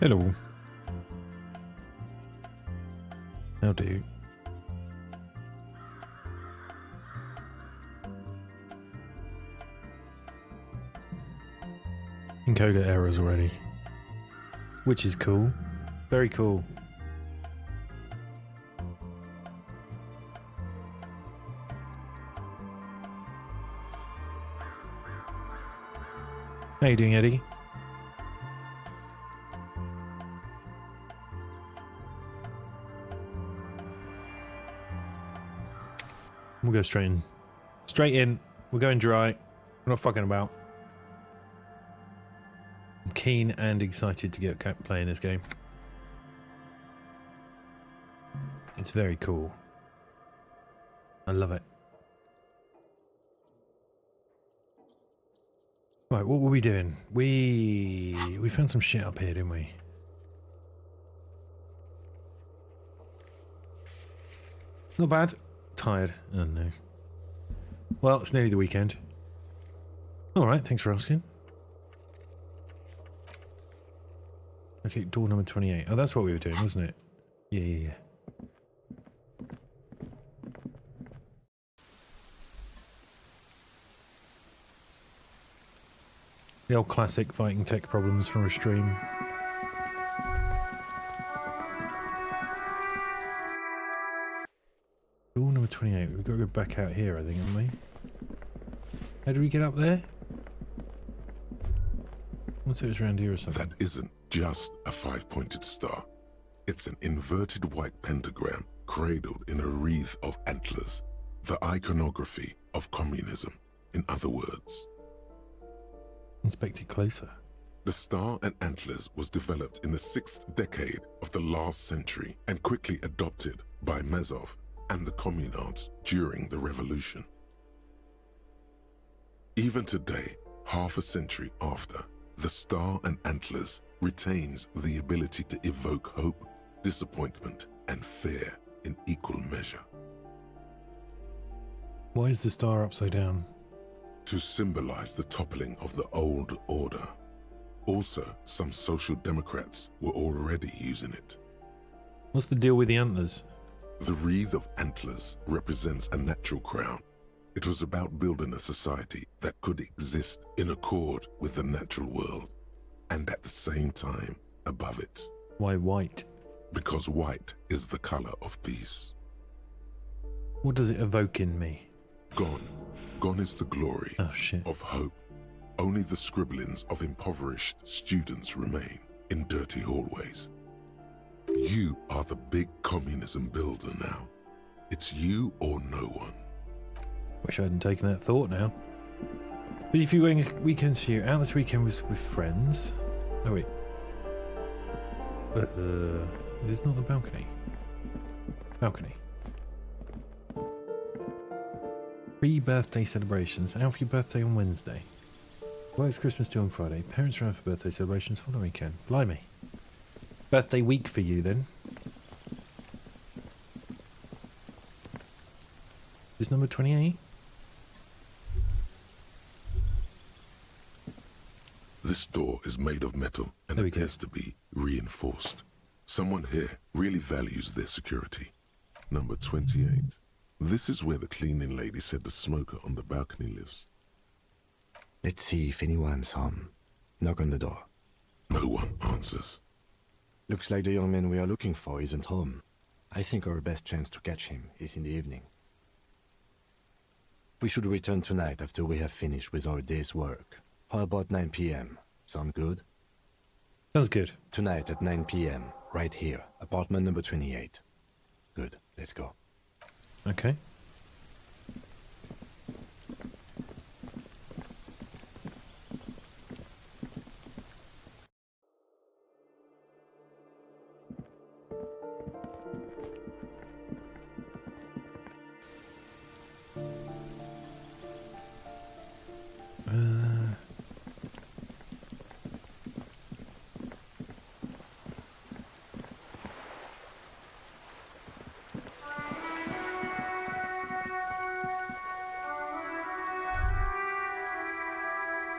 Hello. How do you? Encoder errors already. Which is cool. Very cool. How you doing, Eddie? We'll go straight in. Straight in. We're going dry. We're not fucking about. I'm keen and excited to get playing this game. It's very cool. I love it. Right, what were we doing? We found some shit up here, didn't we? Not bad. Tired. Oh no. Well, it's nearly the weekend. Alright, thanks for asking. Okay, door number 28. Oh, that's what we were doing, wasn't it? Yeah. The old classic fighting tech problems from a stream. Door number 28. We've got to go back out here, I think, haven't we? How do we get up there? Let's say it's around here or something. That isn't just a five-pointed star. It's an inverted white pentagram cradled in a wreath of antlers. The iconography of communism, in other words. Inspect it closer. The star and antlers was developed in the 6th decade of the last century and quickly adopted by Mazov and the communards during the revolution. Even today, half a century after, the star and antlers retains the ability to evoke hope, disappointment, and fear in equal measure. Why is the star upside down? To symbolize the toppling of the old order. Also, some social democrats were already using it. What's the deal with the antlers? The wreath of antlers represents a natural crown. It was about building a society that could exist in accord with the natural world, and at the same time above it. Why white? Because white is the color of peace. What does it evoke in me? Gone is the glory of hope. Only the scribblings of impoverished students remain in dirty hallways. You are the big communism builder now. It's you or no one. Wish I hadn't taken that thought now. But if you're going weekends for you, out this weekend was with friends. Oh wait. Is this not the balcony? Balcony. Pre-birthday celebrations. Out for your birthday on Wednesday. Works Christmas till on Friday. Parents around for birthday celebrations for the weekend. Blimey. Birthday week for you then. Is this number 28? This door is made of metal and appears to be reinforced. Someone here really values their security. Number 28. This is where the cleaning lady said the smoker on the balcony lives. Let's see if anyone's home. Knock on the door. No one answers. Looks like the young man we are looking for isn't home. I think our best chance to catch him is in the evening. We should return tonight after we have finished with our day's work. How about 9 p.m.? Sound good? Sounds good. Tonight at 9 p.m. Right here. Apartment number 28. Good. Let's go. Okay.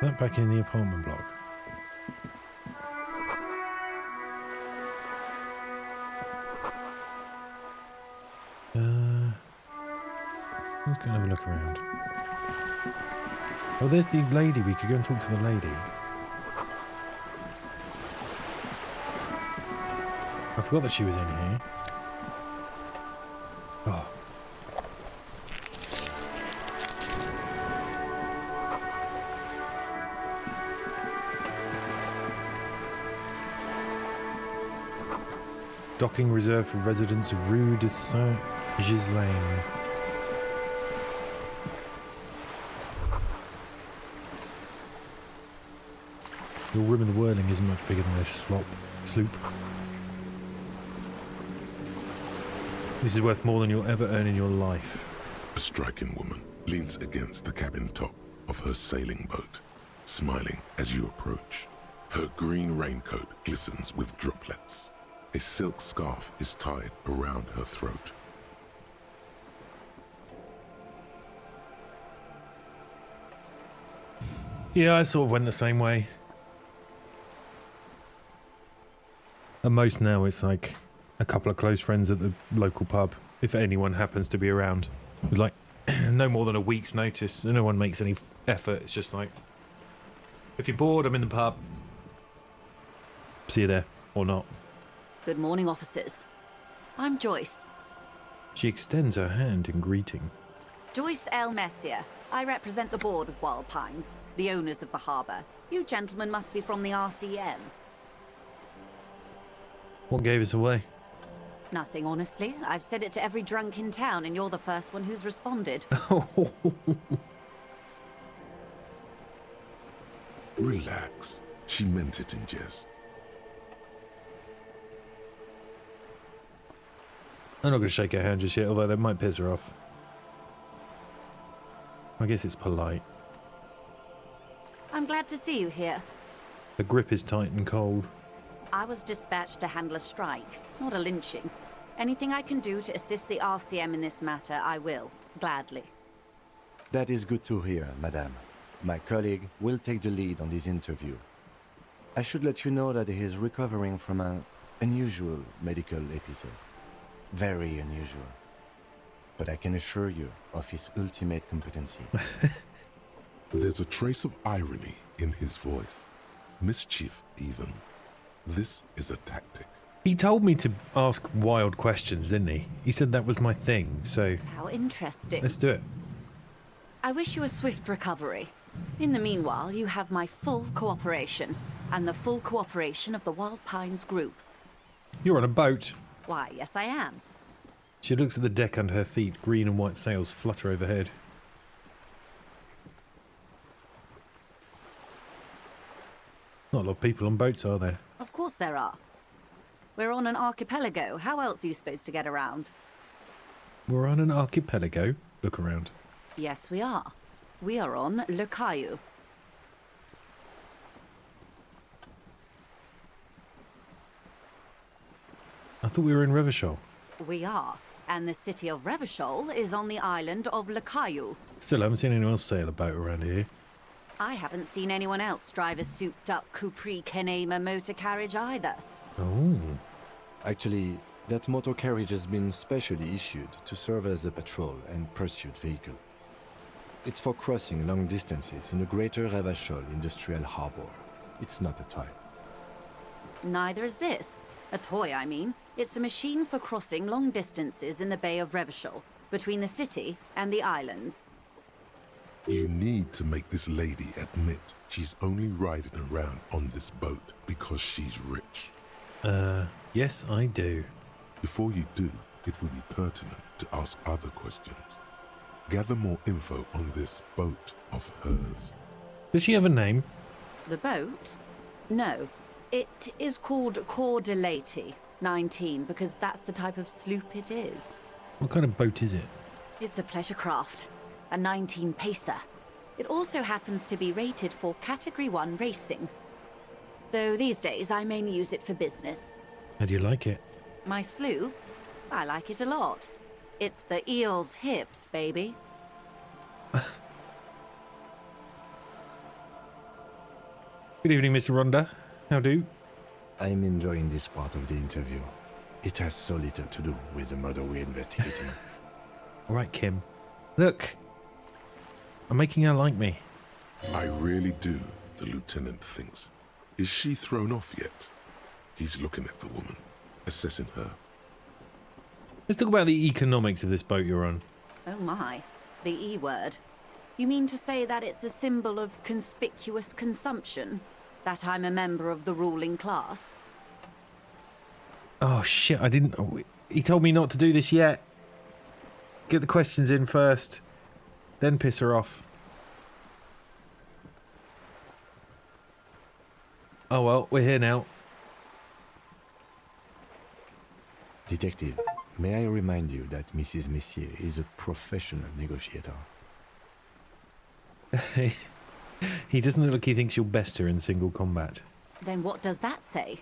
That back in the apartment block. Let's go and have a look around. Oh, there's the lady. We could go and talk to the lady. I forgot that she was in here. Oh. Docking reserved for residents of Rue de Saint-Ghislain. Your room in the whirling isn't much bigger than this sloop. This is worth more than you'll ever earn in your life. A striking woman leans against the cabin top of her sailing boat, smiling as you approach. Her green raincoat glistens with droplets. A silk scarf is tied around her throat. Yeah, I sort of went the same way. At most now it's like a couple of close friends at the local pub, if anyone happens to be around. With like no more than a week's notice, and no one makes any effort. It's just like, if you're bored, I'm in the pub. See you there, or not. Good morning, officers. I'm Joyce. She extends her hand in greeting. Joyce L. Messier. I represent the board of Wild Pines, the owners of the harbour. You gentlemen must be from the RCM. What gave us away? Nothing, honestly. I've said it to every drunk in town, and you're the first one who's responded. Relax. She meant it in jest. I'm not going to shake her hand just yet, although that might piss her off. I guess it's polite. I'm glad to see you here. The grip is tight and cold. I was dispatched to handle a strike, not a lynching. Anything I can do to assist the RCM in this matter, I will, gladly. That is good to hear, madame. My colleague will take the lead on this interview. I should let you know that he is recovering from an unusual medical episode. Very unusual. But I can assure you of his ultimate competency. There's a trace of irony in his voice. Mischief, even. This is a tactic. He told me to ask wild questions, didn't he? He said that was my thing, so... How interesting. Let's do it. I wish you a swift recovery. In the meanwhile, you have my full cooperation, and the full cooperation of the Wild Pines group. You're on a boat. Why, yes I am. She looks at the deck under her feet. Green and white sails flutter overhead. Not a lot of people on boats, are there? Of course there are. We're on an archipelago. How else are you supposed to get around? We're on an archipelago. Look around. Yes, we are. We are on Le Caillou. I thought we were in Revachol. We are. And the city of Revachol is on the island of Le Caillou. Still haven't seen anyone else sail a boat around here. I haven't seen anyone else drive a souped-up Capri Kenema motor carriage either. Oh. Actually, that motor carriage has been specially issued to serve as a patrol and pursuit vehicle. It's for crossing long distances in the greater Revachol industrial harbor. It's not a toy. Neither is this. A toy, I mean. It's a machine for crossing long distances in the Bay of Revachol, between the city and the islands. You need to make this lady admit she's only riding around on this boat because she's rich. Yes, I do. Before you do, it would be pertinent to ask other questions. Gather more info on this boat of hers. Does she have a name? The boat? No. It is called Cor de Lady 19 because that's the type of sloop it is. What kind of boat is it? It's a pleasure craft. A 19 pacer. It also happens to be rated for Category 1 racing. Though these days I mainly use it for business. How do you like it? My sloop? I like it a lot. It's the eel's hips, baby. Good evening, Mr. Ronda. How do? I'm enjoying this part of the interview. It has so little to do with the murder we're investigating. All right, Kim. Look. I'm making her like me. I really do, the lieutenant thinks. Is she thrown off yet? He's looking at the woman, assessing her. Let's talk about the economics of this boat you're on. Oh my, the E word. You mean to say that it's a symbol of conspicuous consumption? That I'm a member of the ruling class? Oh shit, I didn't... He told me not to do this yet. Get the questions in first. Then piss her off. Oh well, we're here now. Detective, may I remind you that Mrs. Messier is a professional negotiator. He doesn't look like he thinks you'll best her in single combat. Then what does that say?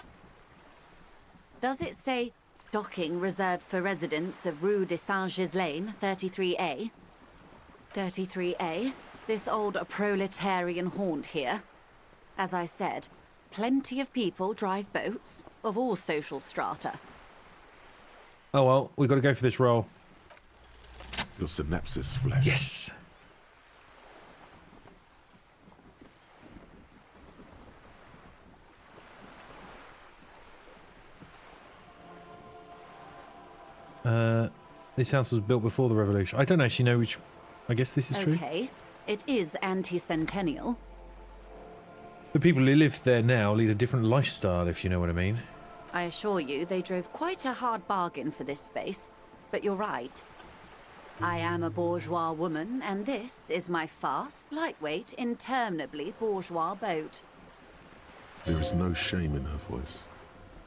Does it say docking reserved for residents of Rue de Saint-Ghislain, 33A? 33A? This old proletarian haunt here. As I said, plenty of people drive boats, of all social strata. Oh well, we've got to go for this roll. Your synapses flash. Yes! This house was built before the revolution. I don't actually know which... I guess this is true. Okay, it is anti-centennial. The people who live there now lead a different lifestyle, if you know what I mean. I assure you, they drove quite a hard bargain for this space. But you're right. I am a bourgeois woman, and this is my fast, lightweight, interminably bourgeois boat. There is no shame in her voice.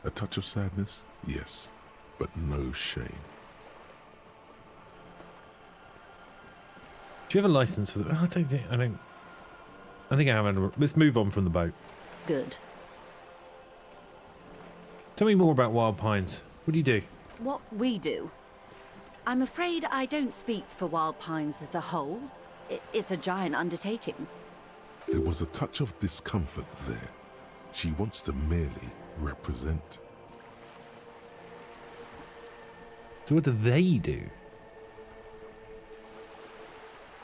A touch of sadness, yes, but no shame. Do you have a license for the... I don't think I have. Let's move on from the boat. Good. Tell me more about Wild Pines. What do you do? What we do? I'm afraid I don't speak for Wild Pines as a whole. It's a giant undertaking. There was a touch of discomfort there. She wants to merely represent. So what do they do?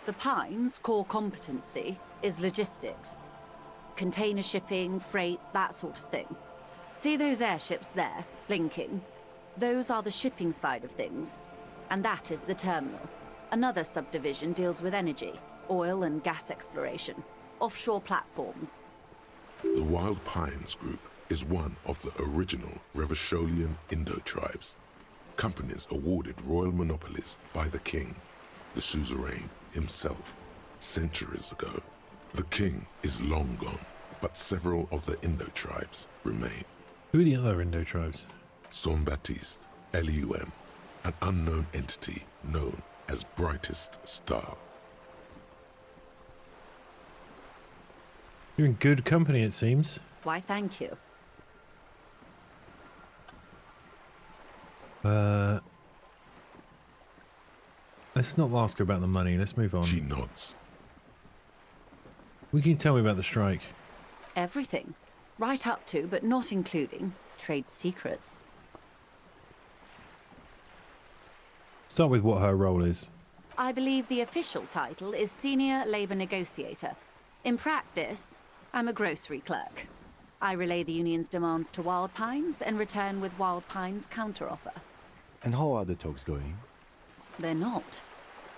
The Pines' core competency is logistics. Container shipping, freight, that sort of thing. See those airships there, blinking? Those are the shipping side of things. And that is the terminal. Another subdivision deals with energy, oil and gas exploration, offshore platforms. The Wild Pines Group is one of the original Revacholian Indo-tribes. Companies awarded royal monopolies by the king, the suzerain himself, centuries ago. The king is long gone, but several of the Indo-tribes remain. Who are the other Indo-tribes? Saint-Baptiste, Elysium, an unknown entity known as Brightest Star. You're in good company, it seems. Why, thank you. Let's not ask her about the money. Let's move on. She nods. What can you tell me about the strike? Everything. Right up to, but not including, trade secrets. Start with what her role is. I believe the official title is Senior Labor Negotiator. In practice, I'm a grocery clerk. I relay the union's demands to Wild Pines and return with Wild Pines' counteroffer. And how are the talks going? They're not.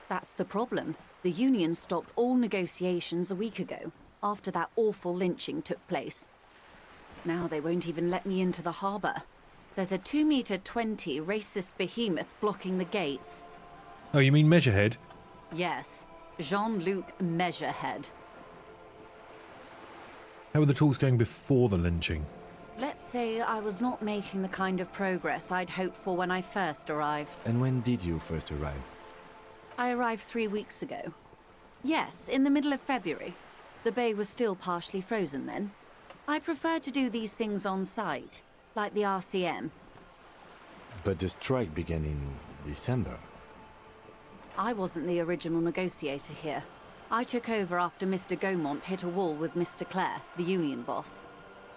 That's the problem. The union stopped all negotiations a week ago, after that awful lynching took place. Now they won't even let me into the harbour. There's a 2-meter-20 racist behemoth blocking the gates. Oh, you mean Measurehead? Yes, Jean-Luc Measurehead. How were the talks going before the lynching? Let's say I was not making the kind of progress I'd hoped for when I first arrived. And when did you first arrive? I arrived 3 weeks ago. Yes, in the middle of February. The bay was still partially frozen then. I prefer to do these things on site, like the RCM. But the strike began in December. I wasn't the original negotiator here. I took over after Mr. Gaumont hit a wall with Mr. Clare, the union boss.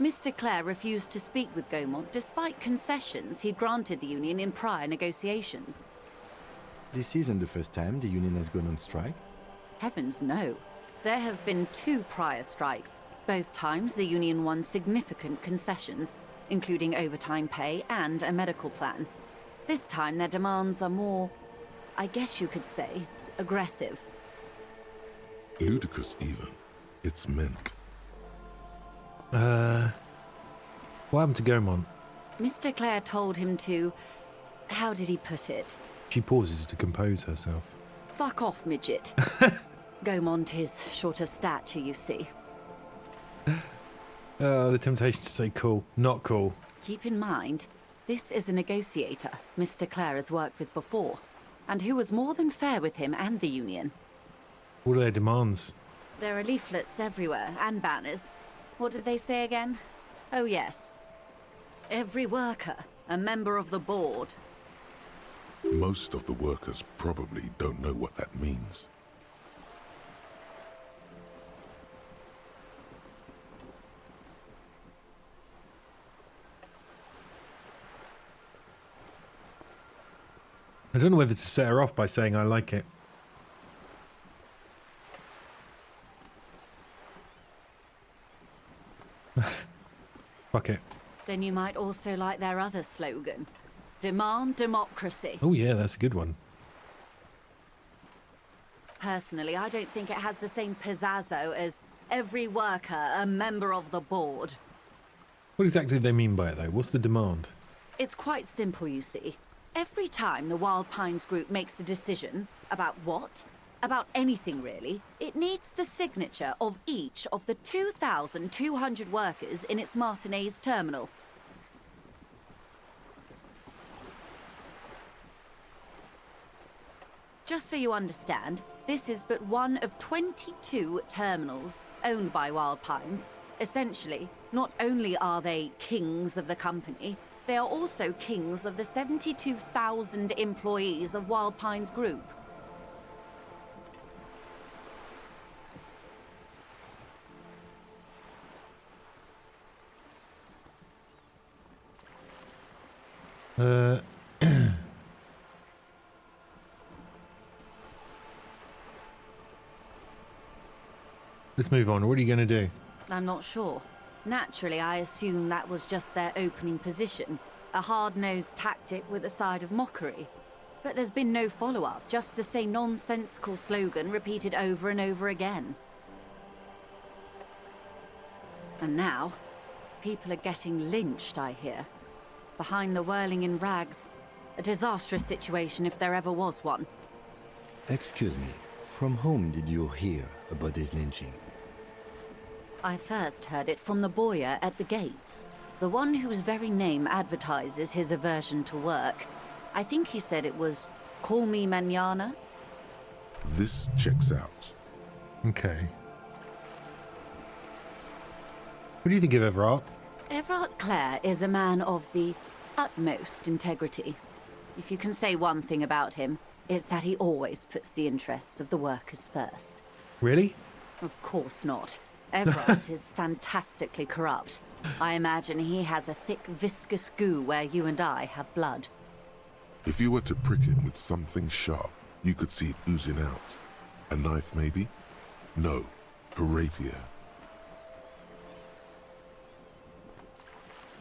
Mr. Clare refused to speak with Gaumont despite concessions he'd granted the union in prior negotiations. This isn't the first time the union has gone on strike. Heavens no. There have been 2 prior strikes. Both times the union won significant concessions, including overtime pay and a medical plan. This time their demands are more, I guess you could say, aggressive. Ludicrous even. It's meant. What happened to Gaumont? Mr. Clare told him to... how did he put it? She pauses to compose herself. Fuck off, midget. Gaumont is short of stature, you see. The temptation to say cool. Not cool. Keep in mind, this is a negotiator Mr. Clare has worked with before, and who was more than fair with him and the union. What are their demands? There are leaflets everywhere, and banners. What did they say again? Oh yes. Every worker, a member of the board. Most of the workers probably don't know what that means. I don't know whether to set her off by saying I like it. Fuck it. Then you might also like their other slogan. Demand democracy. Oh yeah, that's a good one. Personally, I don't think it has the same pizzazzo as every worker a member of the board. What exactly do they mean by it though? What's the demand? It's quite simple, you see. Every time the Wild Pines group makes a decision about what, about anything really, it needs the signature of each of the 2,200 workers in its Martinez terminal. Just so you understand, this is but one of 22 terminals owned by Wild Pines. Essentially, not only are they kings of the company, they are also kings of the 72,000 employees of Wild Pines Group. Let's move on. What are you going to do? I'm not sure. Naturally, I assume that was just their opening position, a hard-nosed tactic with a side of mockery. But there's been no follow-up, just the same nonsensical slogan repeated over and over again. And now, people are getting lynched, I hear. Behind the whirling in rags. A disastrous situation if there ever was one. Excuse me, from whom did you hear about this lynching? I first heard it from the bowyer at the gates. The one whose very name advertises his aversion to work. I think he said it was, "Call me mañana." This checks out. Okay. What do you think of Everard? Everard Clare is a man of the utmost integrity. If you can say one thing about him, it's that he always puts the interests of the workers first. Really? Of course not. Everard is fantastically corrupt. I imagine he has a thick, viscous goo where you and I have blood. If you were to prick him with something sharp, you could see it oozing out. A knife, maybe? No, a rapier.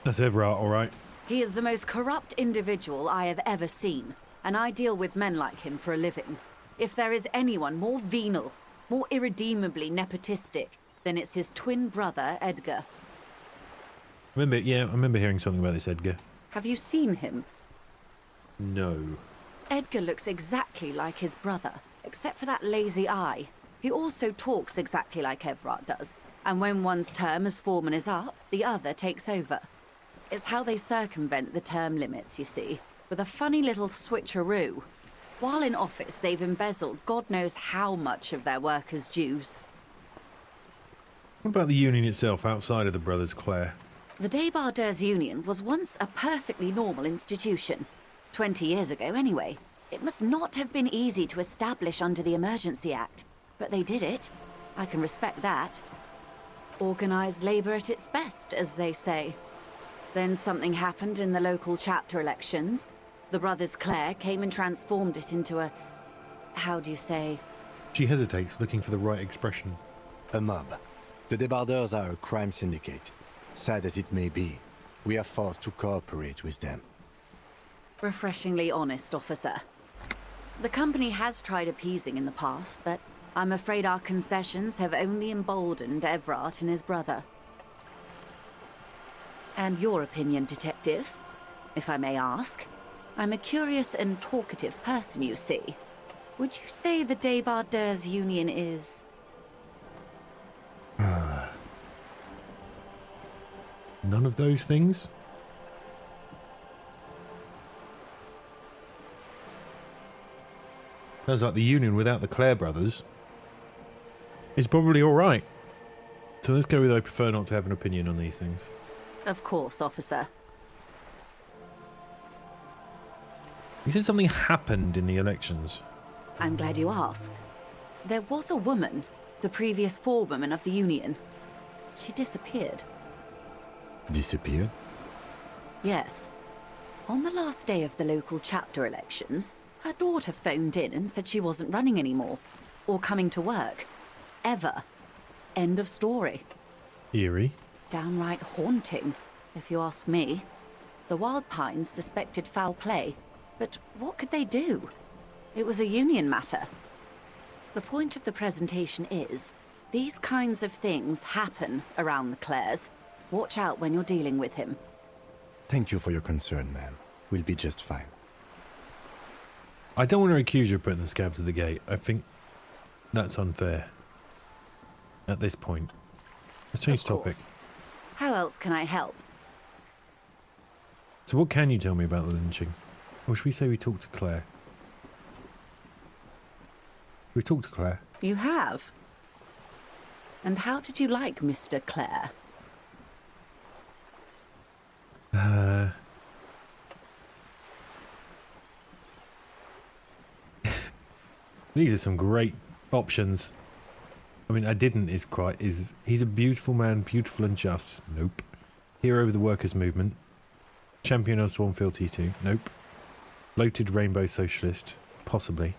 That's Everard, all right. He is the most corrupt individual I have ever seen, and I deal with men like him for a living. If there is anyone more venal, more irredeemably nepotistic, then it's his twin brother, Edgar. I remember hearing something about this Edgar. Have you seen him? No. Edgar looks exactly like his brother, except for that lazy eye. He also talks exactly like Everard does, and when one's term as foreman is up, the other takes over. It's how they circumvent the term limits, you see, with a funny little switcheroo. While in office, they've embezzled God knows how much of their workers' dues. What about the union itself outside of the Brothers Clare? The Débardeurs Union was once a perfectly normal institution. 20 years ago, anyway. It must not have been easy to establish under the Emergency Act, but they did it. I can respect that. Organized labor at its best, as they say. Then something happened in the local chapter elections. The brothers Clare came and transformed it into a... how do you say? She hesitates, looking for the right expression. A mob. The debarders are a crime syndicate. Sad as it may be, we are forced to cooperate with them. Refreshingly honest, officer. The company has tried appeasing in the past, but I'm afraid our concessions have only emboldened Everard and his brother. And your opinion, Detective, if I may ask? I'm a curious and talkative person, you see. Would you say the Debardeurs Union is... None of those things? Sounds like the Union without the Clare brothers is probably alright. So let's go with I prefer not to have an opinion on these things. Of course, officer. You said something happened in the elections. I'm glad you asked. There was a woman, the previous forewoman of the Union. She disappeared. Disappeared? Yes. On the last day of the local chapter elections, her daughter phoned in and said she wasn't running anymore, or coming to work. Ever. End of story. Eerie. Downright haunting, if you ask me. The Wild Pines suspected foul play, but what could they do? It was a Union matter. The point of the presentation is, these kinds of things happen around the Clares. Watch out when you're dealing with him. Thank you for your concern, ma'am. We'll be just fine. I don't want to accuse you of putting the scab to the gate. I think that's unfair. At this point. Let's change topic. How else can I help? So what can you tell me about the lynching? Or should we say we talked to Claire? We talked to Claire. You have? And how did you like Mr. Clare? These are some great options. I mean, I didn't he's a beautiful man, beautiful and just. Nope. Hero of the workers' movement. Champion of Swanfield T2. Nope. Bloated rainbow socialist. Possibly.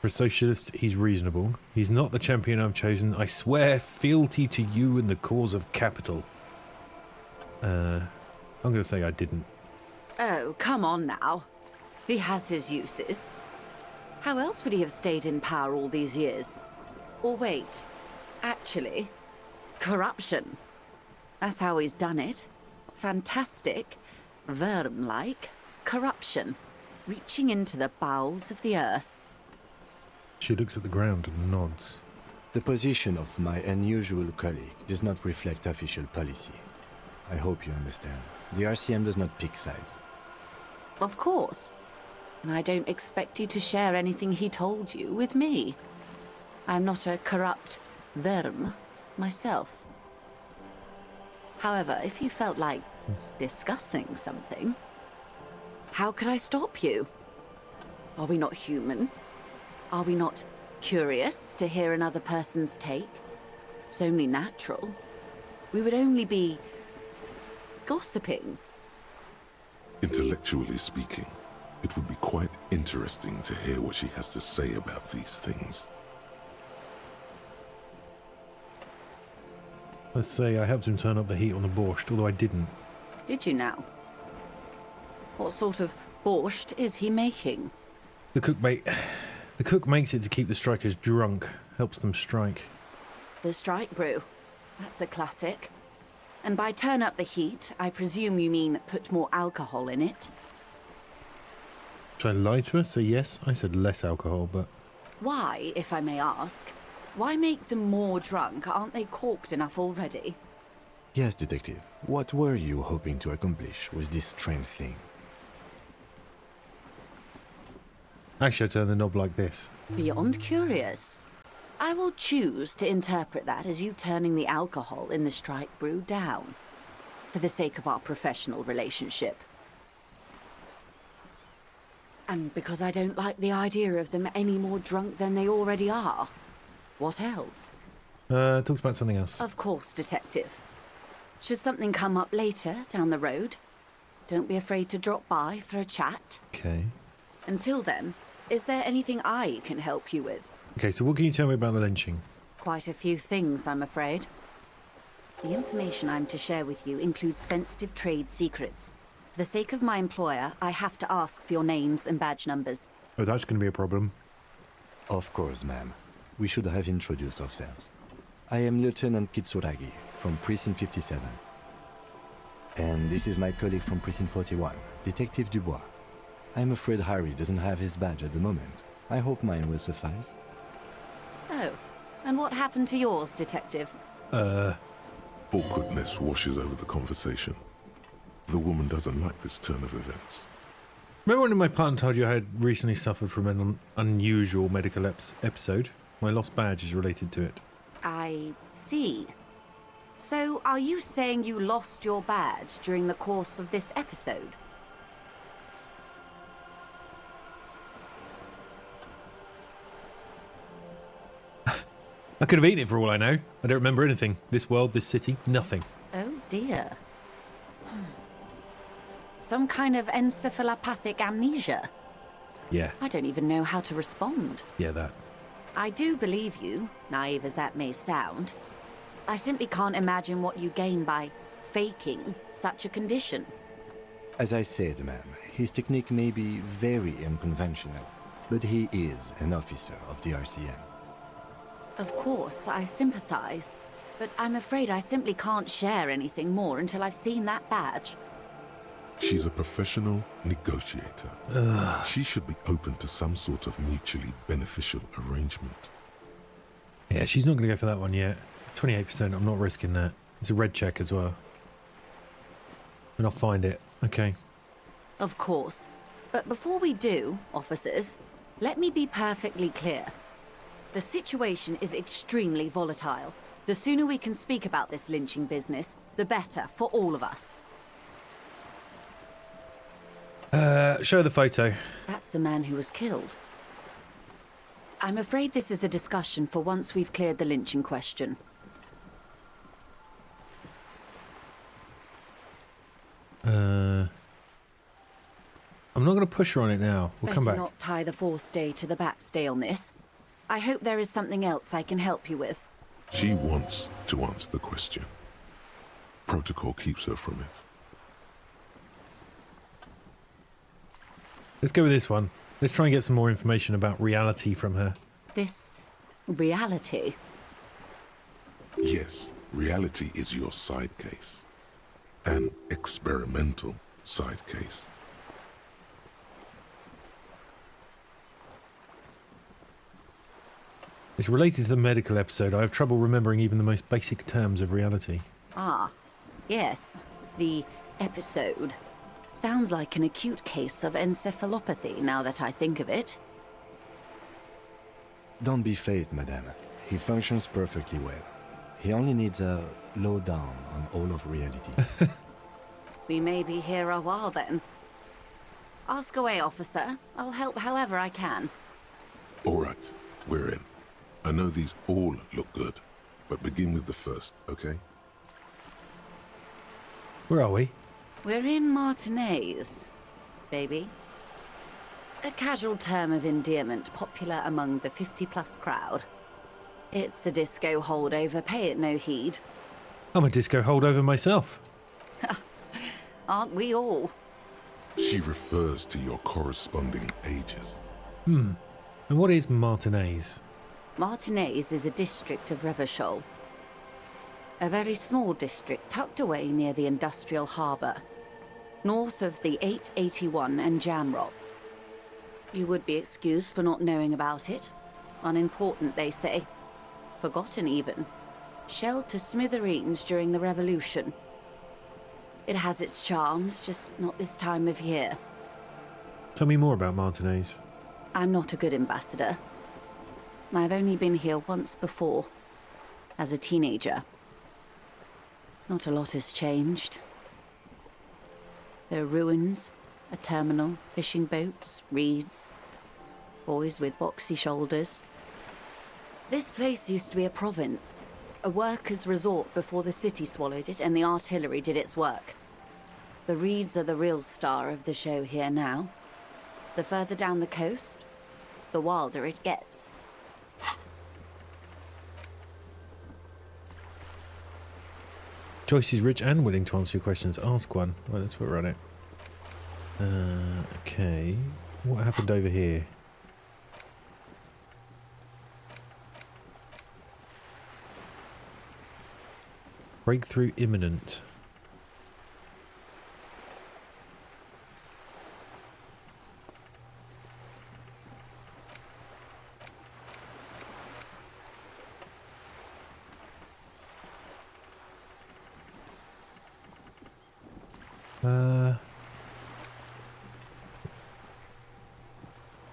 For a socialist, he's reasonable. He's not the champion I've chosen. I swear fealty to you and the cause of capital. I'm going to say I didn't. Oh, come on now. He has his uses. How else would he have stayed in power all these years? Or wait, actually, corruption. That's how he's done it. Fantastic, Verm-like corruption, reaching into the bowels of the earth. She looks at the ground and nods. The position of my unusual colleague does not reflect official policy. I hope you understand. The RCM does not pick sides. Of course. And I don't expect you to share anything he told you with me. I'm not a corrupt Verm myself. However, if you felt like discussing something, how could I stop you? Are we not human? Are we not curious to hear another person's take? It's only natural. We would only be gossiping. Intellectually speaking, it would be quite interesting to hear what she has to say about these things. Let's say I helped him turn up the heat on the borscht, although I didn't. Did you now? What sort of borscht is he making? The cook makes it to keep the strikers drunk, helps them strike. The strike brew. That's a classic. And by turn up the heat, I presume you mean put more alcohol in it? Should I lie to her? Say yes? I said less alcohol, but... Why, if I may ask? Why make them more drunk? Aren't they corked enough already? Yes, Detective. What were you hoping to accomplish with this strange thing? Actually, I turn the knob like this. Beyond curious. I will choose to interpret that as you turning the alcohol in the strike brew down, for the sake of our professional relationship. And because I don't like the idea of them any more drunk than they already are. What else? Talked about something else. Of course, Detective. Should something come up later down the road, don't be afraid to drop by for a chat. Okay. Until then, is there anything I can help you with? Okay, so what can you tell me about the lynching? Quite a few things, I'm afraid. The information I'm to share with you includes sensitive trade secrets. For the sake of my employer, I have to ask for your names and badge numbers. Oh, that's going to be a problem. Of course, ma'am. We should have introduced ourselves. I am Lieutenant Kitsuragi from Precinct 57. And this is my colleague from Precinct 41, Detective Dubois. I'm afraid Harry doesn't have his badge at the moment. I hope mine will suffice. Oh, and what happened to yours, Detective? Awkwardness washes over the conversation. The woman doesn't like this turn of events. Remember when my partner told you I had recently suffered from an unusual medical episode? My lost badge is related to it. I see. So, are you saying you lost your badge during the course of this episode? I could have eaten it for all I know. I don't remember anything. This world, this city, nothing. Oh dear. Some kind of encephalopathic amnesia? Yeah, I don't even know how to respond. yeah, that. I do believe you, naive as that may sound. I simply can't imagine what you gain by faking such a condition. As I said, ma'am, his technique may be very unconventional, but he is an officer of the RCM. Of course, I sympathize, but I'm afraid I simply can't share anything more until I've seen that badge. She's a professional negotiator. She should be open to some sort of mutually beneficial arrangement. Yeah, she's not going to go for that one yet. 28%, I'm not risking that. It's a red check as well. And I'll find it. Okay. Of course. But before we do, officers, let me be perfectly clear. The situation is extremely volatile. The sooner we can speak about this lynching business, the better for all of us. Show the photo. That's the man who was killed. I'm afraid this is a discussion for once we've cleared the lynching question. I'm not going to push her on it now. We'll come Better back. not tie the fourth day to the backstay on this. I hope there is something else I can help you with. She wants to answer the question. Protocol keeps her from it. Let's go with this one. Let's try and get some more information about reality from her. This reality. Yes, reality is your side case. An experimental side case. It's related to the medical episode. I have trouble remembering even the most basic terms of reality. Ah, yes. The episode. Sounds like an acute case of encephalopathy now that I think of it. Don't be phased, madame. He functions perfectly well. He only needs a lowdown on all of reality. We may be here a while then. Ask away, officer. I'll help however I can. All right, we're in. I know these all look good, but begin with the first, okay? Where are we? We're in Martinez, baby. A casual term of endearment popular among the 50-plus crowd. It's a disco holdover, pay it no heed. I'm a disco holdover myself. Aren't we all? She refers to your corresponding ages. And what is Martinez? Martinez is a district of Revachol. A very small district tucked away near the industrial harbour, north of the 881 and Jamrock. You would be excused for not knowing about it. Unimportant, they say. Forgotten, even. Shelled to smithereens during the Revolution. It has its charms, just not this time of year. Tell me more about Martinez. I'm not a good ambassador. I've only been here once before, as a teenager. Not a lot has changed. There are ruins, a terminal, fishing boats, reeds, boys with boxy shoulders. This place used to be a province, A workers' resort before the city swallowed it and the artillery did its work. The reeds are the real star of the show here now. The further down the coast, the wilder it gets. Joyce is rich and willing to answer your questions. Ask one. Well, that's what we're on it. Okay. What happened over here? Breakthrough imminent.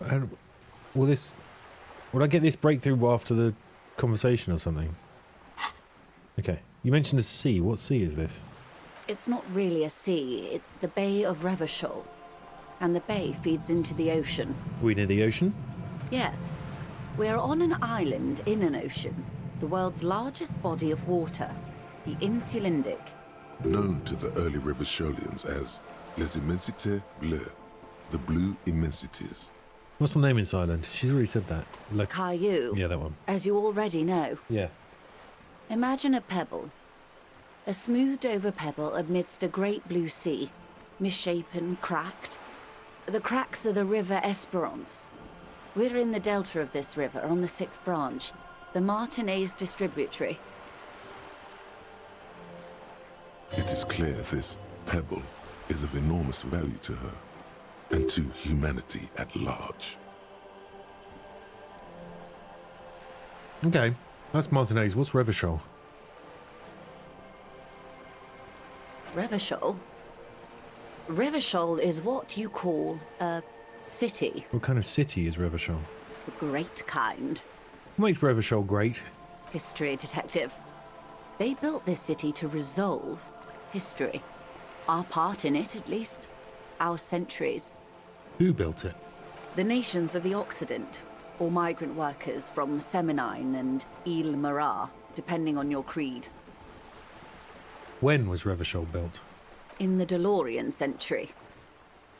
And will I get this breakthrough after the conversation or something? Okay. You mentioned a sea. What sea is this? It's not really a sea, it's the Bay of Revachol. And the bay feeds into the ocean. We near the ocean? Yes. We're on an island in an ocean, the world's largest body of water, the Insulindic. Known to the early Revacholians as Les Immensités Bleues, the Blue Immensities. What's the name in this island? She's already said that. Caillou. Yeah, that one. As you already know. Yeah. Imagine a pebble. A smoothed-over pebble amidst a great blue sea, misshapen, cracked. The cracks are the river Esperance. We're in the delta of this river, on the 6th branch, the Martinez distributary. It is clear this pebble is of enormous value to her, and to humanity at large. Okay. That's Martinez. What's Revachol? Revachol? Revachol is what you call a city. What kind of city is Revachol? The great kind. What makes Revachol great? History detective. They built this city to resolve history. Our part in it, at least. Our centuries. Who built it? The nations of the Occident, or migrant workers from Seminine and Ile Marat, depending on your creed. When was Revachol built? In the DeLorean century.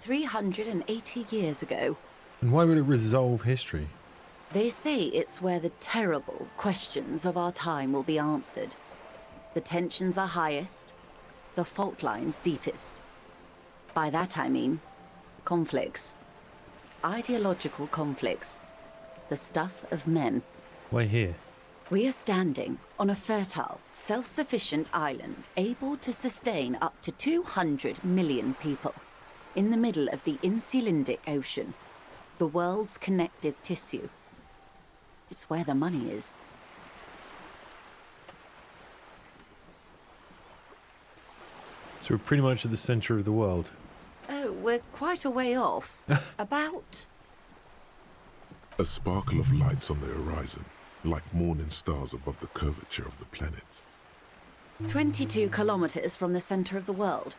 380 years ago. And why would it resolve history? They say it's where the terrible questions of our time will be answered. The tensions are highest, the fault lines deepest. By that I mean conflicts. Ideological conflicts. The stuff of men. Why here? We are standing on a fertile, self-sufficient island able to sustain up to 200 million people in the middle of the Insulindic Ocean, the world's connective tissue. It's where the money is. So we're pretty much at the center of the world. Oh, we're quite a way off. About... A sparkle of lights on the horizon, like morning stars above the curvature of the planet. 22 kilometers from the center of the world.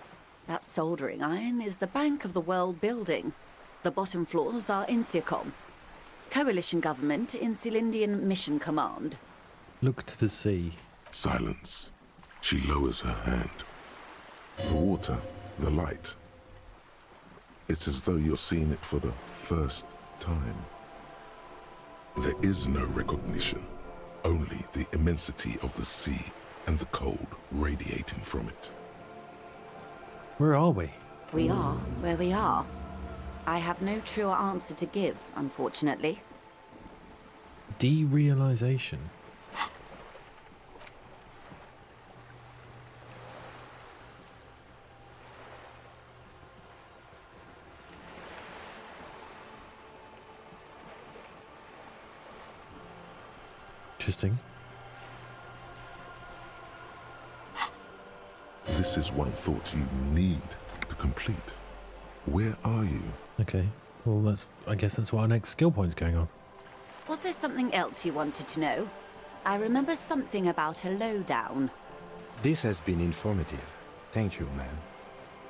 That soldering iron is the bank of the world building. The bottom floors are Insiacom. Coalition government, Insulindian Mission Command. Look to the sea. Silence. She lowers her hand. The water, the light. It's as though you're seeing it for the first time. There is no recognition, only the immensity of the sea and the cold radiating from it. Where are we? We are where we are. I have no truer answer to give, unfortunately. Derealization. Interesting. This is one thought you need to complete. Where are you? Okay. Well, I guess that's why our next skill point's going on. Was there something else you wanted to know? I remember something about a lowdown. This has been informative. Thank you, ma'am.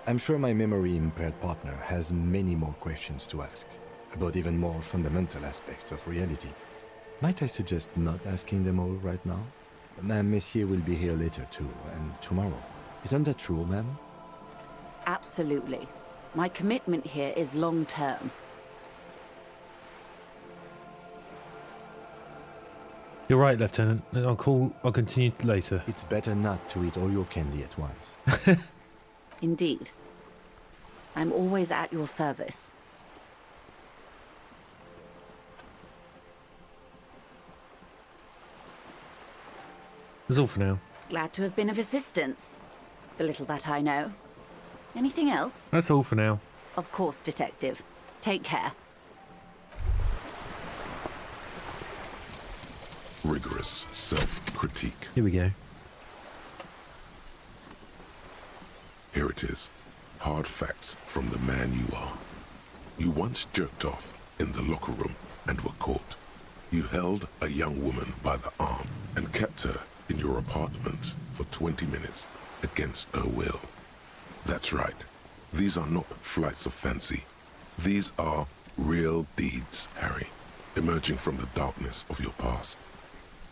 I'm sure my memory-impaired partner has many more questions to ask, about even more fundamental aspects of reality. Might I suggest not asking them all right now? Madame Messier will be here later too, and tomorrow. Isn't that true, ma'am? Absolutely. My commitment here is long-term. You're right, Lieutenant. I'll continue later. It's better not to eat all your candy at once. Indeed. I'm always at your service. That's all for now. Glad to have been of assistance. The little that I know. Anything else? That's all for now. Of course, Detective. Take care. Rigorous self-critique. Here we go. Here it is. Hard facts from the man you are. You once jerked off in the locker room and were caught. You held a young woman by the arm and kept her in your apartment for 20 minutes against her will. That's right. These are not flights of fancy. These are real deeds, Harry, emerging from the darkness of your past.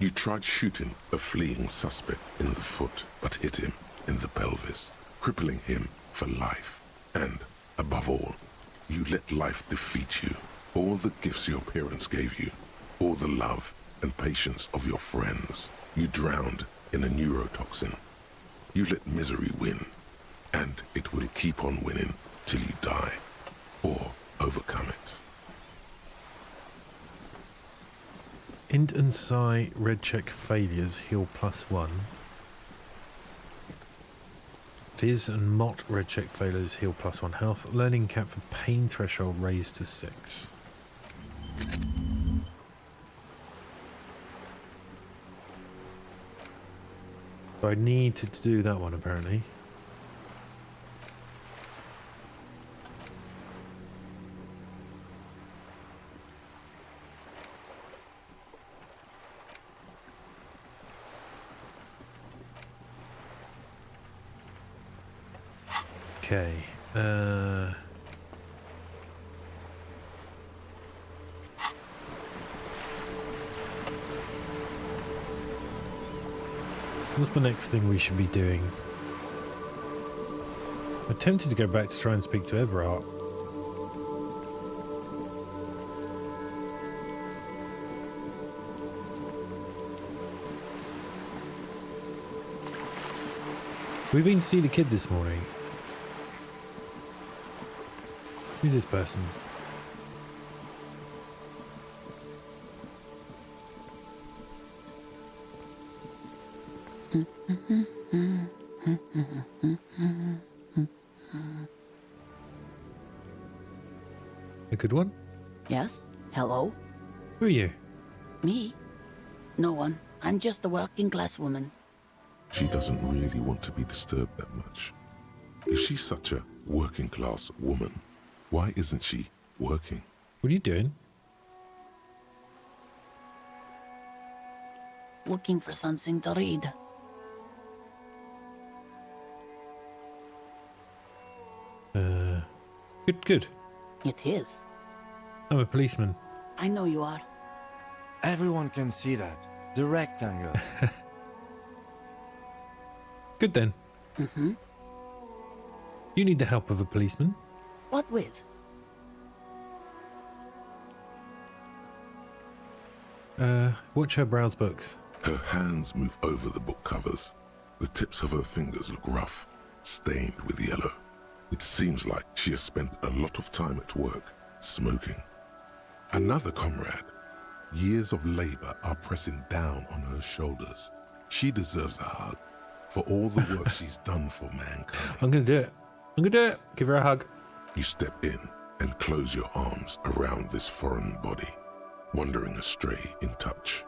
You tried shooting a fleeing suspect in the foot, but hit him in the pelvis, crippling him for life. And, above all, you let life defeat you. All the gifts your parents gave you, all the love and patience of your friends, you drowned in a neurotoxin. You let misery win, and it will keep on winning till you die, or overcome it. Int and Psi red check failures heal +1. Fizz and Mott red check failures heal +1 health. Learning cap for pain threshold raised to 6. So I need to do that one apparently. Okay. What's the next thing we should be doing? I'm tempted to go back to try and speak to Everard. We've been to see the kid this morning. Who's this person? A good one? Yes? Hello? Who are you? Me? No one. I'm just a working class woman. She doesn't really want to be disturbed that much. If she's such a working class woman, why isn't she working? What are you doing? Looking for something to read. Good. It is. I'm a policeman. I know you are. Everyone can see that. The rectangle. Good then. Mm-hmm. You need the help of a policeman. What with? Watch her browse books. Her hands move over the book covers. The tips of her fingers look rough, stained with yellow. It seems like she has spent a lot of time at work, smoking. Another comrade. Years of labor are pressing down on her shoulders. She deserves a hug for all the work she's done for mankind. I'm gonna do it. Give her a hug. You step in and close your arms around this foreign body, wandering astray in touch.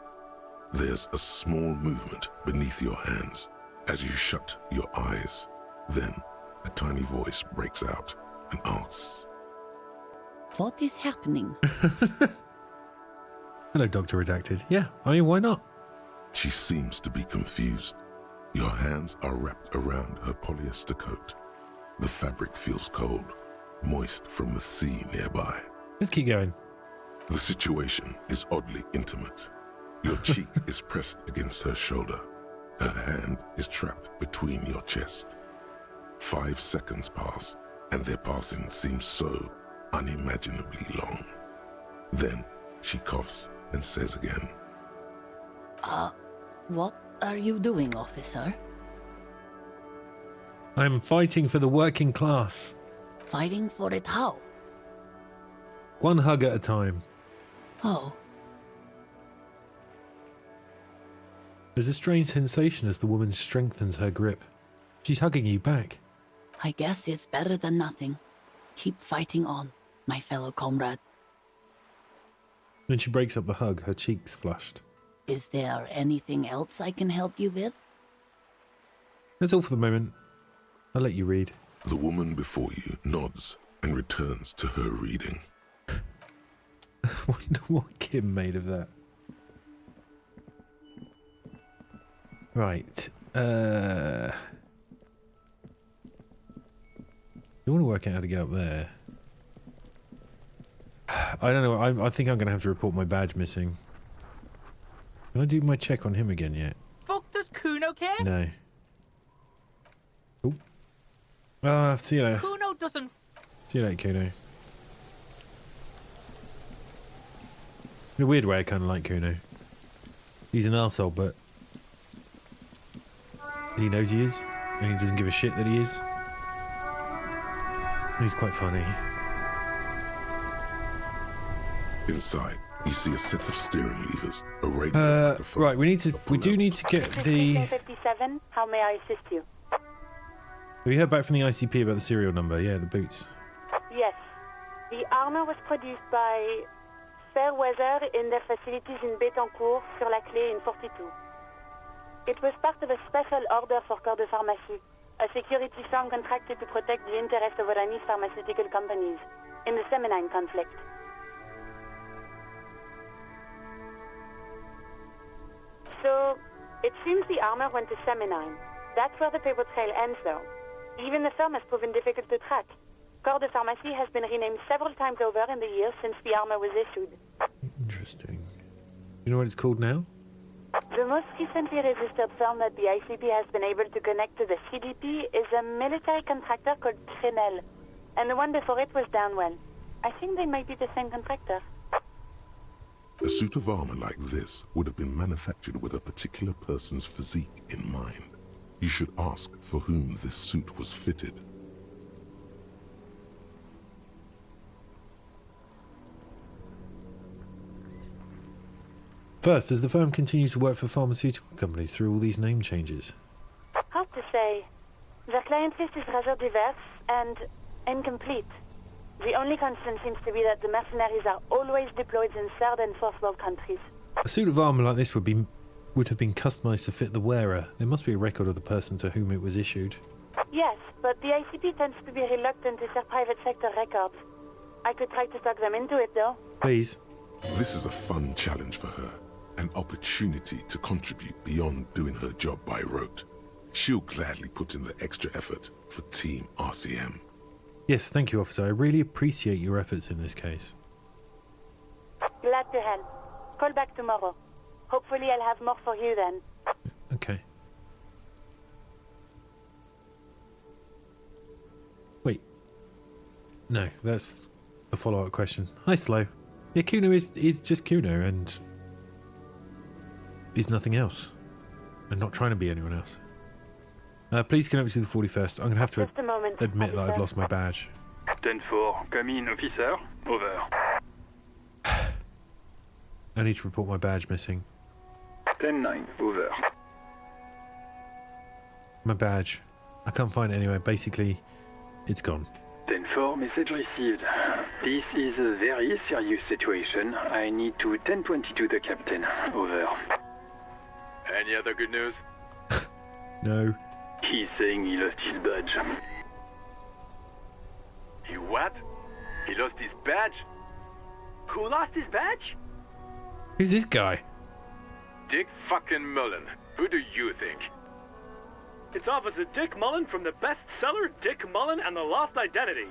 There's a small movement beneath your hands as you shut your eyes. Then a tiny voice breaks out and asks, What is happening? Hello, Dr. Redacted. Yeah, I mean, why not? She seems to be confused. Your hands are wrapped around her polyester coat. The fabric feels cold, moist from the sea nearby. Let's keep going. The situation is oddly intimate. Your cheek is pressed against her shoulder. Her hand is trapped between your chest. 5 seconds pass, and their passing seems so unimaginably long. Then she coughs and says again, What are you doing, officer? I'm fighting for the working class. Fighting for it how? One hug at a time. Oh, There's a strange sensation as the woman strengthens her grip. She's hugging you back. I guess it's better than nothing. Keep fighting on, my fellow comrade. When she breaks up the hug, her cheeks flushed. Is there anything else I can help you with? That's all for the moment. I'll let you read. The woman before you nods and returns to her reading. I wonder what Kim made of that. Right. I want to work out how to get up there. I don't know. I think I'm going to have to report my badge missing. Can I do my check on him again yet? Fuck, does Kuno care? No. Oh. See you later. Kuno doesn't. See you later, Kuno. In a weird way, I kind of like Kuno. He's an arsehole, but he knows he is, and he doesn't give a shit that he is. And he's quite funny. Inside, you see a set of steering levers, a radio microphone. Right, we do need to get the... 57, how may I assist you? Have you heard back from the ICP about the serial number? Yeah, the boots. Yes. The armor was produced by Fairweather in their facilities in Bétancourt, sur la Clé in 42. It was part of a special order for Corps de Pharmacie, a security firm contracted to protect the interests of Oranese pharmaceutical companies in the Semenine conflict. So, it seems the armor went to Semenine. That's where the paper trail ends, though. Even the firm has proven difficult to track. Corps de Pharmacie has been renamed several times over in the years since the armor was issued. Interesting. You know what it's called now? The most recently registered firm that the ICP has been able to connect to the CDP is a military contractor called Trinell, and the one before it was Downwell. I think they might be the same contractor. A suit of armor like this would have been manufactured with a particular person's physique in mind. You should ask for whom this suit was fitted. First, does the firm continue to work for pharmaceutical companies through all these name changes? Hard to say. Their client list is rather diverse and incomplete. The only constant seems to be that the mercenaries are always deployed in third and fourth world countries. A suit of armor like this would have been customized to fit the wearer. There must be a record of the person to whom it was issued. Yes, but the ICP tends to be reluctant to share private sector records. I could try to talk them into it, though. Please. This is a fun challenge for her, an opportunity to contribute beyond doing her job by rote. She'll gladly put in the extra effort for Team RCM. Yes, thank you, officer. I really appreciate your efforts in this case. Glad to help. Call back tomorrow. Hopefully I'll have more for you then. Okay. Wait. No, that's the follow-up question. Hi, Slow. Yeah, Kuno is just Kuno, and he's nothing else. And not trying to be anyone else. Please connect to the 41st. I'm going to have to Just a moment, admit that I've officer. lost my badge. 10-4, come in, officer. Over. I need to report my badge missing. 10-9, over. My badge. I can't find it anywhere. Basically, it's gone. 10-4, message received. This is a very serious situation. I need to 10-22 the captain. Over. Any other good news? No. He's saying he lost his badge. He what? He lost his badge? Who lost his badge? Who's this guy? Dick fucking Mullen. Who do you think? It's Officer Dick Mullen from the bestseller Dick Mullen and the Lost Identity.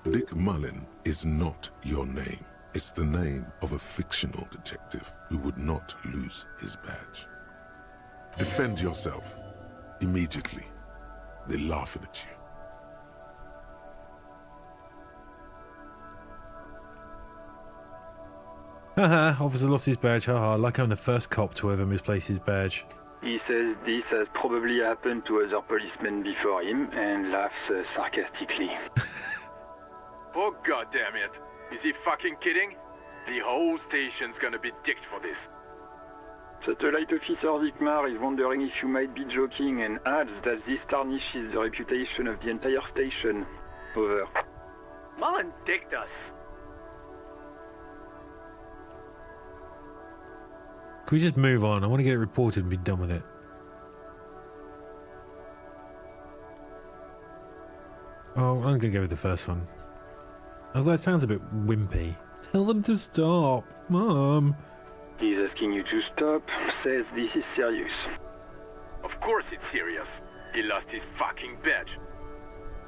Dick Mullen is not your name. It's the name of a fictional detective who would not lose his badge. Defend yourself. Immediately. They're laughing at you. Haha, officer lost his badge, haha, like I'm the first cop to ever misplace his badge. He says this has probably happened to other policemen before him and laughs sarcastically. Oh god damn it. Is he fucking kidding? The whole station's gonna be dicked for this. Satellite Officer Vikmar is wondering if you might be joking and adds that this tarnishes the reputation of the entire station. Over. Mullen dicked us. Can we just move on? I want to get it reported and be done with it. Oh, I'm going to go with the first one. Although it sounds a bit wimpy. Tell them to stop, Mom. He's asking you to stop, says this is serious. Of course it's serious. He lost his fucking badge.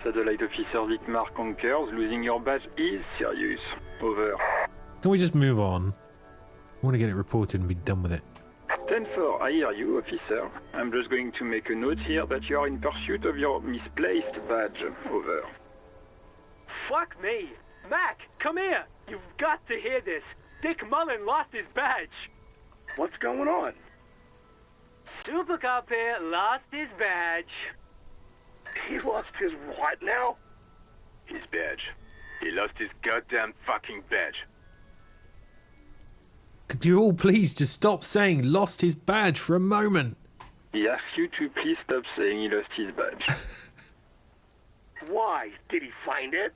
Satellite Officer Vikmar concurs, losing your badge is serious. Over. Can we just move on? I want to get it reported and be done with it. 10-4, I hear you, officer. I'm just going to make a note here that you are in pursuit of your misplaced badge. Over. Fuck me. Mac, come here. You've got to hear this. Dick Mullen lost his badge. What's going on? Super Cop here lost his badge. He lost his what now? His badge. He lost his goddamn fucking badge. Could you all please just stop saying lost his badge for a moment? He asks you to please stop saying he lost his badge. Why? Did he find it?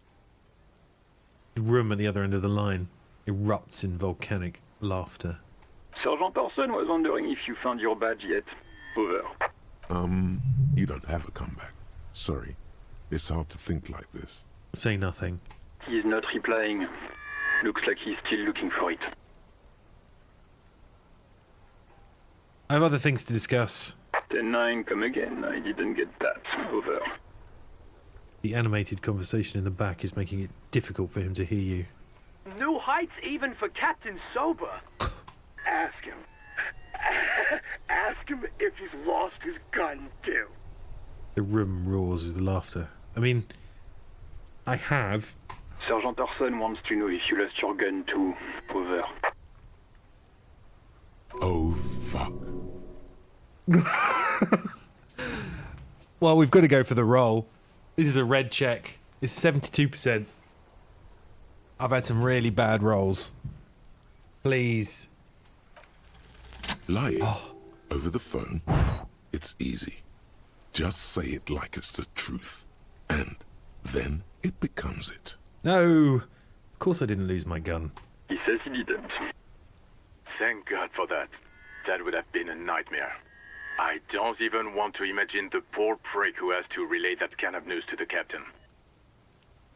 The room at the other end of the line erupts in volcanic laughter. Sergeant Orson was wondering if you found your badge yet. Over. You don't have a comeback. Sorry. It's hard to think like this. Say nothing. He's not replying. Looks like he's still looking for it. I have other things to discuss. 10-9, come again. I didn't get that. Over. The animated conversation in the back is making it difficult for him to hear you. New heights even for Captain Sober. Ask him. Ask him if he's lost his gun, too. The room roars with laughter. I mean, I have. Sergeant Orson wants to know if you lost your gun too. Over. Oh, fuck. Well, we've got to go for the roll. This is a red check. It's 72%. I've had some really bad rolls. Please. Lying over the phone, it's easy. Just say it like it's the truth. And then it becomes it. No. Of course I didn't lose my gun. He says he didn't. Thank God for that. That would have been a nightmare. I don't even want to imagine the poor prick who has to relay that kind of news to the captain.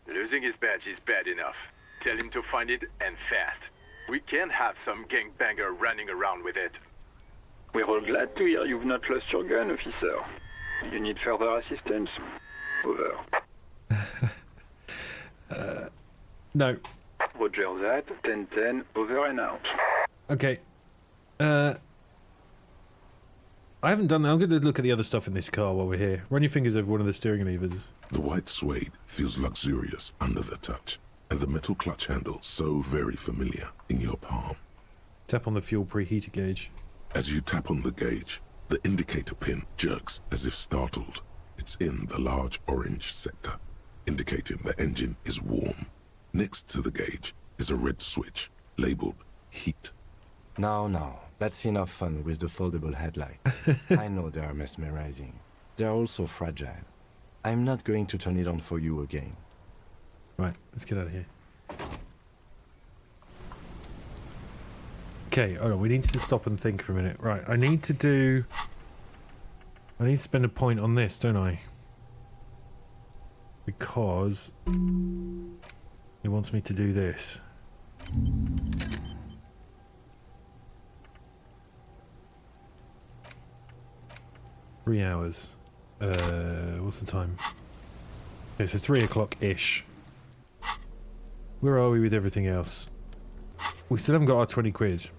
Losing his badge is bad enough. Tell him to find it, and fast. We can't have some gangbanger running around with it. We're all glad to hear you've not lost your gun, officer. You need further assistance? Over. No. Roger that. 10-10, over and out. Okay. I haven't done that. I'm going to look at the other stuff in this car while we're here. Run your fingers over one of the steering levers. The white suede feels luxurious under the touch, and the metal clutch handle so very familiar in your palm. Tap on the fuel preheater gauge. As you tap on the gauge, the indicator pin jerks as if startled. It's in the large orange sector, indicating the engine is warm. Next to the gauge is a red switch labeled heat. Now, that's enough fun with the foldable headlights. I know they are mesmerizing. They're also fragile. I'm not going to turn it on for you again. Right, let's get out of here. Okay, hold on, we need to stop and think for a minute. Right, I need to spend a point on this, don't I? Because it wants me to do this. Three hours. What's the time? Okay, so 3 o'clock-ish. Where are we with everything else? We still haven't got our 20 quid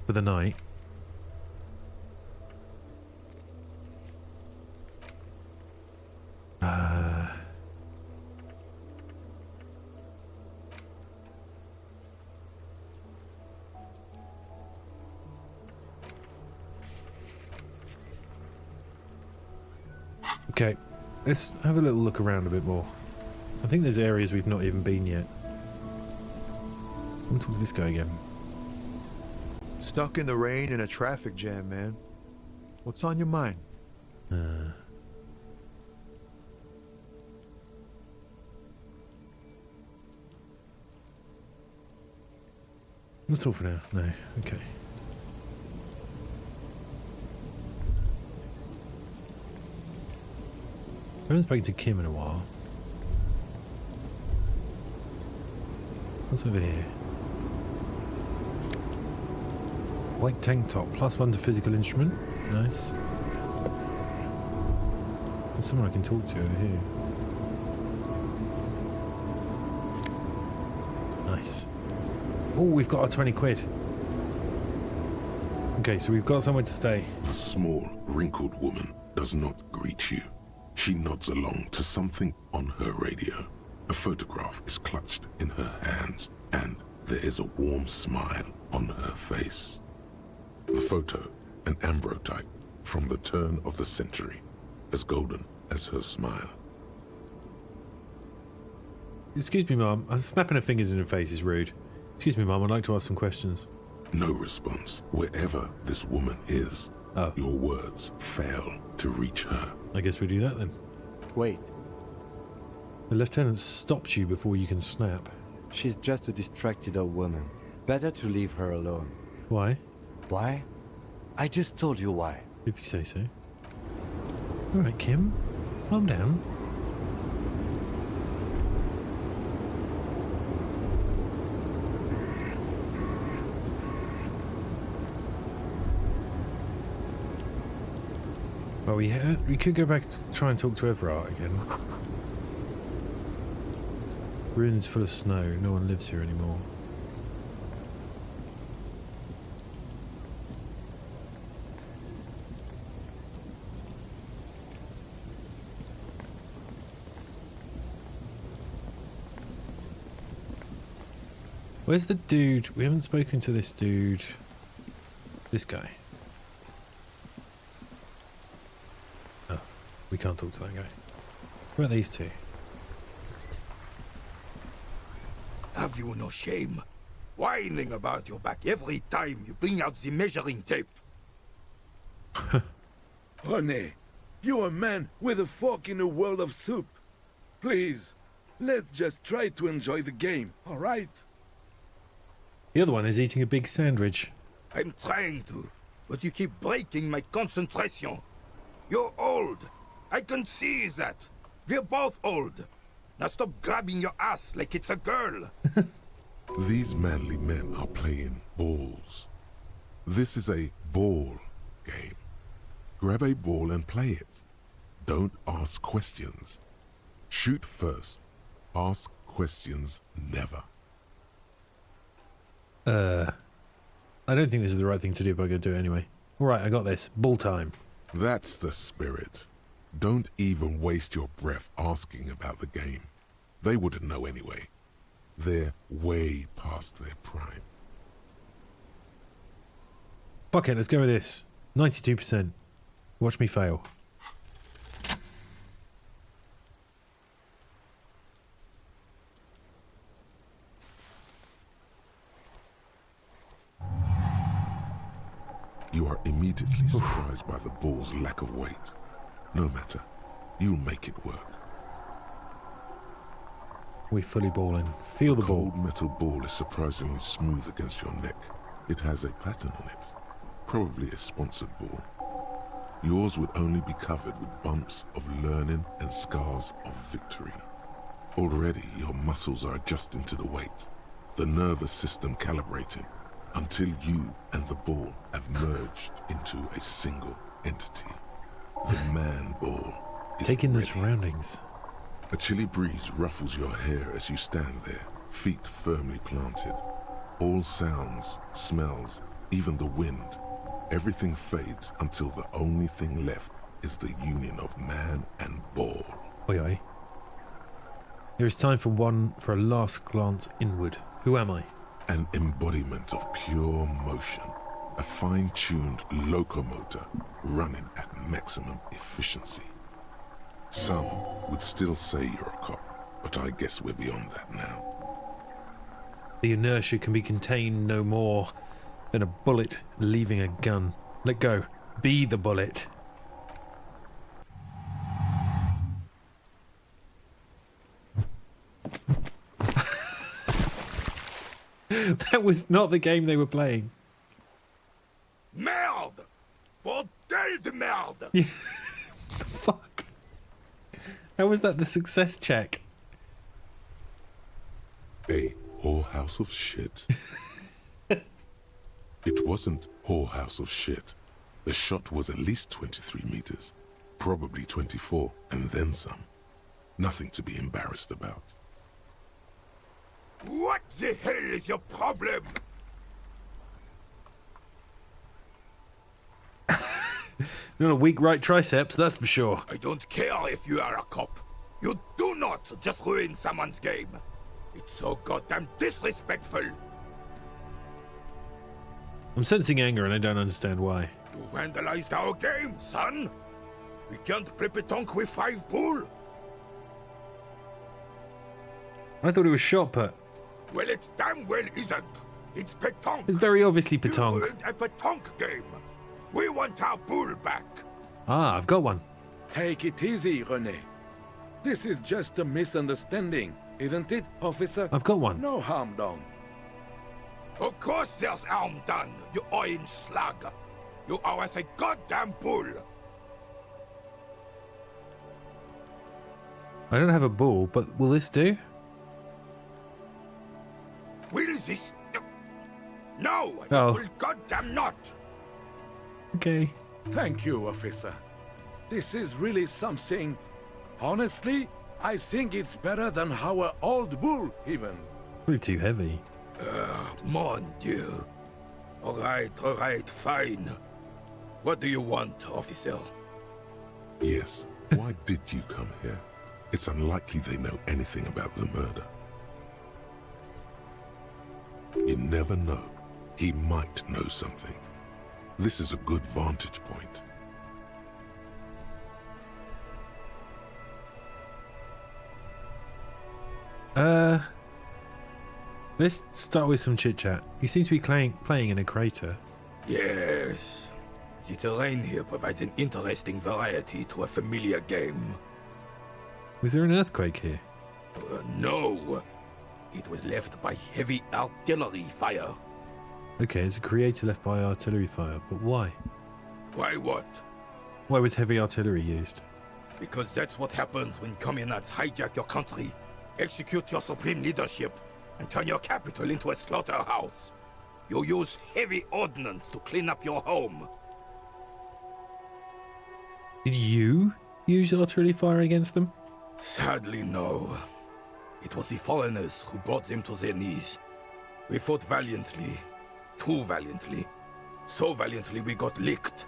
for the night. Okay, let's have a little look around a bit more. I think there's areas we've not even been yet. I want to talk to this guy again. Stuck in the rain in a traffic jam, man. What's on your mind? That's all for now. No, okay. I haven't spoken to Kim in a while. What's over here? White tank top, +1 to physical instrument. Nice. There's someone I can talk to over here. Nice. Oh, we've got our 20 quid. Okay, so we've got somewhere to stay. The small, wrinkled woman does not greet you. She nods along to something on her radio. A photograph is clutched in her hands, and there is a warm smile on her face. The photo, an ambrotype from the turn of the century, as golden as her smile. Excuse me, Mum. Snapping her fingers in her face is rude. Excuse me, Mum. I'd like to ask some questions. No response. Wherever this woman is, your words fail to reach her. I guess we do that then. Wait. The lieutenant stops you before you can snap. She's just a distracted old woman. Better to leave her alone. Why? Why? I just told you why. If you say so. Alright, Kim. Calm down. Well, we could go back to try and talk to Everard again. Ruins full of snow. No one lives here anymore. Where's the dude? We haven't spoken to this dude. This guy. Oh, we can't talk to that guy. What about these two? Have you no shame? Whining about your back every time you bring out the measuring tape. René, you're a man with a fork in a world of soup. Please, let's just try to enjoy the game, alright? The other one is eating a big sandwich. I'm trying to, but you keep breaking my concentration. You're old. I can see that. We're both old. Now stop grabbing your ass like it's a girl. These manly men are playing balls. This is a ball game. Grab a ball and play it. Don't ask questions. Shoot first. Ask questions never. I don't think this is the right thing to do, but I'm going to do it anyway. Alright, I got this. Ball time. That's the spirit. Don't even waste your breath asking about the game. They wouldn't know anyway. They're way past their prime. Fuck it, let's go with this. 92%. Watch me fail. You are immediately surprised by the ball's lack of weight. No matter, you'll make it work. We fully ball in. Feel the ball. The cold metal ball is surprisingly smooth against your neck. It has a pattern on it. Probably a sponsored ball. Yours would only be covered with bumps of learning and scars of victory. Already your muscles are adjusting to the weight, the nervous system calibrating, until you and the ball have merged into a single entity. The man ball is taking the ready. surroundings. A chilly breeze ruffles your hair as you stand there, feet firmly planted. All sounds, smells, even the wind, everything fades until the only thing left is the union of man and ball. Oi, oi. There is time for a last glance inward. Who am I? An embodiment of pure motion. A fine-tuned locomotor running at maximum efficiency. Some would still say you're a cop, but I guess we're beyond that now. The inertia can be contained no more than a bullet leaving a gun. Let go. Be the bullet. That was not the game they were playing. Merde! Bordel de merde! Yeah. Fuck. How was that the success check? A whorehouse of shit. It wasn't whorehouse of shit. The shot was at least 23 meters. Probably 24, and then some. Nothing to be embarrassed about. What the hell is your problem? Not a weak right triceps, that's for sure. I don't care if you are a cop. You do not just ruin someone's game. It's so goddamn disrespectful. I'm sensing anger and I don't understand why. You vandalized our game, son. We can't play pétanque with 5 bull. I thought it was shot put. Well, it damn well isn't. It's pétanque. It's very obviously You pétanque. ruined a pétanque game. We want our bull back. Ah, I've got one. Take it easy, René. This is just a misunderstanding, isn't it, officer? I've got one. No harm done. Of course there's harm done, you orange slug. You owe us a goddamn bull. I don't have a ball, but will this do? Will this... No! Oh. It will goddamn not! Okay. Thank you, officer. This is really something. Honestly, I think it's better than our old bull, even. Probably too heavy. Mon Dieu. Alright, fine. What do you want, officer? Yes, why did you come here? It's unlikely they know anything about the murder. You never know. He might know something. This is a good vantage point. Let's start with some chit-chat. You seem to be playing in a crater. Yes. The terrain here provides an interesting variety to a familiar game. Was there an earthquake here? No. It was left by heavy artillery fire. Okay, it's a crater left by artillery fire, but why? Why what? Why was heavy artillery used? Because that's what happens when communards hijack your country, execute your supreme leadership, and turn your capital into a slaughterhouse. You use heavy ordnance to clean up your home. Did you use artillery fire against them? Sadly, no. It was the foreigners who brought them to their knees. We fought valiantly. Too valiantly. So valiantly we got licked.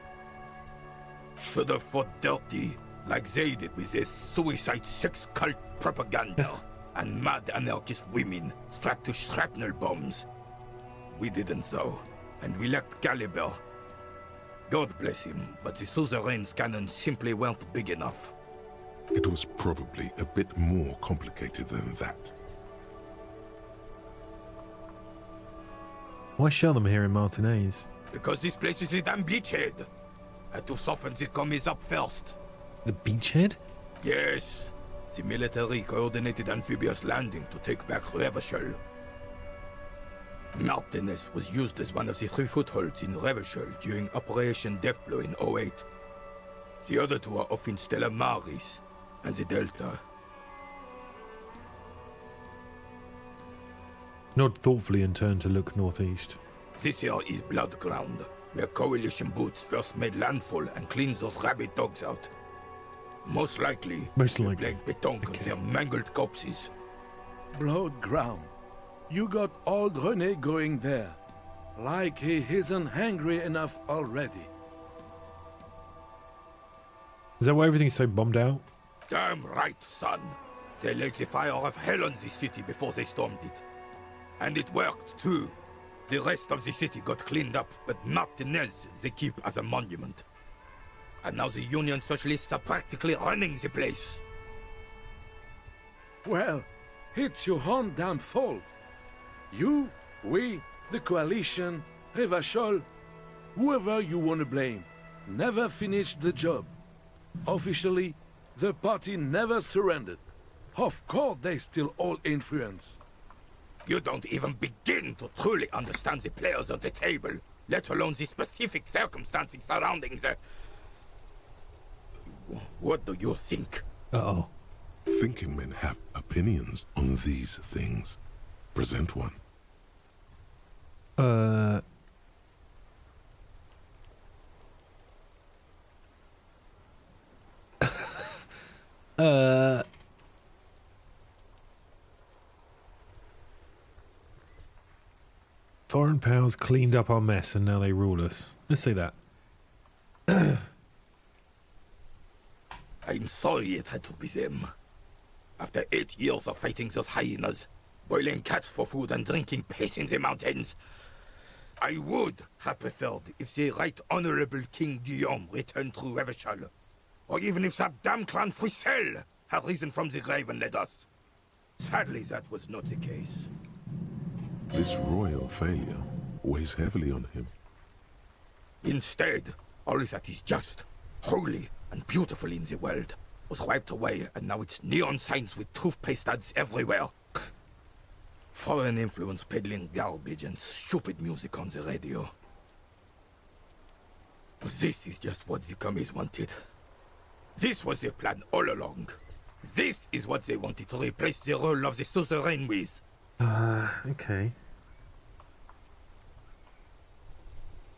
Should have fought dirty, like they did with their suicide sex cult propaganda and mad anarchist women strapped to shrapnel bombs. We didn't so, and we lacked caliber. God bless him, but the suzerain's cannons simply weren't big enough. It was probably a bit more complicated than that. Why shell them here in Martinez? Because this place is a damn beachhead. Had to soften the commies up first. The beachhead? Yes. The military coordinated amphibious landing to take back Revachol. Martinez was used as one of the 3 footholds in Revachol during Operation Deathblow in 08. The other 2 are off in Stella Maris and the Delta. Nod thoughtfully and turn to look northeast. This here is Blood Ground, where coalition boots first made landfall and cleaned those rabid dogs out. Most likely, they're playing pétanque on their mangled corpses. Blood ground. You got old René going there. Like he isn't hungry enough already. Is that why everything's so bombed out? Damn right, son. They laid the fire of hell on the city before they stormed it. And it worked, too. The rest of the city got cleaned up, but Martinez they keep as a monument. And now the Union Socialists are practically running the place. Well, it's your own damn fault. You, we, the coalition, Revachol, whoever you want to blame, never finished the job. Officially, the party never surrendered. Of course they still hold influence. You don't even begin to truly understand the players on the table, let alone the specific circumstances surrounding the... What do you think? Uh-oh. Thinking men have opinions on these things. Present one. Foreign powers cleaned up our mess and now they rule us. Let's say that. I'm sorry it had to be them. After 8 years of fighting those hyenas, boiling cats for food and drinking piss in the mountains, I would have preferred if the Right Honorable King Guillaume returned through Revachol, or even if that damn clan Frisel had risen from the grave and led us. Sadly, that was not the case. This royal failure weighs heavily on him. Instead, all that is just, holy, and beautiful in the world was wiped away, and now it's neon signs with toothpaste ads everywhere. Foreign influence peddling garbage and stupid music on the radio. This is just what the commies wanted. This was their plan all along. This is what they wanted to replace the role of the suzerain with. Okay.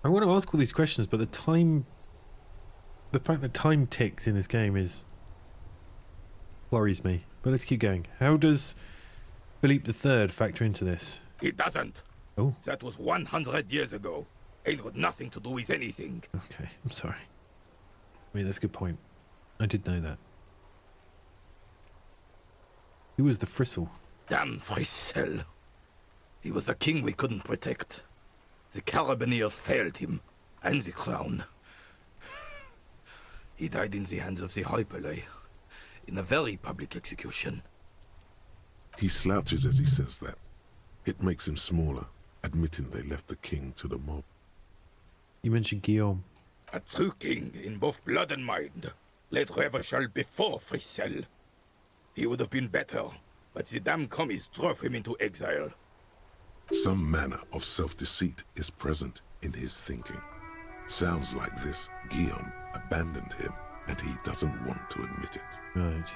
I want to ask all these questions, but the fact that time ticks in this game worries me. But let's keep going. How does Philippe III factor into this? It doesn't. Oh. That was 100 years ago. Ain't got nothing to do with anything. Okay, I'm sorry. I mean, that's a good point. I did know that. Who was the Frisel? Damn Frisel. He was the king we couldn't protect. The Carabineers failed him, and the crown. He died in the hands of the Hyperlay, in a very public execution. He slouches as he says that. It makes him smaller, admitting they left the king to the mob. You mentioned Guillaume. A true king in both blood and mind led Revachol before Frisel. He would have been better, but the damn commies drove him into exile. Some manner of self-deceit is present in his thinking. Sounds like this Guillaume abandoned him, and he doesn't want to admit it. Right.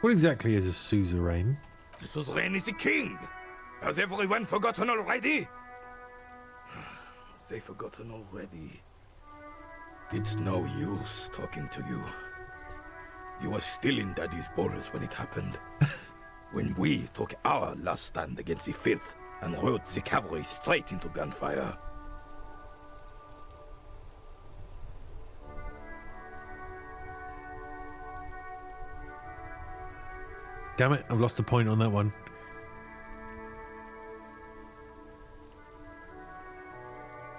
What exactly is a suzerain? The suzerain is the king! Has everyone forgotten already? They've forgotten already. It's no use talking to you. You were still in Daddy's balls when it happened. When we took our last stand against the filth and rode the cavalry straight into gunfire. Damn it, I've lost a point on that one.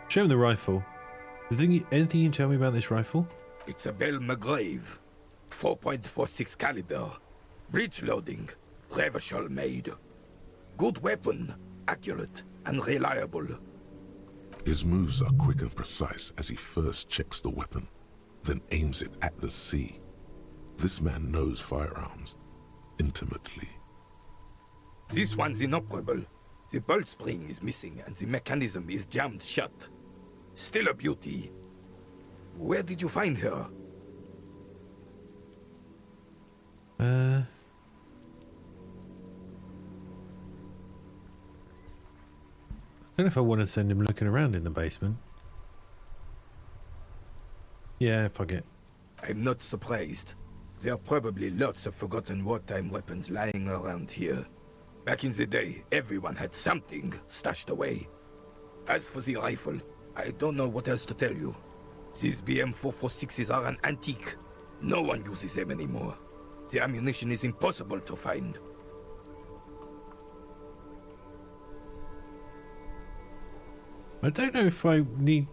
Show him the rifle. Anything you can tell me about this rifle? It's a Bell McGrave. 4.46 caliber. Breech loading. Revachol made. Good weapon. Accurate and reliable. His moves are quick and precise as he first checks the weapon, then aims it at the sea. This man knows firearms intimately. This one's inoperable. The bolt spring is missing and the mechanism is jammed shut. Still a beauty. Where did you find her? I don't know if I want to send him looking around in the basement. Yeah, fuck it. I'm not surprised. There are probably lots of forgotten wartime weapons lying around here. Back in the day, everyone had something stashed away. As for the rifle, I don't know what else to tell you. These BM-446s are an antique. No one uses them anymore. The ammunition is impossible to find. I don't know if I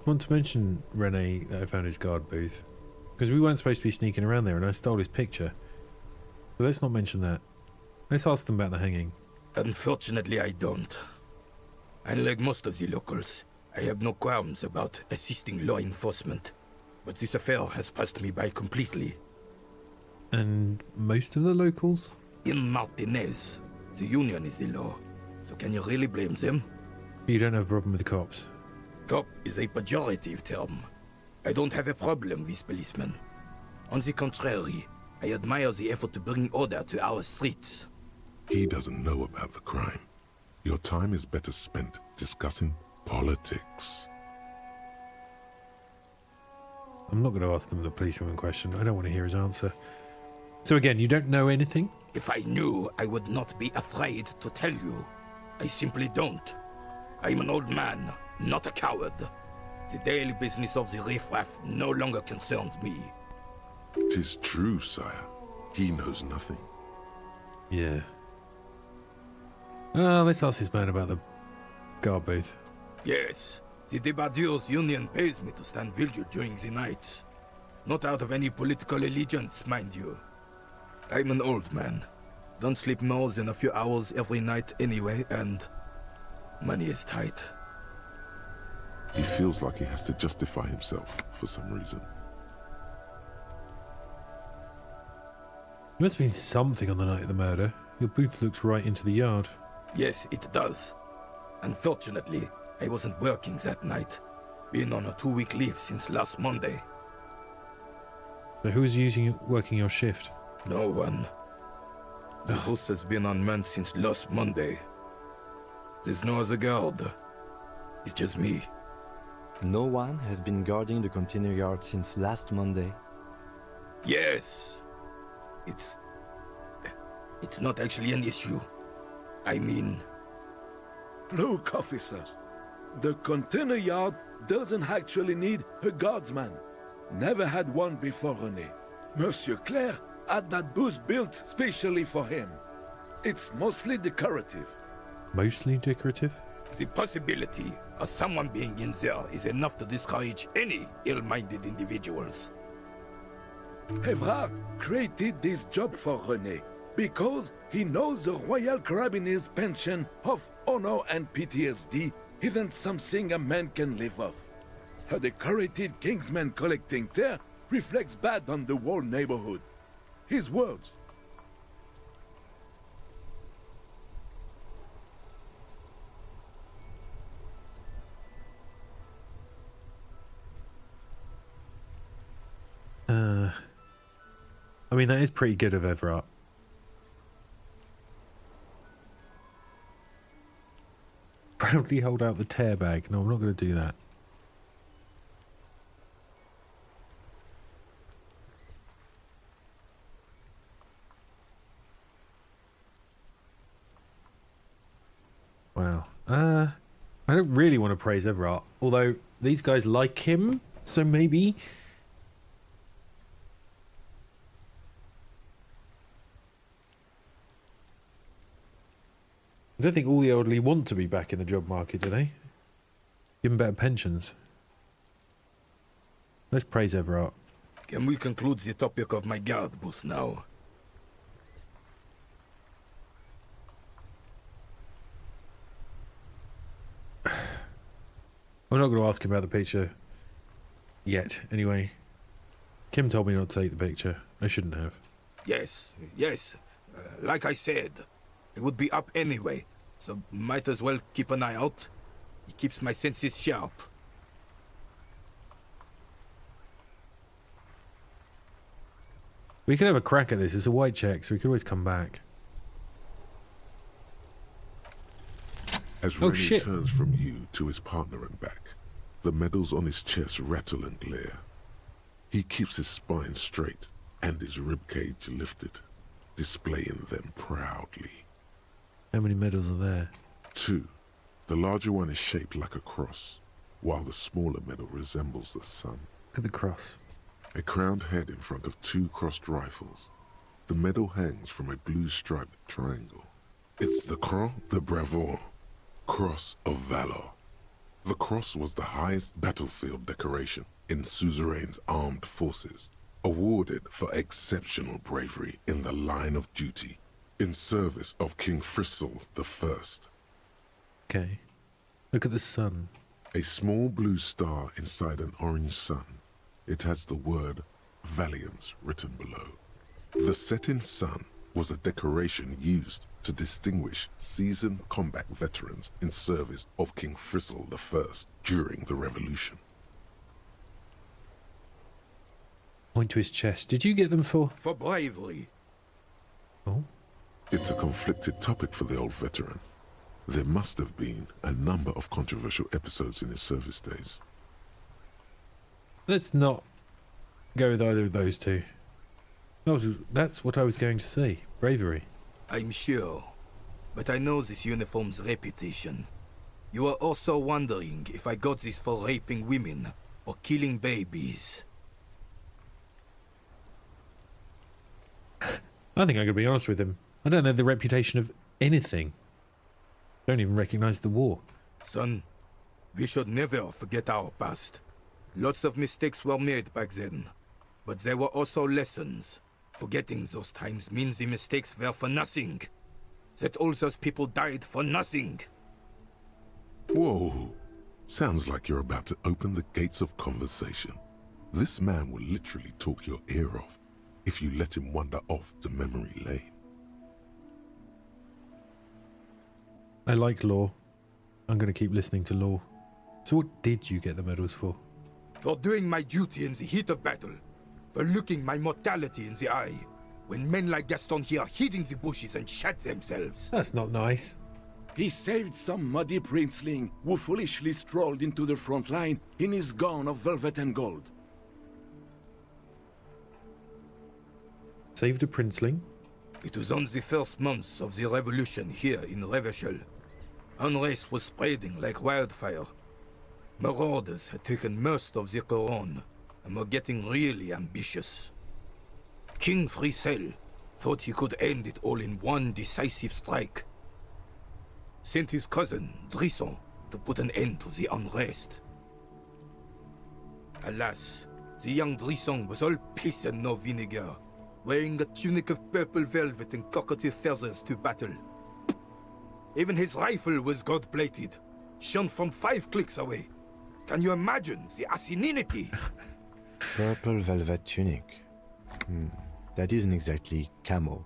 want to mention Rene that I found his guard booth. Because we weren't supposed to be sneaking around there and I stole his picture. So let's not mention that. Let's ask them about the hanging. Unfortunately, I don't. Unlike most of the locals, I have no qualms about assisting law enforcement. But this affair has passed me by completely. And most of the locals? In Martinez, the union is the law. So can you really blame them? You don't have a problem with the cops? Cop is a pejorative term. I don't have a problem with policemen. On the contrary, I admire the effort to bring order to our streets. He doesn't know about the crime. Your time is better spent discussing politics. I'm not going to ask them the policewoman question. I don't want to hear his answer. So again, you don't know anything? If I knew, I would not be afraid to tell you. I simply don't. I'm an old man, not a coward. The daily business of the riffraff no longer concerns me. 'Tis true, sire. He knows nothing. Yeah. Let's ask this man about the guard booth. Yes, the Debardeurs Union pays me to stand vigil during the nights. Not out of any political allegiance, mind you. I'm an old man. Don't sleep more than a few hours every night anyway, and money is tight. He feels like he has to justify himself for some reason. There must have been something on the night of the murder. Your booth looks right into the yard. Yes, it does. Unfortunately, I wasn't working that night. Been on a 2-week leave since last Monday. So who was working your shift? No one. The house has been unmanned since last Monday. There's no other guard. It's just me. No one has been guarding the container yard since last Monday. Yes. It's not actually an issue. I mean... Look, officers. The container yard doesn't actually need a guardsman. Never had one before René. Monsieur Claire had that booth built specially for him. It's mostly decorative. Mostly decorative? The possibility of someone being in there is enough to discourage any ill-minded individuals. Evrard created this job for René because he knows the Royal Carabiniers' pension of honor and PTSD isn't something a man can live off. A decorated Kingsman collecting tear reflects bad on the whole neighborhood. His words. I mean, that is pretty good of Everett. Proudly hold out the tear bag. No, I'm not going to do that. Wow. I don't really want to praise Everett, although these guys like him, so maybe... I don't think all the elderly want to be back in the job market, do they? Give them better pensions. Let's praise Everett. Can we conclude the topic of my guard booth now? I'm not going to ask him about the picture yet, anyway. Kim told me not to take the picture. I shouldn't have. Yes. Like I said, it would be up anyway, so might as well keep an eye out. It keeps my senses sharp. We can have a crack at this. It's a white check, so we could always come back. As René turns from you to his partner and back, the medals on his chest rattle and glare. He keeps his spine straight and his ribcage lifted, displaying them proudly. How many medals are there? 2. The larger one is shaped like a cross, while the smaller medal resembles the sun. Look at the cross. A crowned head in front of 2 crossed rifles. The medal hangs from a blue-striped triangle. It's the Croix de Bravoure, Cross of Valor. The cross was the highest battlefield decoration in Suzerain's armed forces, awarded for exceptional bravery in the line of duty, in service of King Frissel I. Okay. Look at the sun. A small blue star inside an orange sun. It has the word Valiance written below. The setting sun was a decoration used to distinguish seasoned combat veterans in service of King Frissel I during the Revolution. Point to his chest. Did you get them for? For bravery. Oh. It's a conflicted topic for the old veteran. There must have been a number of controversial episodes in his service days. Let's not go with either of those two. That's what I was going to say. Bravery. I'm sure. But I know this uniform's reputation. You are also wondering if I got this for raping women or killing babies. I think I could be honest with him. I don't know the reputation of anything. Don't even recognize the war. Son, we should never forget our past. Lots of mistakes were made back then. But there were also lessons. Forgetting those times means the mistakes were for nothing. That all those people died for nothing. Whoa. Sounds like you're about to open the gates of conversation. This man will literally talk your ear off if you let him wander off to memory lane. I like Law. I'm going to keep listening to Law. So what did you get the medals for? For doing my duty in the heat of battle. For looking my mortality in the eye. When men like Gaston here hid in the bushes and shot themselves. That's not nice. He saved some muddy princeling who foolishly strolled into the front line in his gown of velvet and gold. Saved a princeling? It was on the first months of the revolution here in Revachol. Unrest was spreading like wildfire. Marauders had taken most of the Couronne and were getting really ambitious. King Frissel thought he could end it all in one decisive strike. Sent his cousin, Drisson, to put an end to the unrest. Alas, the young Drisson was all piss and no vinegar, wearing a tunic of purple velvet and cockatiel feathers to battle. Even his rifle was gold-plated, shone from 5 clicks away. Can you imagine the asininity? Purple velvet tunic. That isn't exactly camo.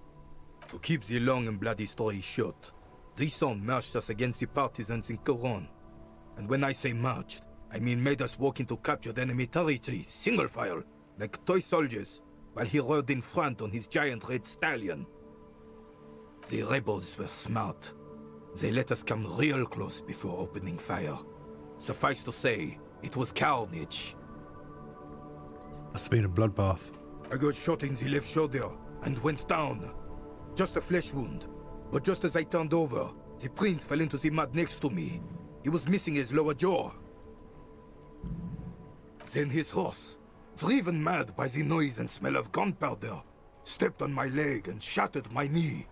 To keep the long and bloody story short, Drisson marched us against the partisans in Couronne. And when I say marched, I mean made us walk into captured enemy territory, single file, like toy soldiers, while he rode in front on his giant red stallion. The rebels were smart. They let us come real close before opening fire. Suffice to say, it was carnage. Must have been a bloodbath. I got shot in the left shoulder and went down. Just a flesh wound. But just as I turned over, the prince fell into the mud next to me. He was missing his lower jaw. Then his horse, driven mad by the noise and smell of gunpowder, stepped on my leg and shattered my knee.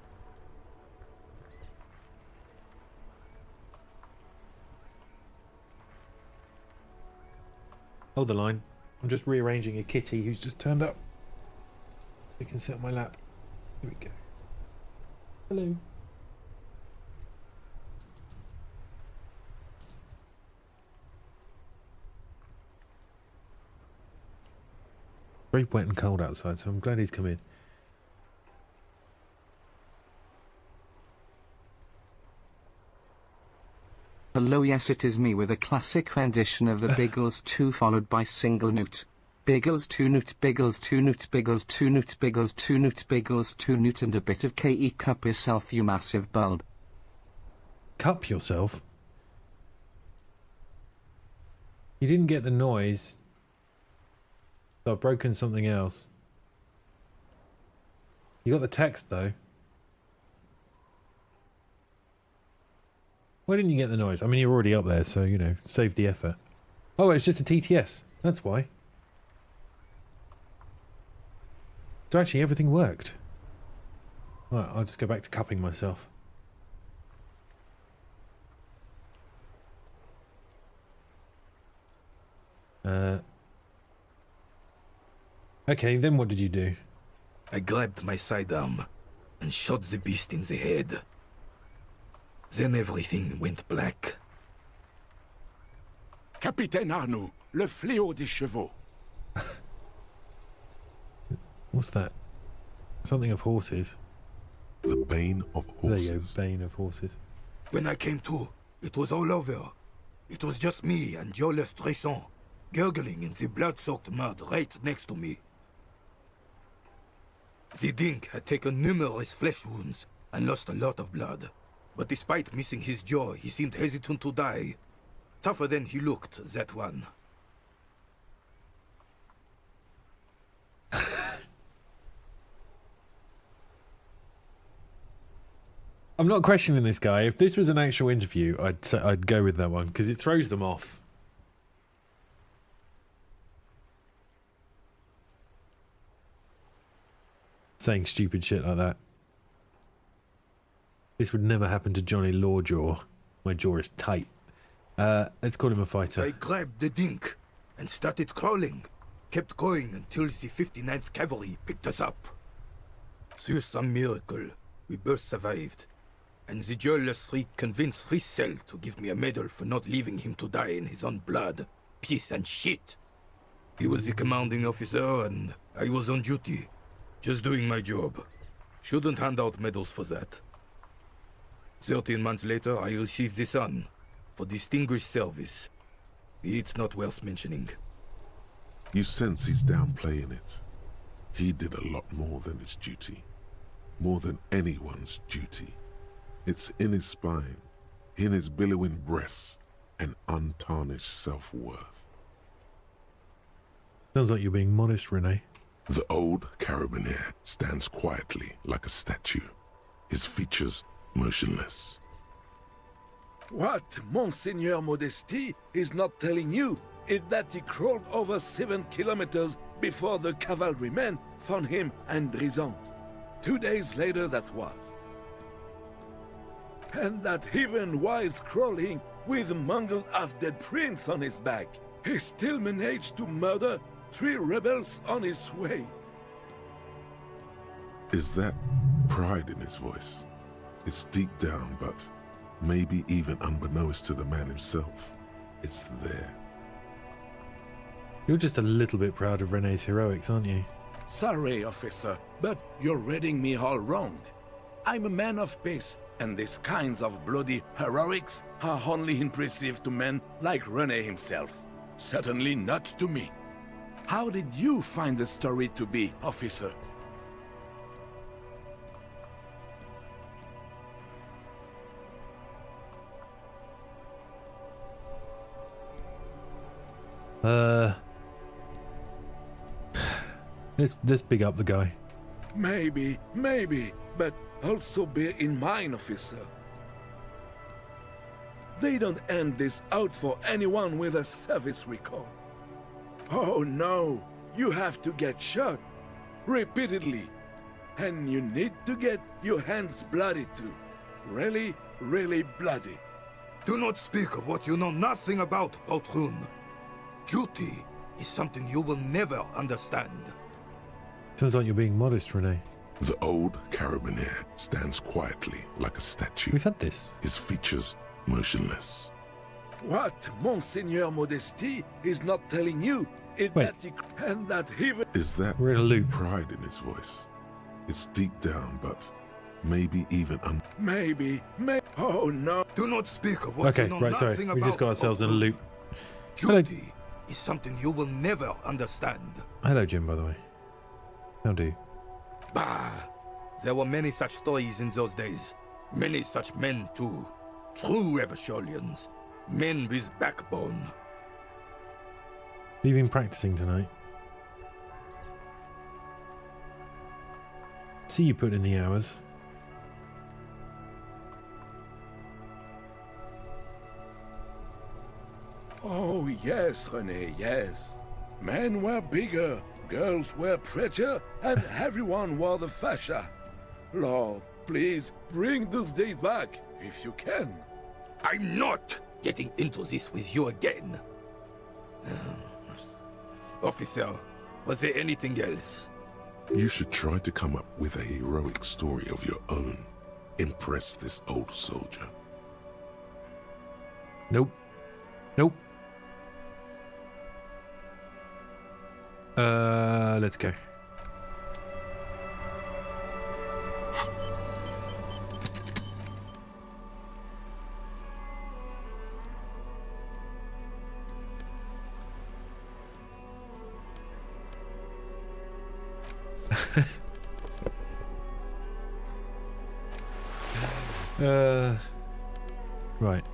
Hold the line. I'm just rearranging a kitty who's just turned up. He can sit on my lap. Here we go. Hello. Very wet and cold outside, so I'm glad he's come in. Hello, yes, it is me with a classic rendition of the Biggles 2 followed by single note. Biggles 2 note, Biggles 2 note, Biggles 2 note, Biggles 2 note, Biggles 2 note, and a bit of KE. Cup yourself, you massive bulb. Cup yourself? You didn't get the noise. So I've broken something else. You got the text though. Why didn't you get the noise? I mean, you're already up there, so, you know, save the effort. Oh, it's just a TTS. That's why. So actually, everything worked. Right, I'll just go back to cupping myself. Okay, then what did you do? I grabbed my sidearm and shot the beast in the head. Then everything went black. Capitaine Arnaud, le fléau des chevaux. What's that? Something of horses. The bane of horses. There you go, bane of horses. When I came to, it was all over. It was just me and Joe Lestresson, gurgling in the blood-soaked mud right next to me. The Dink had taken numerous flesh wounds and lost a lot of blood. But despite missing his jaw, he seemed hesitant to die. Tougher than he looked, that one. I'm not questioning this guy. If this was an actual interview, I'd go with that one because it throws them off. Saying stupid shit like that. This would never happen to Johnny Lawjaw. My jaw is tight. Let's call him a fighter. I grabbed the Dink and started crawling. Kept going until the 59th Cavalry picked us up. Through some miracle, we both survived. And the jealous freak convinced Frissel to give me a medal for not leaving him to die in his own blood. Piece and shit. He was the commanding officer and I was on duty. Just doing my job. Shouldn't hand out medals for that. 13 months later, I received the Sun for distinguished service. It's not worth mentioning. You sense he's downplaying it. He did a lot more than his duty. More than anyone's duty. It's in his spine, in his billowing breasts, and untarnished self-worth. Sounds like you're being modest, Rene. The old carabinier stands quietly like a statue, his features motionless. What Monseigneur Modesty is not telling you is that he crawled over 7 kilometers before the cavalrymen found him and Drizant. 2 days later that was. And that even whilst crawling with a mangled half-dead prince on his back, he still managed to murder 3 rebels on his way. Is that pride in his voice? It's deep down, but maybe even unbeknownst to the man himself, it's there. You're just a little bit proud of Rene's heroics, aren't you? Sorry, officer, but you're reading me all wrong. I'm a man of peace, and these kinds of bloody heroics are only impressive to men like Rene himself. Certainly not to me. How did you find the story to be, officer? Let's big up the guy. Maybe, but also bear in mind, officer. They don't end this out for anyone with a service record. Oh no, you have to get shot repeatedly. And you need to get your hands bloody too. Really, really bloody. Do not speak of what you know nothing about, Poltroon. Duty is something you will never understand. Sounds like you're being modest, Rene. The old carabinier stands quietly like a statue. We've had this. His features motionless. What Monseigneur Modesty is not telling you is that he... and that even... Is that we're in a loop. Pride in his voice? It's deep down, but maybe even Maybe... Oh no. Do not speak of what you know right, sorry. nothing We just about, got ourselves in a loop. Duty is something you will never understand. Hello, Jim, by the way. How do you? Bah! There were many such stories in those days. Many such men, too. True Eversholians. Men with backbone. Have you been practicing tonight? See you put in the hours. Oh yes, René, yes. Men were bigger, girls were prettier, and everyone wore the fascia. Lord, please bring those days back, if you can. I'm not getting into this with you again. Officer, was there anything else? You should try to come up with a heroic story of your own. Impress this old soldier. Nope. Nope. Let's go. Right.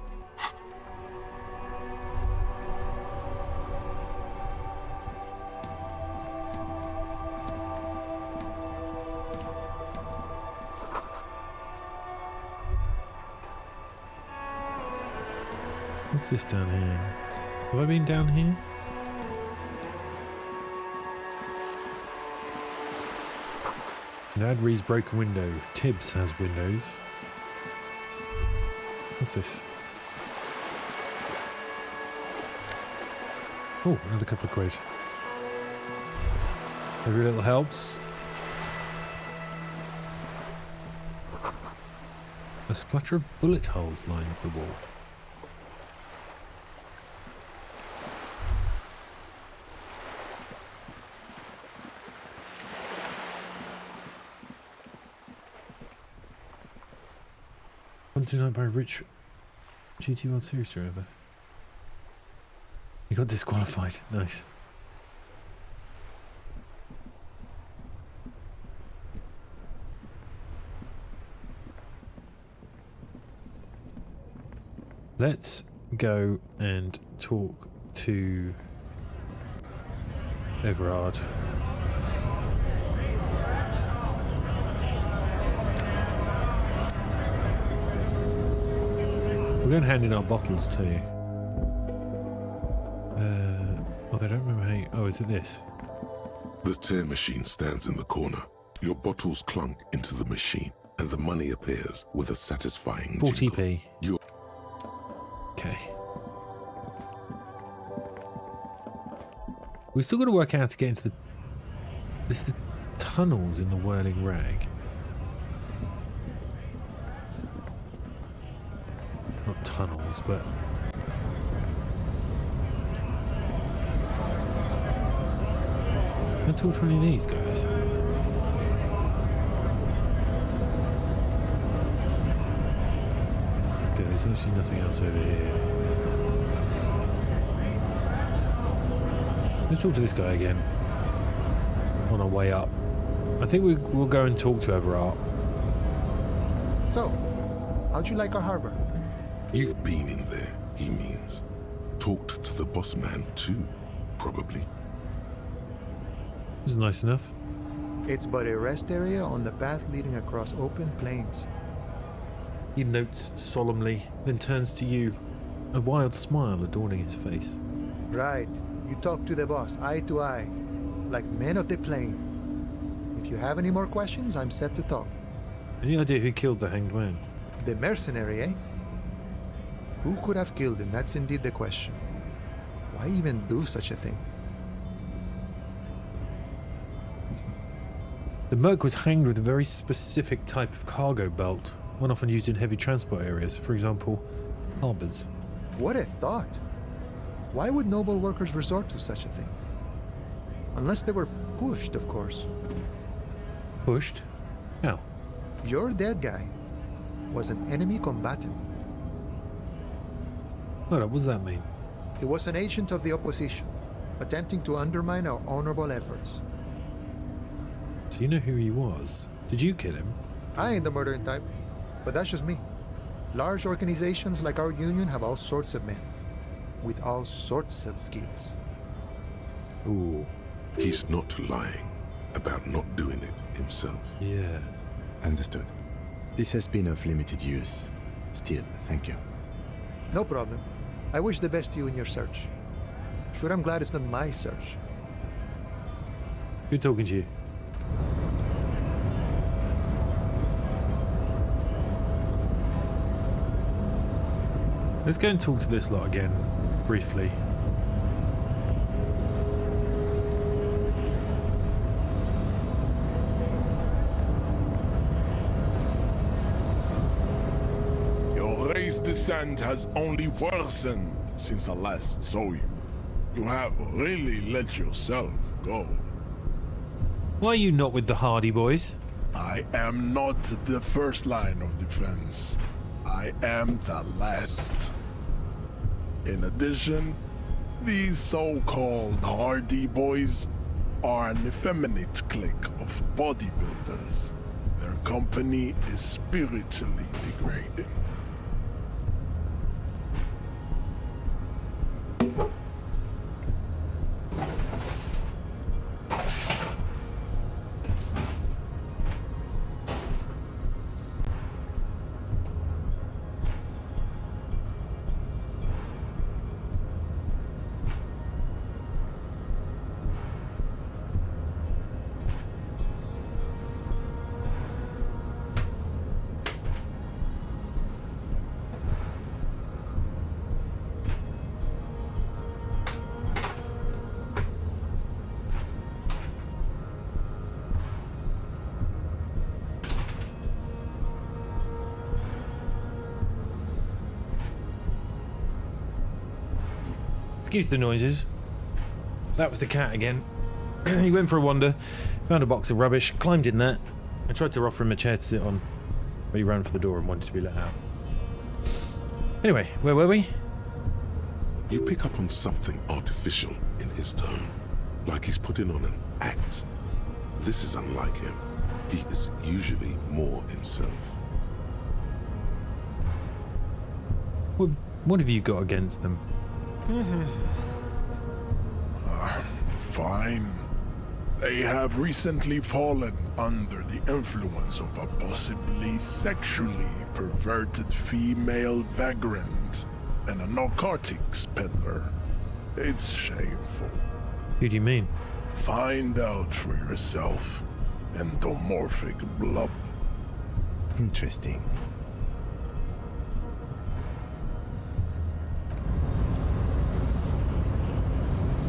What's this down here? Have I been down here? Nadri's broken window. Tibbs has windows. What's this? Oh, another couple of quid. Every little helps. A splatter of bullet holes lines the wall. Tonight by Rich GT World Series driver. You got disqualified. Nice. Let's go and talk to Everard. We're going to hand in our bottles too. Oh, they don't remember how you... Oh, is it this? The tear machine stands in the corner. Your bottles clunk into the machine, and the money appears with a satisfying 40p. jingle. Okay. We've still got to work out how to get into the... There's the tunnels in the Whirling Rag. Not tunnels, but... Let's talk to any of these guys. Okay, there's actually nothing else over here. Let's talk to this guy again. On our way up. I think we'll go and talk to Everard. So, how'd you like our harbor? You've been in there, he means. Talked to the boss man too, probably. It was nice enough. It's but a rest area on the path leading across open plains. He notes solemnly, then turns to you, a wild smile adorning his face. Right. You talk to the boss, eye to eye, like men of the plain. If you have any more questions, I'm set to talk. Any idea who killed the hanged man? The mercenary, eh? Who could have killed him? That's indeed the question. Why even do such a thing? The merc was hanged with a very specific type of cargo belt, one often used in heavy transport areas, for example, harbors. What a thought! Why would noble workers resort to such a thing? Unless they were pushed, of course. Pushed? How? Your dead guy was an enemy combatant. What does that mean? He was an agent of the opposition, attempting to undermine our honorable efforts. So you know who he was? Did you kill him? I ain't the murdering type, but that's just me. Large organizations like our union have all sorts of men, with all sorts of skills. Ooh. He's not lying about not doing it himself. Yeah. Understood. This has been of limited use. Still, thank you. No problem. I wish the best to you in your search. Sure, I'm glad it's not my search. Good talking to you. Let's go and talk to this lot again, briefly. Your race descent has only worsened since I last saw you. You have really let yourself go. Why are you not with the Hardy Boys? I am not the first line of defense. I am the last. In addition, these so-called Hardy Boys are an effeminate clique of bodybuilders. Their company is spiritually degrading. Excuse the noises. That was the cat again. He went for a wander, found a box of rubbish, climbed in that. I tried to offer him a chair to sit on, but he ran for the door and wanted to be let out. Anyway, where were we? You pick up on something artificial in his tone, like he's putting on an act. This is unlike him. He is usually more himself. What have you got against them? Fine. They have recently fallen under the influence of a possibly sexually perverted female vagrant and a narcotics peddler. It's shameful. Who do you mean? Find out for yourself. Endomorphic blob. Interesting.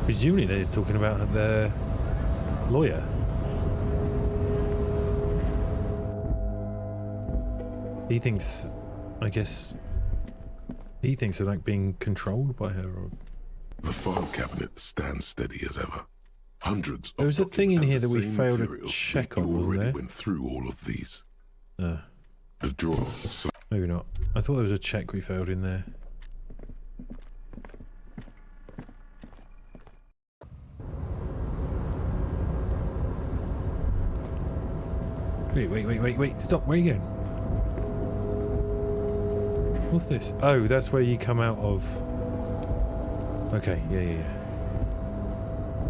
Presumably they're talking about their lawyer. He thinks, I guess, he thinks they're like being controlled by her. Or... The file cabinet stands steady as ever. Hundreds there was of a thing in here that we same failed to materials. check You on, wasn't already there? went through all of these. The drawer. Maybe not. I thought there was a check we failed in there. Wait. Stop. Where are you going? What's this? Oh, that's where you come out of... Okay, yeah.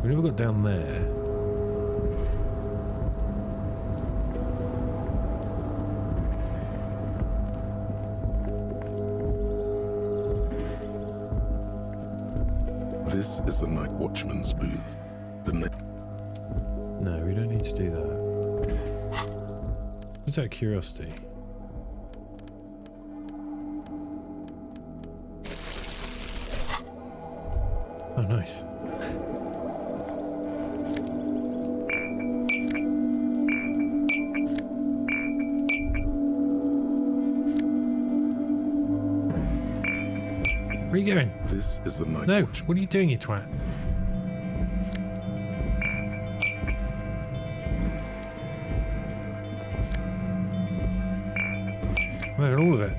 We never got down there. This is the night watchman's booth. No, we don't need to do that. Just out of curiosity. Oh, nice. Where are you going? This is the night. No, what are you doing, you twat? Well, all of it.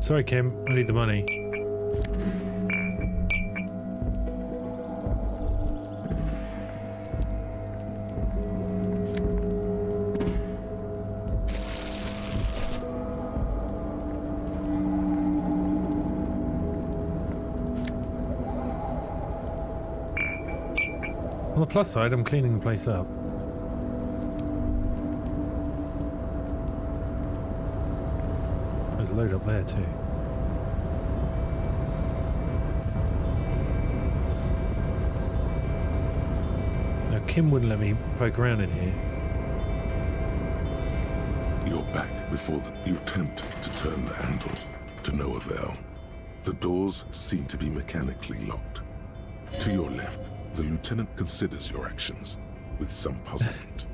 Sorry, Kim. I need the money. On the plus side, I'm cleaning the place up. There's a load up there too. Now Kim wouldn't let me poke around in here. Your back before you attempt to turn the handle, to no avail. The doors seem to be mechanically locked. To your left, the lieutenant considers your actions with some puzzlement.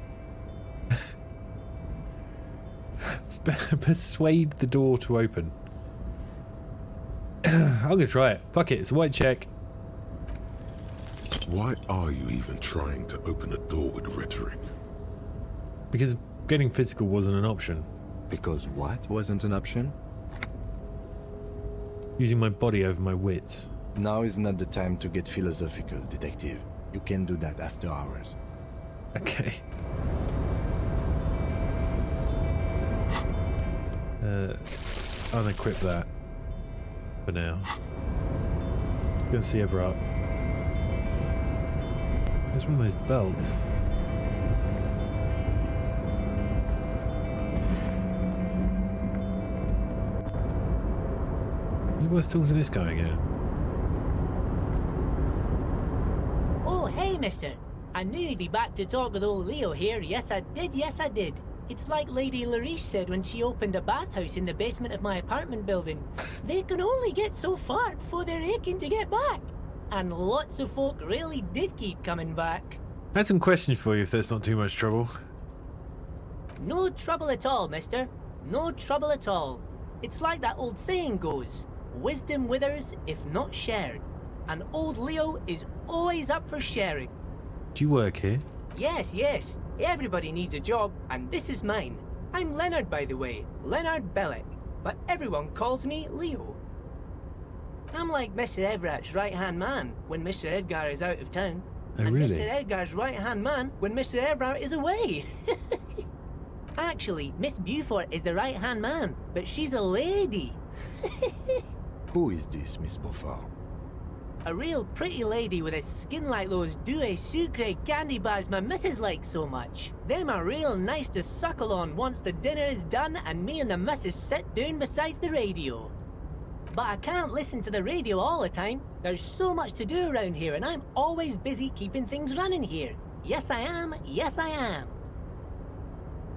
Persuade the door to open. I'm gonna try it. Fuck it, it's a white check. Why are you even trying to open a door with rhetoric? Because getting physical wasn't an option. Because what wasn't an option? Using my body over my wits. Now is not the time to get philosophical, detective. You can do that after hours. Okay. Unequip that for now. Gonna see Everard. There's one of those belts. You both talking to this guy again? Oh, hey, mister. I knew you'd be back to talk with old Leo here. Yes, I did. Yes, I did. It's like Lady Larice said when she opened a bathhouse in the basement of my apartment building. They can only get so far before they're aching to get back. And lots of folk really did keep coming back. I had some questions for you if that's not too much trouble. No trouble at all, mister. No trouble at all. It's like that old saying goes, wisdom withers if not shared. And old Leo is always up for sharing. Do you work here? Yes, yes. Everybody needs a job, and this is mine. I'm Leonard, by the way. Leonard Bellick. But everyone calls me Leo. I'm like Mr. Everett's right-hand man when Mr. Edgar is out of town. Oh, and really? Mr. Edgar's right-hand man when Mr. Everett is away. Actually, Miss Beaufort is the right-hand man, but she's a lady. Who is this, Miss Beaufort? A real pretty lady with a skin like those douce sucre candy bars my missus likes so much. Them are real nice to suckle on once the dinner is done and me and the missus sit down beside the radio. But I can't listen to the radio all the time. There's so much to do around here and I'm always busy keeping things running here. Yes I am, yes I am.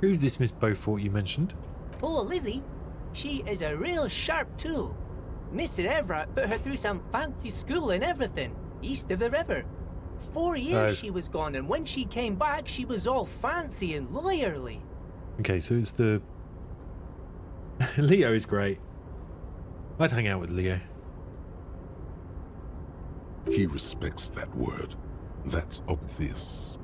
Who's this Miss Beaufort you mentioned? Oh, Lizzie. She is a real sharp tool. Mr. Everett put her through some fancy school and everything, east of the river. 4 years she was gone, and when she came back, she was all fancy and lawyerly. Okay, so it's the... Leo is great. I'd hang out with Leo. He respects that word. That's obvious.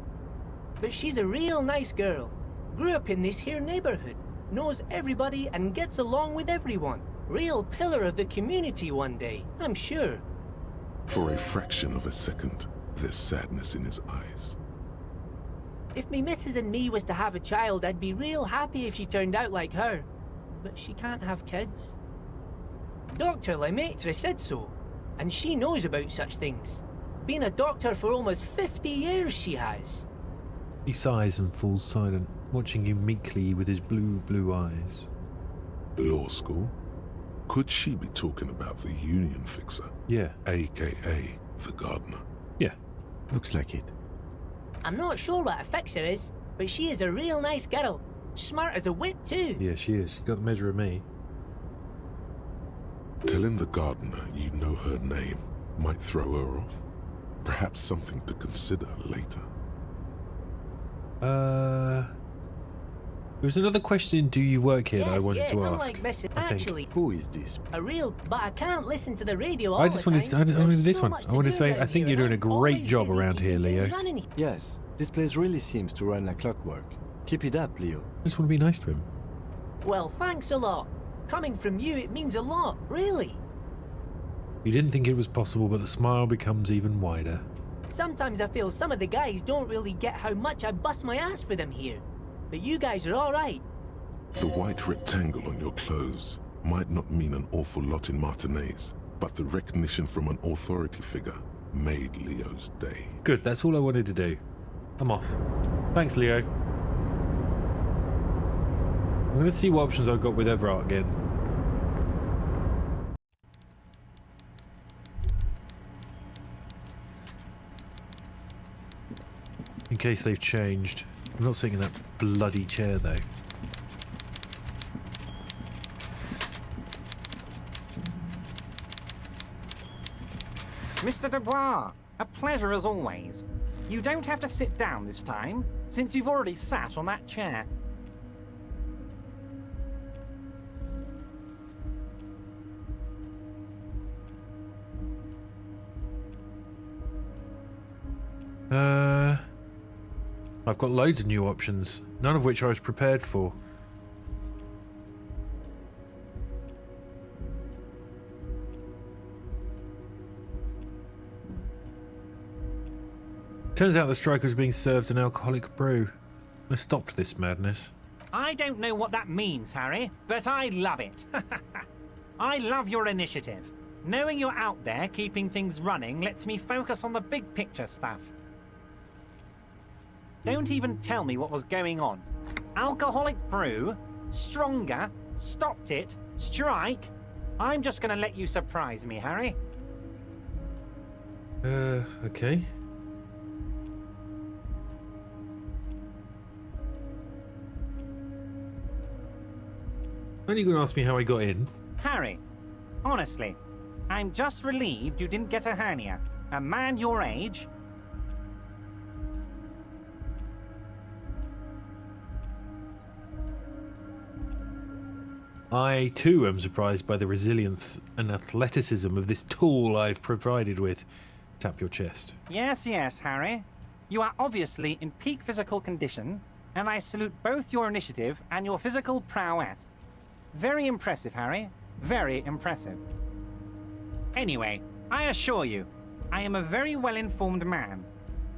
But she's a real nice girl. Grew up in this here neighborhood. Knows everybody and gets along with everyone. Real pillar of the community one day, I'm sure. For a fraction of a second, there's sadness in his eyes. If me missus and me was to have a child, I'd be real happy if she turned out like her. But she can't have kids. Dr. Lemaitre said so, and she knows about such things. Been a doctor for almost 50 years she has. He sighs and falls silent, watching you meekly with his blue eyes. Law school? Could she be talking about the union fixer? Yeah. AKA the gardener? Yeah. Looks like it. I'm not sure what a fixer is, but she is a real nice girl. Smart as a whip too. Yeah, she is. Got the measure of me. Telling the gardener you know her name might throw her off. Perhaps something to consider later. There was another question, do you work here, that I wanted to I'm ask. like Mr. I think. Actually, who is this? A real, but I can't listen to the radio all I just the wanted time. to, I wanted this so one. much I want to do say, around I think here, you're and doing a I'm great always job busy around keeping here, things Leo. running. Yes, this place really seems to run like clockwork. Keep it up, Leo. I just want to be nice to him. Well, thanks a lot. Coming from you, it means a lot, really. You didn't think it was possible, but the smile becomes even wider. Sometimes I feel some of the guys don't really get how much I bust my ass for them here. But you guys are alright. The white rectangle on your clothes might not mean an awful lot in Martinez, but the recognition from an authority figure made Leo's day. Good, that's all I wanted to do. I'm off. Thanks, Leo. I'm going to see what options I've got with Everett again. In case they've changed. I'm not sitting in that bloody chair, though. Mr. Dubois, a pleasure as always. You don't have to sit down this time, since you've already sat on that chair. I've got loads of new options, none of which I was prepared for. Turns out the striker was being served an alcoholic brew. I stopped this madness. I don't know what that means, Harry, but I love it. I love your initiative. Knowing you're out there keeping things running lets me focus on the big picture stuff. Don't even tell me what was going on. Alcoholic brew? Stronger? Stopped it? Strike? I'm just gonna let you surprise me, Harry. Okay. When are you going to ask me how I got in? Harry, honestly, I'm just relieved you didn't get a hernia. A man your age... I too am surprised by the resilience and athleticism of this tool I've provided with. Tap your chest. Yes, yes, Harry. You are obviously in peak physical condition, and I salute both your initiative and your physical prowess. Very impressive, Harry. Very impressive. Anyway, I assure you, I am a very well-informed man.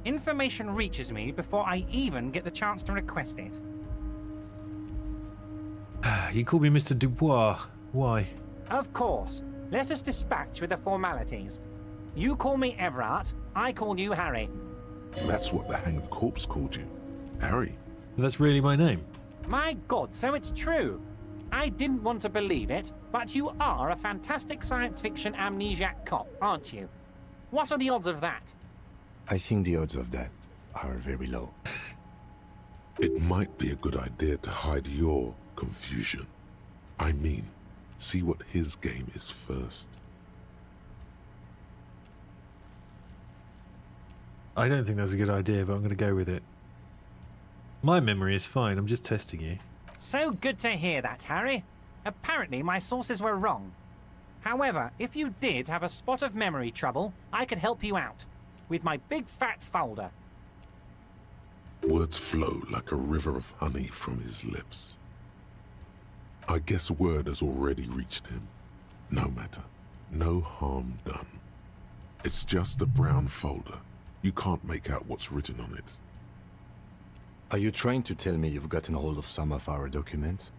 Information reaches me before I even get the chance to request it. You call me Mr. Dubois. Why? Of course. Let us dispatch with the formalities. You call me Everard, I call you Harry. That's what the hanged corpse called you. Harry. That's really my name. My God, so it's true. I didn't want to believe it, but you are a fantastic science fiction amnesiac cop, aren't you? What are the odds of that? I think the odds of that are very low. It might be a good idea to hide your confusion. I mean, see what his game is first. I don't think that's a good idea, but I'm going to go with it. My memory is fine, I'm just testing you. So good to hear that, Harry. Apparently my sources were wrong. However, if you did have a spot of memory trouble, I could help you out. With my big fat folder. Words flow like a river of honey from his lips. I guess word has already reached him. No matter. No harm done. It's just a brown folder. You can't make out what's written on it. Are you trying to tell me you've gotten hold of some of our documents?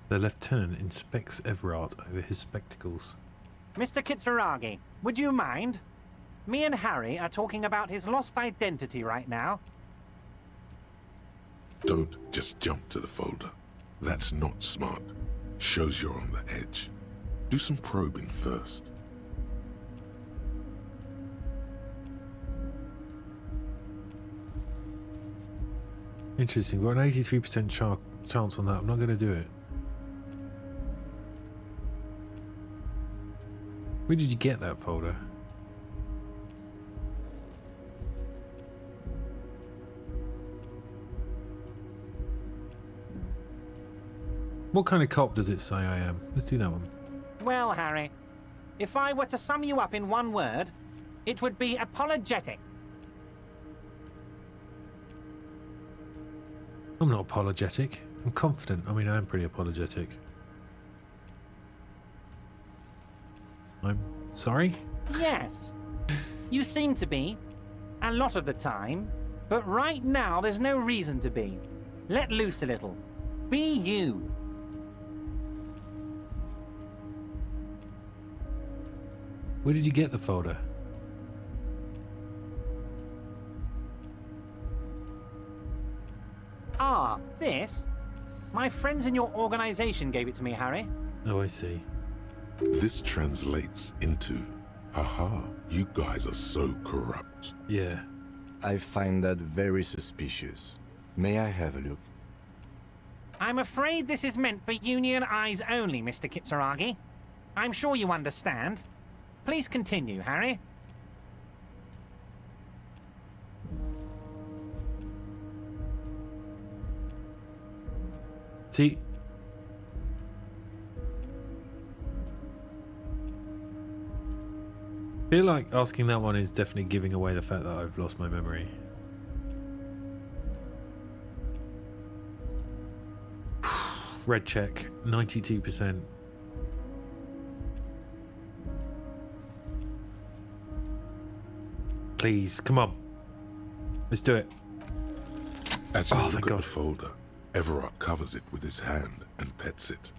The lieutenant inspects Everard over his spectacles. Mr. Kitsuragi, would you mind? Me and Harry are talking about his lost identity right now. Don't just jump to the folder. That's not smart. Shows you're on the edge. Do some probing first. Interesting, got an 83% chance on that. I'm not going to do it. Where did you get that folder? What kind of cop does it say I am? Let's do that one. Well, Harry, if I were to sum you up in one word, it would be apologetic. I'm not apologetic. I'm confident. I mean, I am pretty apologetic. I'm sorry? Yes. You seem to be. A lot of the time. But right now, there's no reason to be. Let loose a little. Be you. Where did you get the folder? Ah, this? My friends in your organization gave it to me, Harry. Oh, I see. This translates into, haha, you guys are so corrupt. Yeah. I find that very suspicious. May I have a look? I'm afraid this is meant for Union eyes only, Mr. Kitsuragi. I'm sure you understand. Please continue, Harry. See, I feel like asking that one is definitely giving away the fact that I've lost my memory. Red check, 92%. Please, come on. Let's do it. As you look at the folder, Everard covers it with his hand and pets it.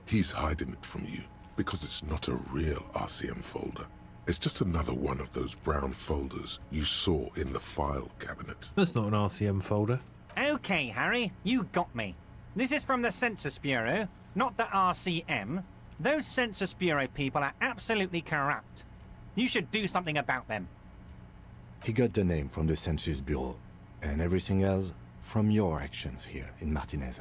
He's hiding it from you because it's not a real RCM folder. It's just another one of those brown folders you saw in the file cabinet. That's not an RCM folder. Okay, Harry, you got me. This is from the Census Bureau, not the RCM. Those Census Bureau people are absolutely corrupt. You should do something about them. He got the name from the Census Bureau, and everything else from your actions here in Martinez.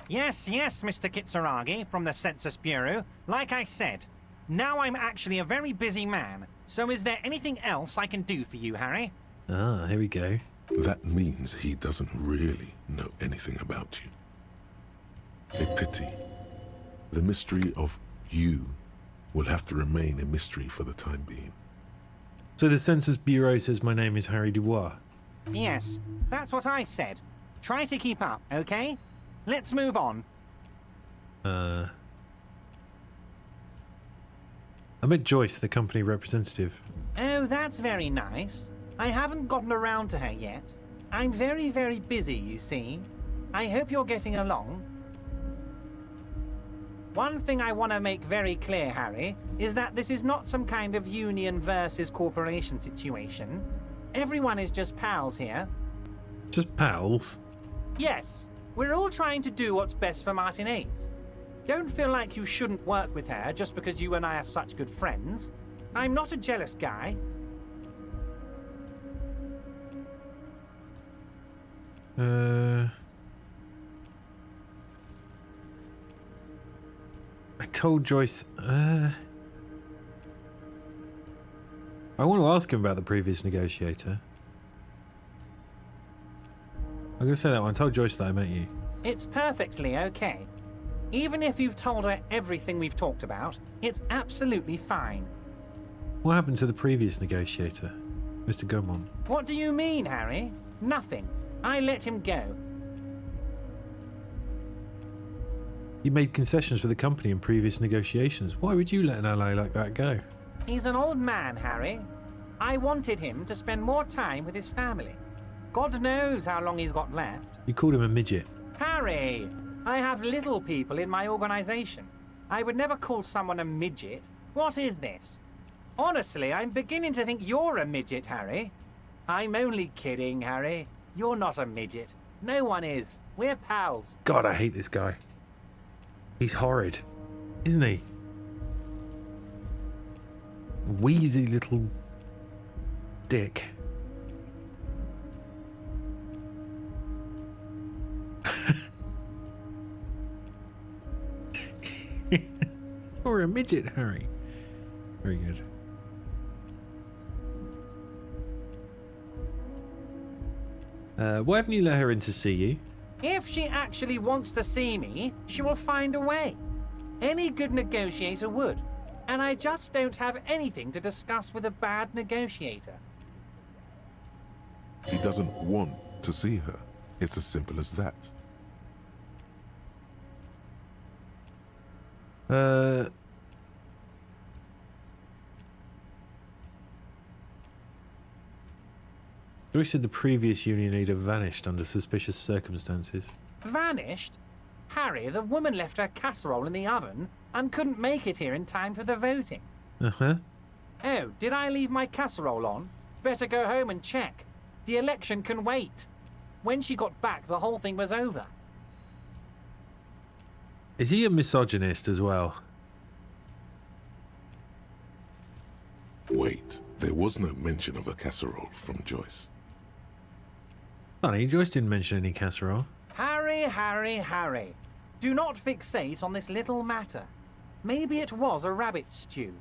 Yes, Mr. Kitsuragi from the Census Bureau. Like I said, now I'm actually a very busy man. So is there anything else I can do for you, Harry? Ah, here we go. That means he doesn't really know anything about you. A pity. The mystery of you will have to remain a mystery for the time being. So the Census Bureau says my name is Harry Dubois. Yes, that's what I said. Try to keep up, okay? Let's move on. I met Joyce, the company representative. Oh, that's very nice. I haven't gotten around to her yet. I'm very, very busy, you see. I hope you're getting along. One thing I want to make very clear, Harry, is that this is not some kind of union versus corporation situation. Everyone is just pals here. Just pals? Yes, we're all trying to do what's best for Martinez. Don't feel like you shouldn't work with her just because you and I are such good friends. I'm not a jealous guy. I told Joyce, I want to ask him about the previous negotiator. I'm going to say that one. I told Joyce that I met you. It's perfectly okay. Even if you've told her everything we've talked about, it's absolutely fine. What happened to the previous negotiator, Mr. Gaumont? What do you mean, Harry? Nothing. I let him go. You made concessions for the company in previous negotiations. Why would you let an ally like that go? He's an old man, Harry. I wanted him to spend more time with his family. God knows how long he's got left. You called him a midget. Harry, I have little people in my organization. I would never call someone a midget. What is this? Honestly, I'm beginning to think you're a midget, Harry. I'm only kidding, Harry. You're not a midget. No one is. We're pals. God, I hate this guy. He's horrid, isn't he? Wheezy little dick. You're a midget, Harry. Very good. Why haven't you let her in to see you? If she actually wants to see me, she will find a way. Any good negotiator would. And I just don't have anything to discuss with a bad negotiator. He doesn't want to see her. It's as simple as that. Joyce said the previous union leader vanished under suspicious circumstances. Vanished? Harry, the woman left her casserole in the oven and couldn't make it here in time for the voting. Uh-huh. Oh, did I leave my casserole on? Better go home and check. The election can wait. When she got back, the whole thing was over. Is he a misogynist as well? Wait, there was no mention of a casserole from Joyce. Funny, Joyce didn't mention any casserole. Harry, Harry, Harry. Do not fixate on this little matter. Maybe it was a rabbit stew.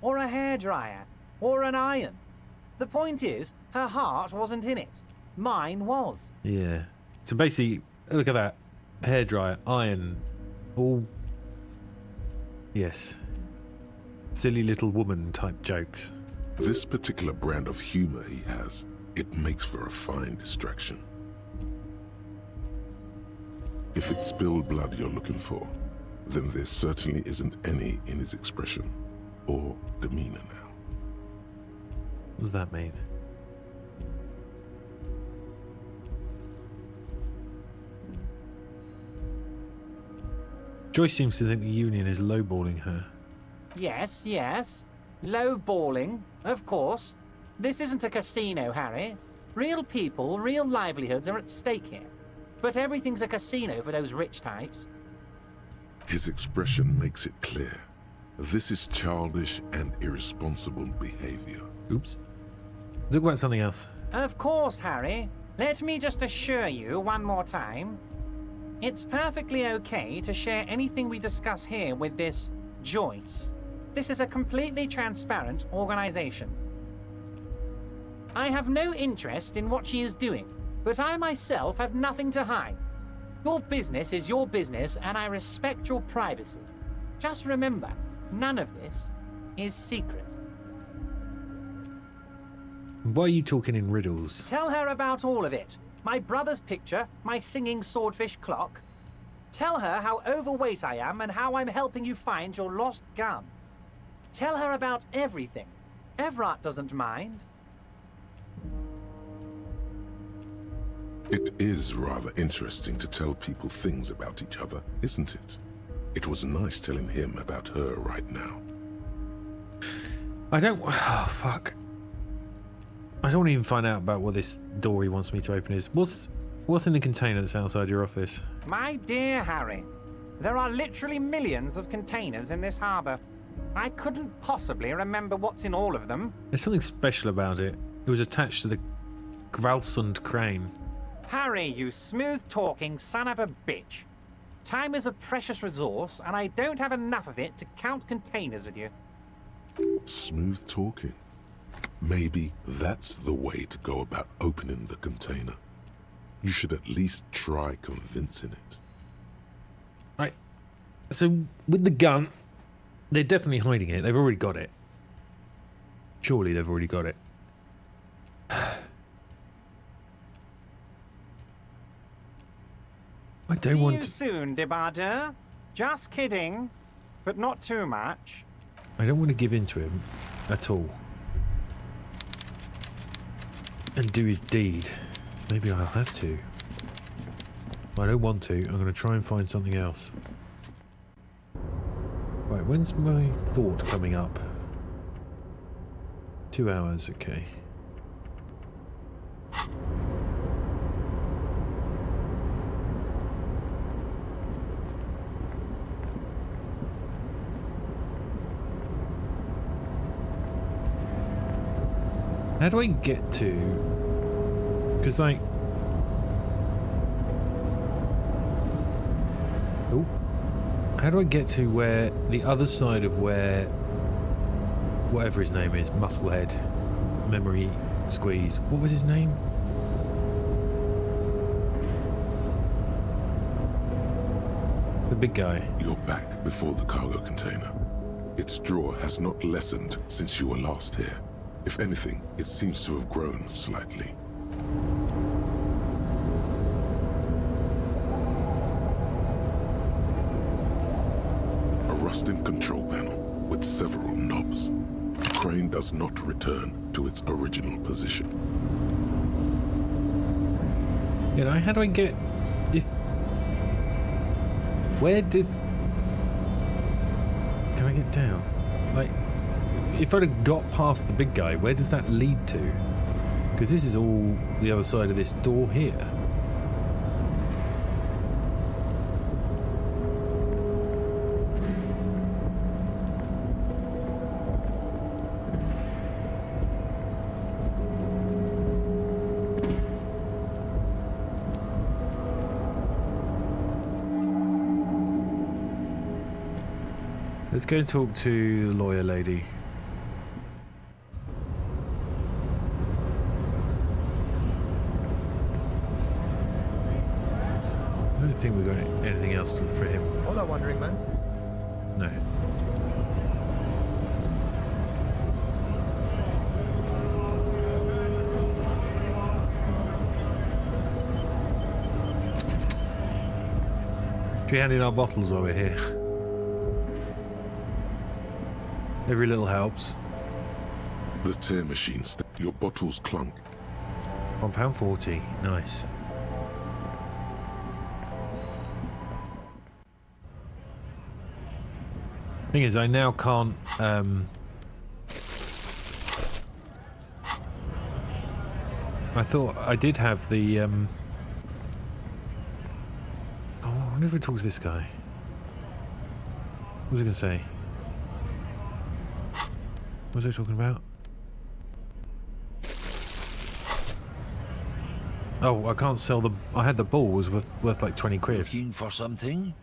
or a hairdryer, or an iron. The point is, her heart wasn't in it. Mine was. Yeah. So basically, look at that. Hairdryer, iron, all... Yes. Silly little woman type jokes. This particular brand of humor he has, it makes for a fine distraction. If it's spilled blood you're looking for, then there certainly isn't any in his expression or demeanor now. What does that mean? Joyce seems to think the Union is lowballing her. Yes, yes. Low-balling, of course. This isn't a casino, Harry. Real people, real livelihoods are at stake here. But everything's a casino for those rich types. His expression makes it clear. This is childish and irresponsible behavior. Oops. Talk about something else. Of course, Harry. Let me just assure you one more time. It's perfectly okay to share anything we discuss here with this Joyce. This is a completely transparent organization. I have no interest in what she is doing, but I myself have nothing to hide. Your business is your business, and I respect your privacy. Just remember, none of this is secret. Why are you talking in riddles? Tell her about all of it. My brother's picture, my singing swordfish clock. Tell her how overweight I am and how I'm helping you find your lost gun. Tell her about everything. Everett doesn't mind. It is rather interesting to tell people things about each other, isn't it? It was nice telling him about her right now. I don't... Oh, fuck. I don't even find out about what this door he wants me to open is. What's in the container that's outside your office? My dear Harry, there are literally millions of containers in this harbor. I couldn't possibly remember what's in all of them. There's something special about it. It was attached to the Gralsund crane. Harry, you smooth-talking son of a bitch. Time is a precious resource, and I don't have enough of it to count containers with you. Smooth talking. Maybe that's the way to go about opening the container. You should at least try convincing it. Right. So, with the gun, they're definitely hiding it. They've already got it. Surely they've already got it. I don't want to... See you soon, Debardeur. Just kidding, but not too much. I don't want to give in to him at all. And do his deed. Maybe I'll have to. I don't want to. I'm going to try and find something else. Right, when's my thought coming up? 2 hours, okay. How do I get to... Because, like... Oh. How do I get to where... The other side of where... Whatever his name is, Musclehead, Memory Squeeze. What was his name? The big guy. You're back before the cargo container. Its drawer has not lessened since you were last here. If anything, it seems to have grown slightly. A rusting control panel with several knobs. The crane does not return to its original position. You know, how do I get... If... Where does... Can I get down? Like... If I'd have got past the big guy, where does that lead to? Because this is all the other side of this door here. Let's go and talk to the lawyer lady. don't think we've got anything else for him. All that wandering, man. No. Should we hand in our bottles while we're here? Every little helps. The tear machine, your bottles clunk. £1.40. Nice. Thing is, I now can't. I thought I did have the. Oh, I wonder if we talk to this guy. What was I going to say? What was I talking about? Oh, I can't sell the. I had the ball was worth like 20 quid. Looking for something?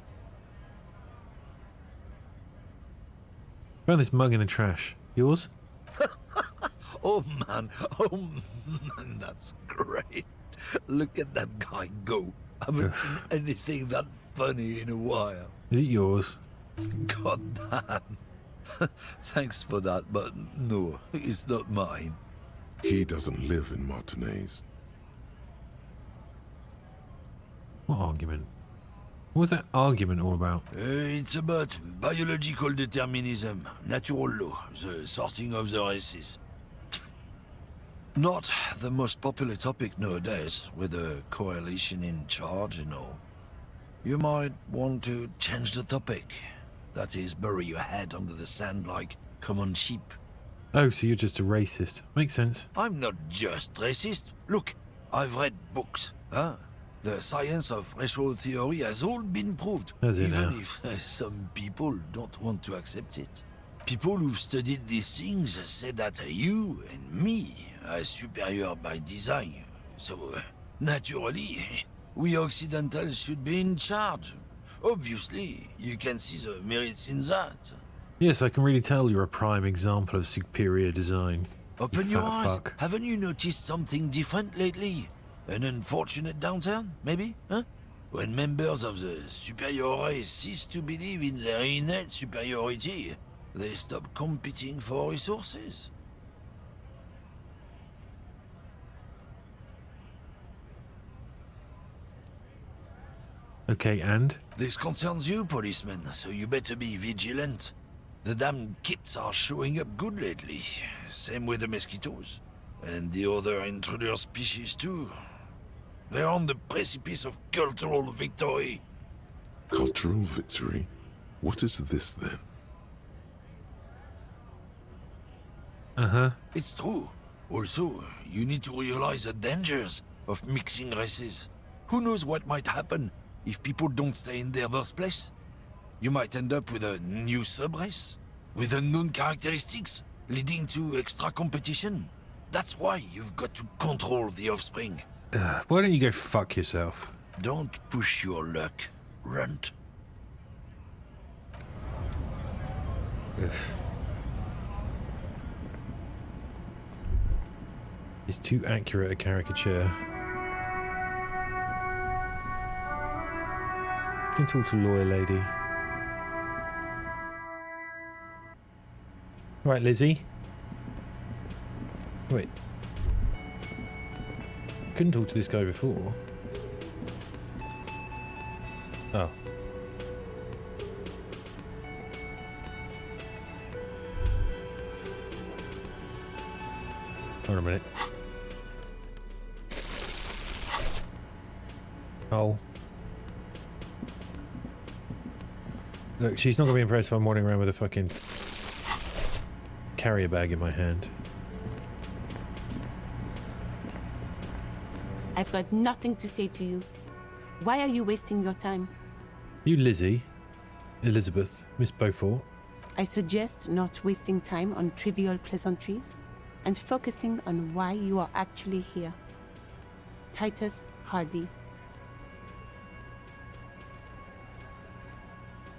Found this mug in the trash. Yours? Oh man, that's great. Look at that guy go. I haven't seen anything that funny in a while. Is it yours? God damn. Thanks for that, but no, it's not mine. He doesn't live in Martinez. What argument? What was that argument all about? It's about biological determinism, natural law, the sorting of the races. Not the most popular topic nowadays, with the coalition in charge and all. You might want to change the topic. That is, bury your head under the sand like common sheep. Oh, so you're just a racist. Makes sense. I'm not just racist. Look, I've read books. Huh? The science of racial theory has all been proved, even if some people don't want to accept it. People who've studied these things say that you and me are superior by design. So, naturally, we Occidentals should be in charge. Obviously, you can see the merits in that. Yes, I can really tell you're a prime example of superior design. Open your eyes. Haven't you noticed something different lately? An unfortunate downturn, maybe? Huh? When members of the superior race cease to believe in their innate superiority, they stop competing for resources. Okay, and? This concerns you, policeman, so you better be vigilant. The damn kips are showing up good lately. Same with the mosquitoes. And the other intruder species too. They're on the precipice of cultural victory. Cultural victory? What is this then? Uh-huh. It's true. Also, you need to realize the dangers of mixing races. Who knows what might happen if people don't stay in their birthplace? You might end up with a new sub-race, with unknown characteristics, leading to extra competition. That's why you've got to control the offspring. Why don't you go fuck yourself? Don't push your luck, runt. Ugh. It's too accurate a caricature. Let's go talk to lawyer lady. Right, Lizzie. Wait. Couldn't talk to this guy before. Oh. Hold on a minute. Oh. Look, she's not going to be impressed if I'm wandering around with a fucking carrier bag in my hand. I've got nothing to say to you. Why are you wasting your time? You Lizzie, Elizabeth, Miss Beaufort. I suggest not wasting time on trivial pleasantries and focusing on why you are actually here. Titus Hardy.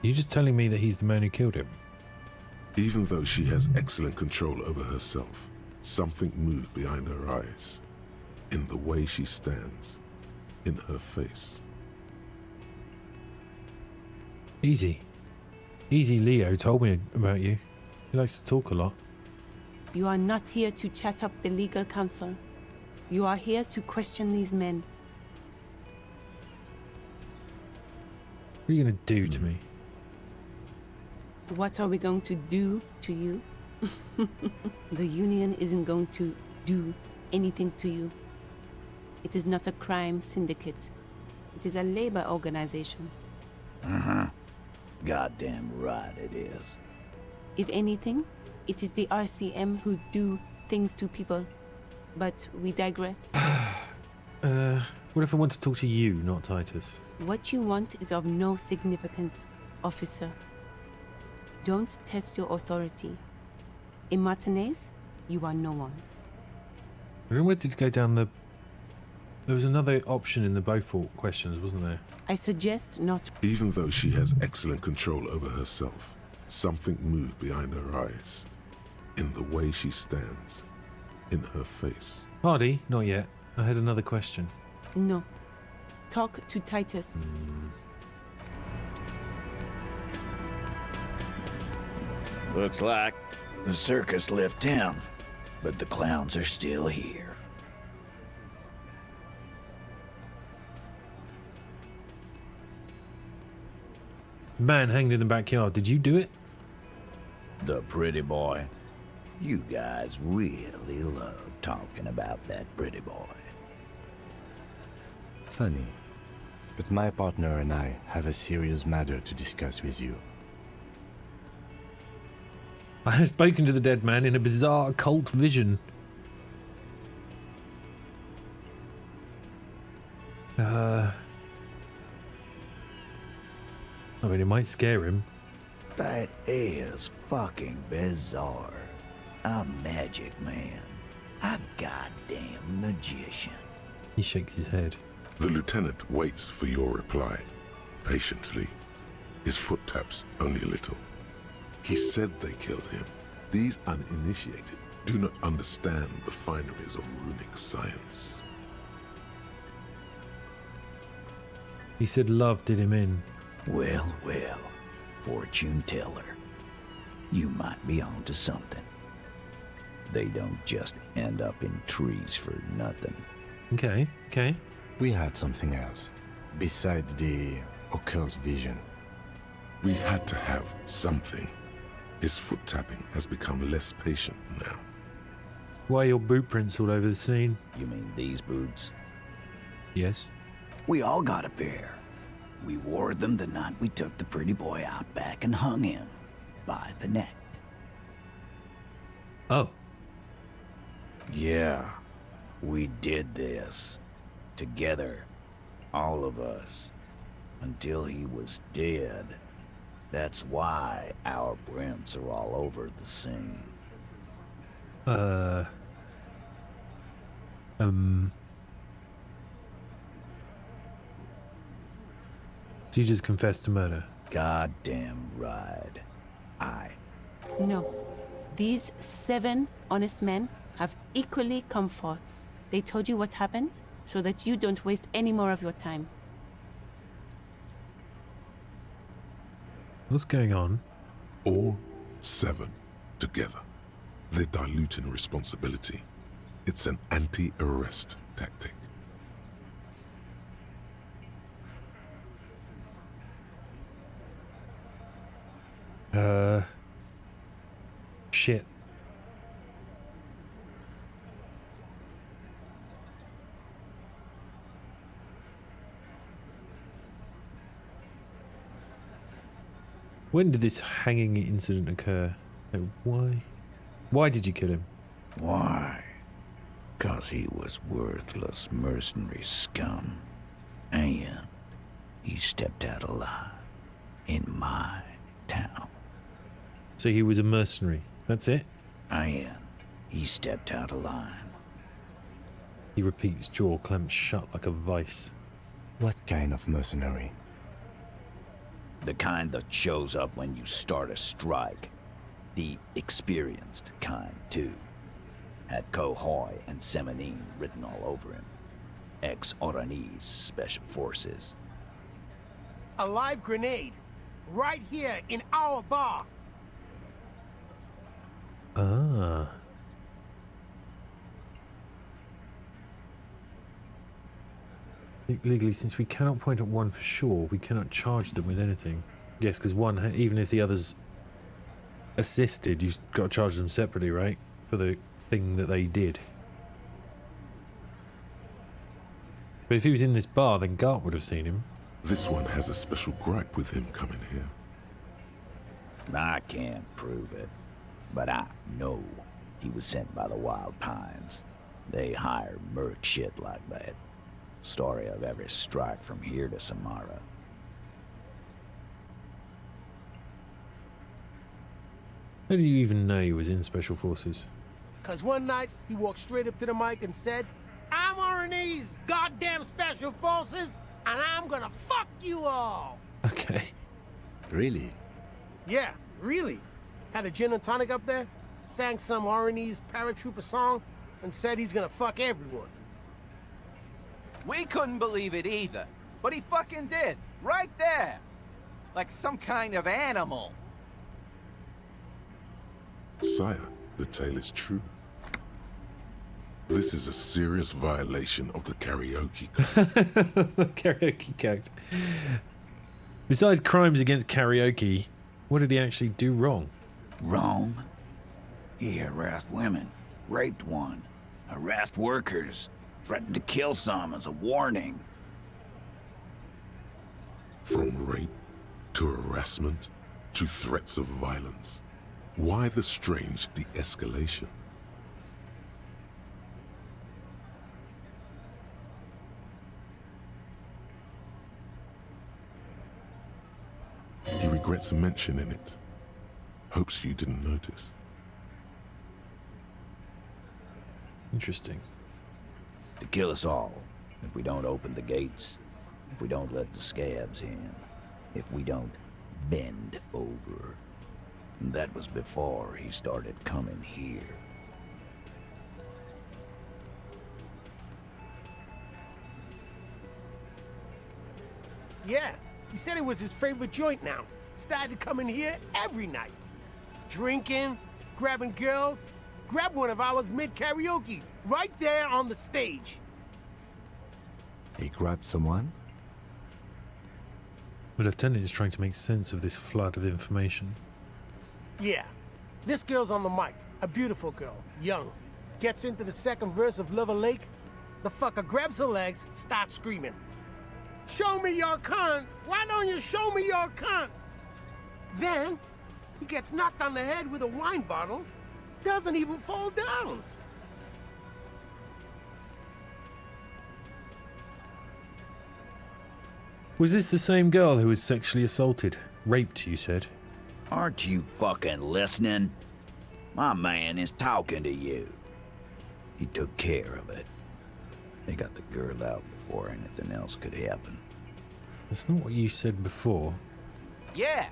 You're just telling me that he's the man who killed him? Even though she has excellent control over herself, something moved behind her eyes. In the way she stands, in her face. Easy. Easy Leo told me about you. He likes to talk a lot. You are not here to chat up the legal counsel. You are here to question these men. What are you going to do to me? What are we going to do to you? The Union isn't going to do anything to you. It is not a crime syndicate. It is a labor organization. Uh-huh. Goddamn right it is. If anything, it is the RCM who do things to people. But we digress. What if I want to talk to you, not Titus? What you want is of no significance, officer. Don't test your authority. In Martinez, you are no one. I wanted to go down the... There was another option in the Beaufort questions, wasn't there? I suggest not. Even though she has excellent control over herself, something moved behind her eyes. In the way she stands. In her face. Hardy, not yet. I had another question. No. Talk to Titus. Looks like the circus left town, but the clowns are still here. Man hanged in the backyard. Did you do it? The pretty boy. You guys really love talking about that pretty boy. Funny, but my partner and I have a serious matter to discuss with you. I have spoken to the dead man in a bizarre occult vision. I mean, it might scare him. That is fucking bizarre. A magic man. A goddamn magician. He shakes his head. The lieutenant waits for your reply, patiently. His foot taps only a little. He said they killed him. These uninitiated do not understand the fineries of runic science. He said love did him in. Well, well, fortune teller. You might be onto something. They don't just end up in trees for nothing. Okay, okay. We had something else, besides the occult vision. We had to have something. His foot tapping has become less patient now. Why are your boot prints all over the scene? You mean these boots? Yes. We all got a pair. We wore them the night we took the pretty boy out back and hung him by the neck. Oh. Yeah, we did this. Together. All of us. Until he was dead. That's why our prints are all over the scene. So you just confessed to murder? Goddamn right. No. These 7 honest men have equally come forth. They told you what happened so that you don't waste any more of your time. What's going on? All 7 together. They're diluting responsibility. It's an anti-arrest tactic. Shit. When did this hanging incident occur? Like, why? Why did you kill him? Why? 'Cause he was worthless mercenary scum. And he stepped out alive in my town. So he was a mercenary. That's it? And he stepped out of line. He repeats, jaw clamped shut like a vice. What kind of mercenary? The kind that shows up when you start a strike. The experienced kind, too. Had Cohoy and Semenine written all over him. Ex-Oranese Special Forces. A live grenade? Right here in our bar. Ah. Legally, since we cannot point at one for sure, we cannot charge them with anything. Yes, because one, even if the others assisted, you've got to charge them separately, right? For the thing that they did. But if he was in this bar, then Gart would have seen him. This one has a special gripe with him coming here. I can't prove it, but I know he was sent by the Wild Pines. They hire merc shit like that. Story of every strike from here to Samara. How do you even know he was in Special Forces? Cause one night, he walked straight up to the mic and said, I'm RNE's goddamn Special Forces, and I'm gonna fuck you all! Okay. Really? Yeah, really. Had a gin and tonic up there, sang some RNE's paratrooper song, and said he's gonna fuck everyone. We couldn't believe it either, but he fucking did, right there. Like some kind of animal. Sire, the tale is true. This is a serious violation of the karaoke code. Karaoke code. Besides crimes against karaoke, what did he actually do wrong? Wrong? He harassed women, raped one, harassed workers, threatened to kill some as a warning. From rape to harassment to threats of violence. Why the strange de-escalation? He regrets mentioning it. Hopes you didn't notice. Interesting. To kill us all, if we don't open the gates, if we don't let the scabs in, if we don't bend over. And that was before he started coming here. Yeah, he said it was his favorite joint now. Started coming here every night. Drinking, grabbing girls. Grabbed one of ours mid-karaoke, right there on the stage. He grabbed someone? The lieutenant is trying to make sense of this flood of information. Yeah, this girl's on the mic. A beautiful girl, young. Gets into the second verse of Lover Lake. The fucker grabs her legs, starts screaming. Show me your cunt! Why don't you show me your cunt? Then, he gets knocked on the head with a wine bottle. Doesn't even fall down. Was this the same girl who was sexually assaulted? Raped, you said? Aren't you fucking listening? My man is talking to you. He took care of it. They got the girl out before anything else could happen. That's not what you said before. Yeah,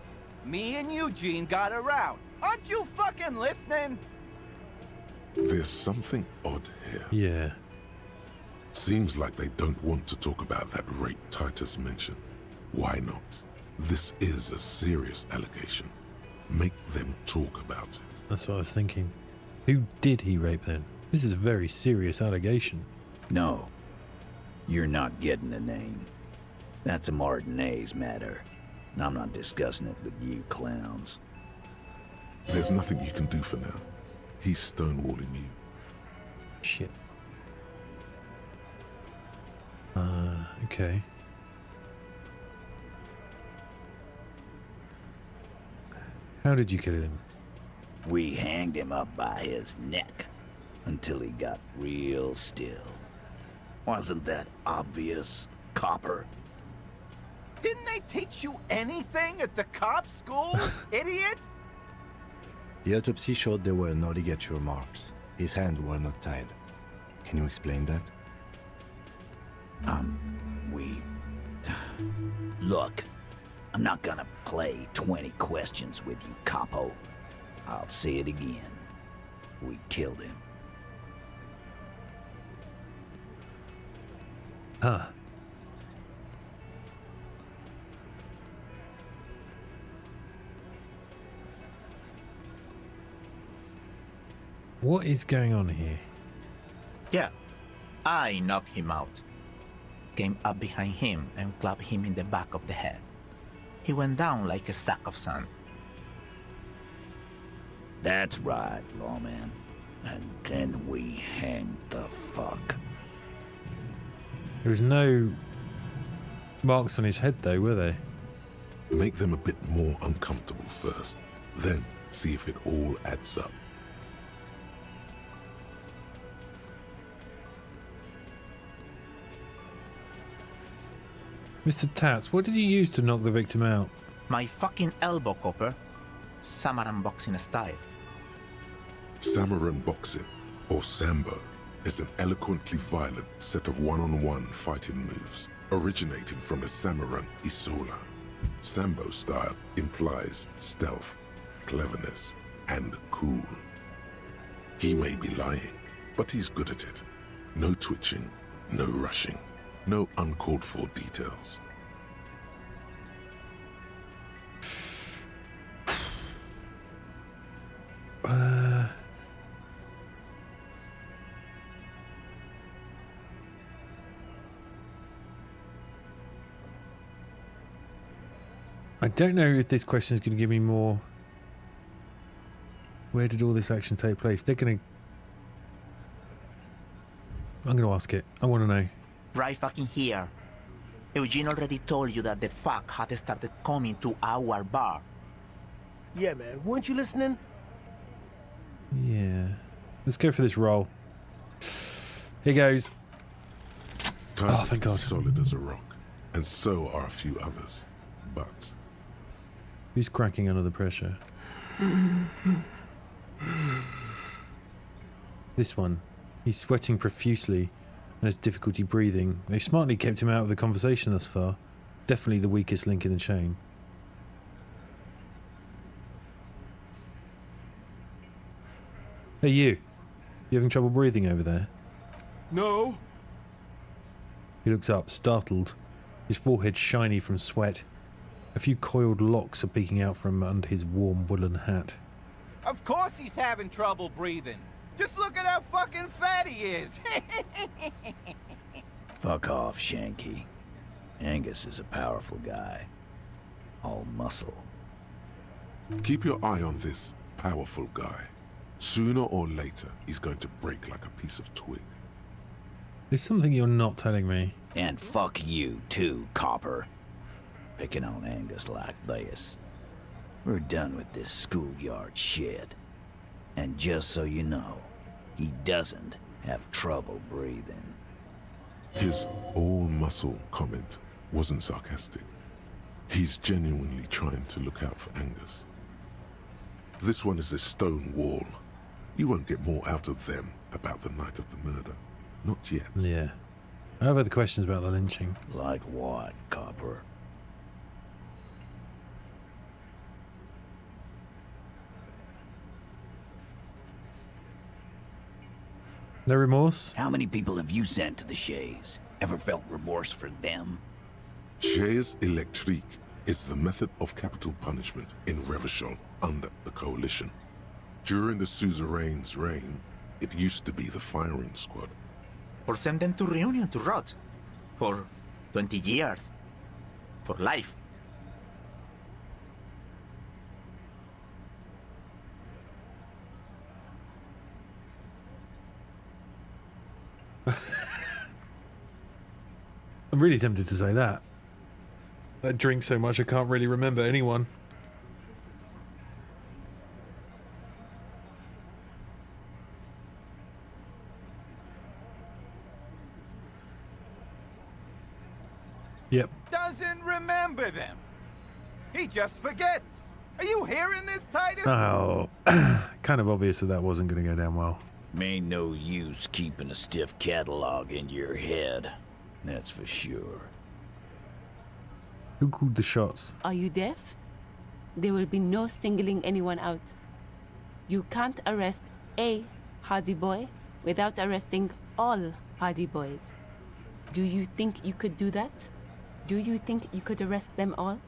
me and Eugene got around. Aren't you fucking listening? There's something odd here. Yeah. Seems like they don't want to talk about that rape Titus mentioned. Why not? This is a serious allegation. Make them talk about it. That's what I was thinking. Who did he rape then? This is a very serious allegation. No. You're not getting the name. That's a Martinez matter. And I'm not discussing it with you clowns. There's nothing you can do for now. He's stonewalling you. Shit. Okay. How did you kill him? We hanged him up by his neck until he got real still. Wasn't that obvious, copper? Didn't they teach you anything at the cop school, idiot? The autopsy showed there were no ligature marks. His hands were not tied. Can you explain that? Look, I'm not gonna play 20 questions with you, capo. I'll say it again. We killed him. Huh. What is going on here? Yeah, I knocked him out. Came up behind him and clapped him in the back of the head. He went down like a sack of sand. That's right, lawman. And then we hanged the fuck. There was no marks on his head, though, were there? Make them a bit more uncomfortable first, then see if it all adds up. Mr. Tats, what did you use to knock the victim out? My fucking elbow, Copper. Samaran boxing style. Samaran boxing, or Sambo, is an eloquently violent set of one-on-one fighting moves originating from the Samaran Isola. Sambo style implies stealth, cleverness, and cool. He may be lying, but he's good at it. No twitching, no rushing, no uncalled for details. I don't know if this question is going to give me more. Where did all this action take place? I'm going to ask it. I want to know. Right fucking here. Eugene already told you that the fuck had started coming to our bar. Yeah, man. Weren't you listening? Yeah. Let's go for this roll. Here goes. Titus thank God. Is solid as a rock, and so are a few others. But who's cracking under the pressure? This one. He's sweating profusely and has difficulty breathing. They smartly kept him out of the conversation thus far. Definitely the weakest link in the chain. Hey, you. You having trouble breathing over there? No. He looks up, startled. His forehead shiny from sweat. A few coiled locks are peeking out from under his warm woolen hat. Of course he's having trouble breathing. Just look at how fucking fat he is. Fuck off, Shanky. Angus is a powerful guy. All muscle. Keep your eye on this powerful guy. Sooner or later, he's going to break like a piece of twig. There's something you're not telling me. And fuck you too, Copper. Picking on Angus like this. We're done with this schoolyard shit. And just so you know, he doesn't have trouble breathing. His all-muscle comment wasn't sarcastic. He's genuinely trying to look out for Angus. This one is a stone wall. You won't get more out of them about the night of the murder. Not yet. Yeah. I have other questions about the lynching. Like what, Copper? No remorse? How many people have you sent to the Shays? Ever felt remorse for them? Chaise électrique is the method of capital punishment in Revachol under the Coalition. During the suzerain's reign, it used to be the firing squad. Or send them to Reunion to rot. For 20 years. For life. I'm really tempted to say that. I drink so much I can't really remember anyone. Yep. Doesn't remember them. He just forgets. Are you hearing this, Titus? Oh, kind of obvious that that wasn't going to go down well. Ain't no use keeping a stiff catalog in your head. That's for sure. Who called the shots? Are you deaf? There will be no singling anyone out. You can't arrest a Hardy Boy without arresting all Hardy Boys. Do you think you could do that? Do you think you could arrest them all?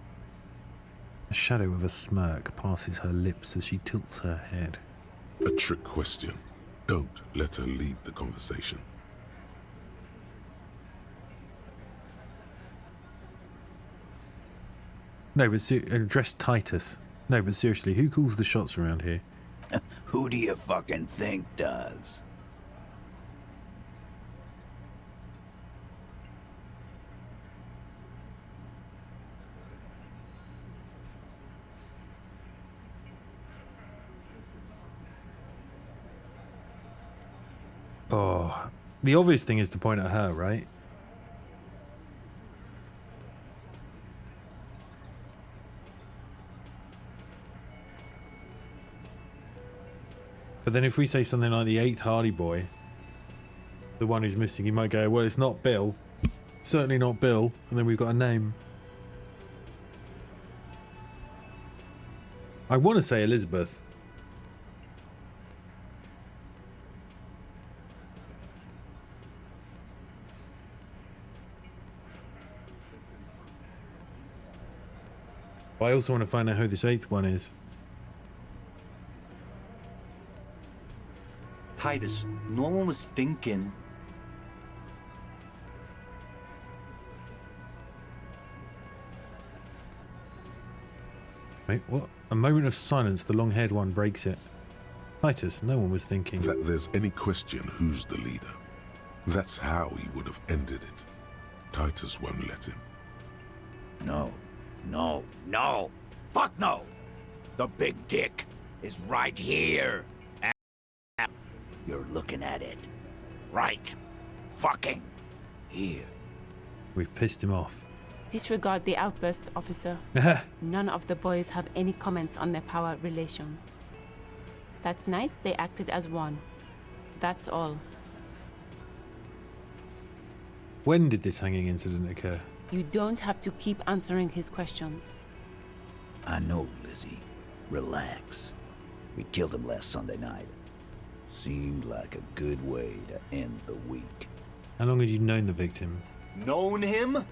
A shadow of a smirk passes her lips as she tilts her head. A trick question. Don't let her lead the conversation. No, but address Titus. No, but seriously, who calls the shots around here? Who do you fucking think does? Oh, the obvious thing is to point at her, right? But then if we say something like the 8th Hardy boy, the one who's missing, you might go, well, it's not Bill. Certainly not Bill. And then we've got a name. I want to say Elizabeth. But I also want to find out who this 8th one is. Titus, no one was thinking. Wait, what? A moment of silence, the long-haired one breaks it. Titus, no one was thinking. That there's any question who's the leader. That's how he would have ended it. Titus won't let him. No. No. No. Fuck no! The big dick is right here. And you're looking at it. Right. Fucking here. We've pissed him off. Disregard the outburst, officer. None of the boys have any comments on their power relations. That night, they acted as one. That's all. When did this hanging incident occur? You don't have to keep answering his questions. I know, Lizzie. Relax. We killed him last Sunday night. Seemed like a good way to end the week. How long had you known the victim? Known him?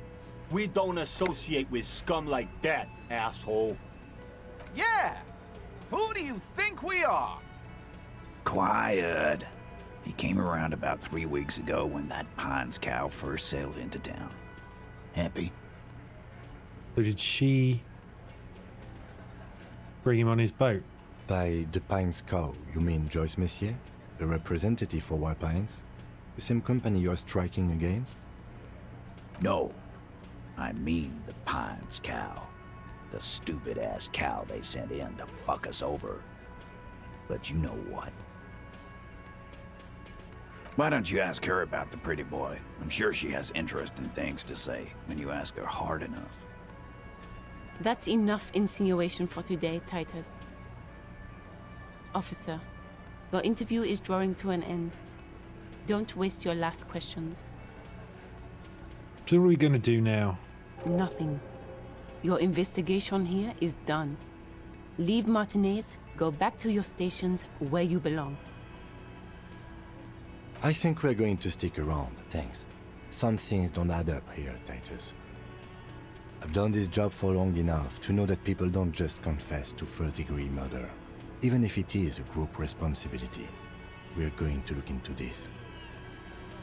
We don't associate with scum like that, asshole. Yeah! Who do you think we are? Quiet. He came around about 3 weeks ago when that Pines cow first sailed into town. Happy? So did she bring him on his boat? By the Pines cow, you mean Joyce Messier? The representative for White Pines? The same company you're striking against? No. I mean the Pines cow. The stupid-ass cow they sent in to fuck us over. But you know what? Why don't you ask her about the pretty boy? I'm sure she has interesting things to say when you ask her hard enough. That's enough insinuation for today, Titus. Officer, your interview is drawing to an end. Don't waste your last questions. So what are we going to do now? Nothing. Your investigation here is done. Leave Martinez, go back to your stations where you belong. I think we're going to stick around, thanks. Some things don't add up here, Titus. I've done this job for long enough to know that people don't just confess to third-degree murder. Even if it is a group responsibility, we're going to look into this.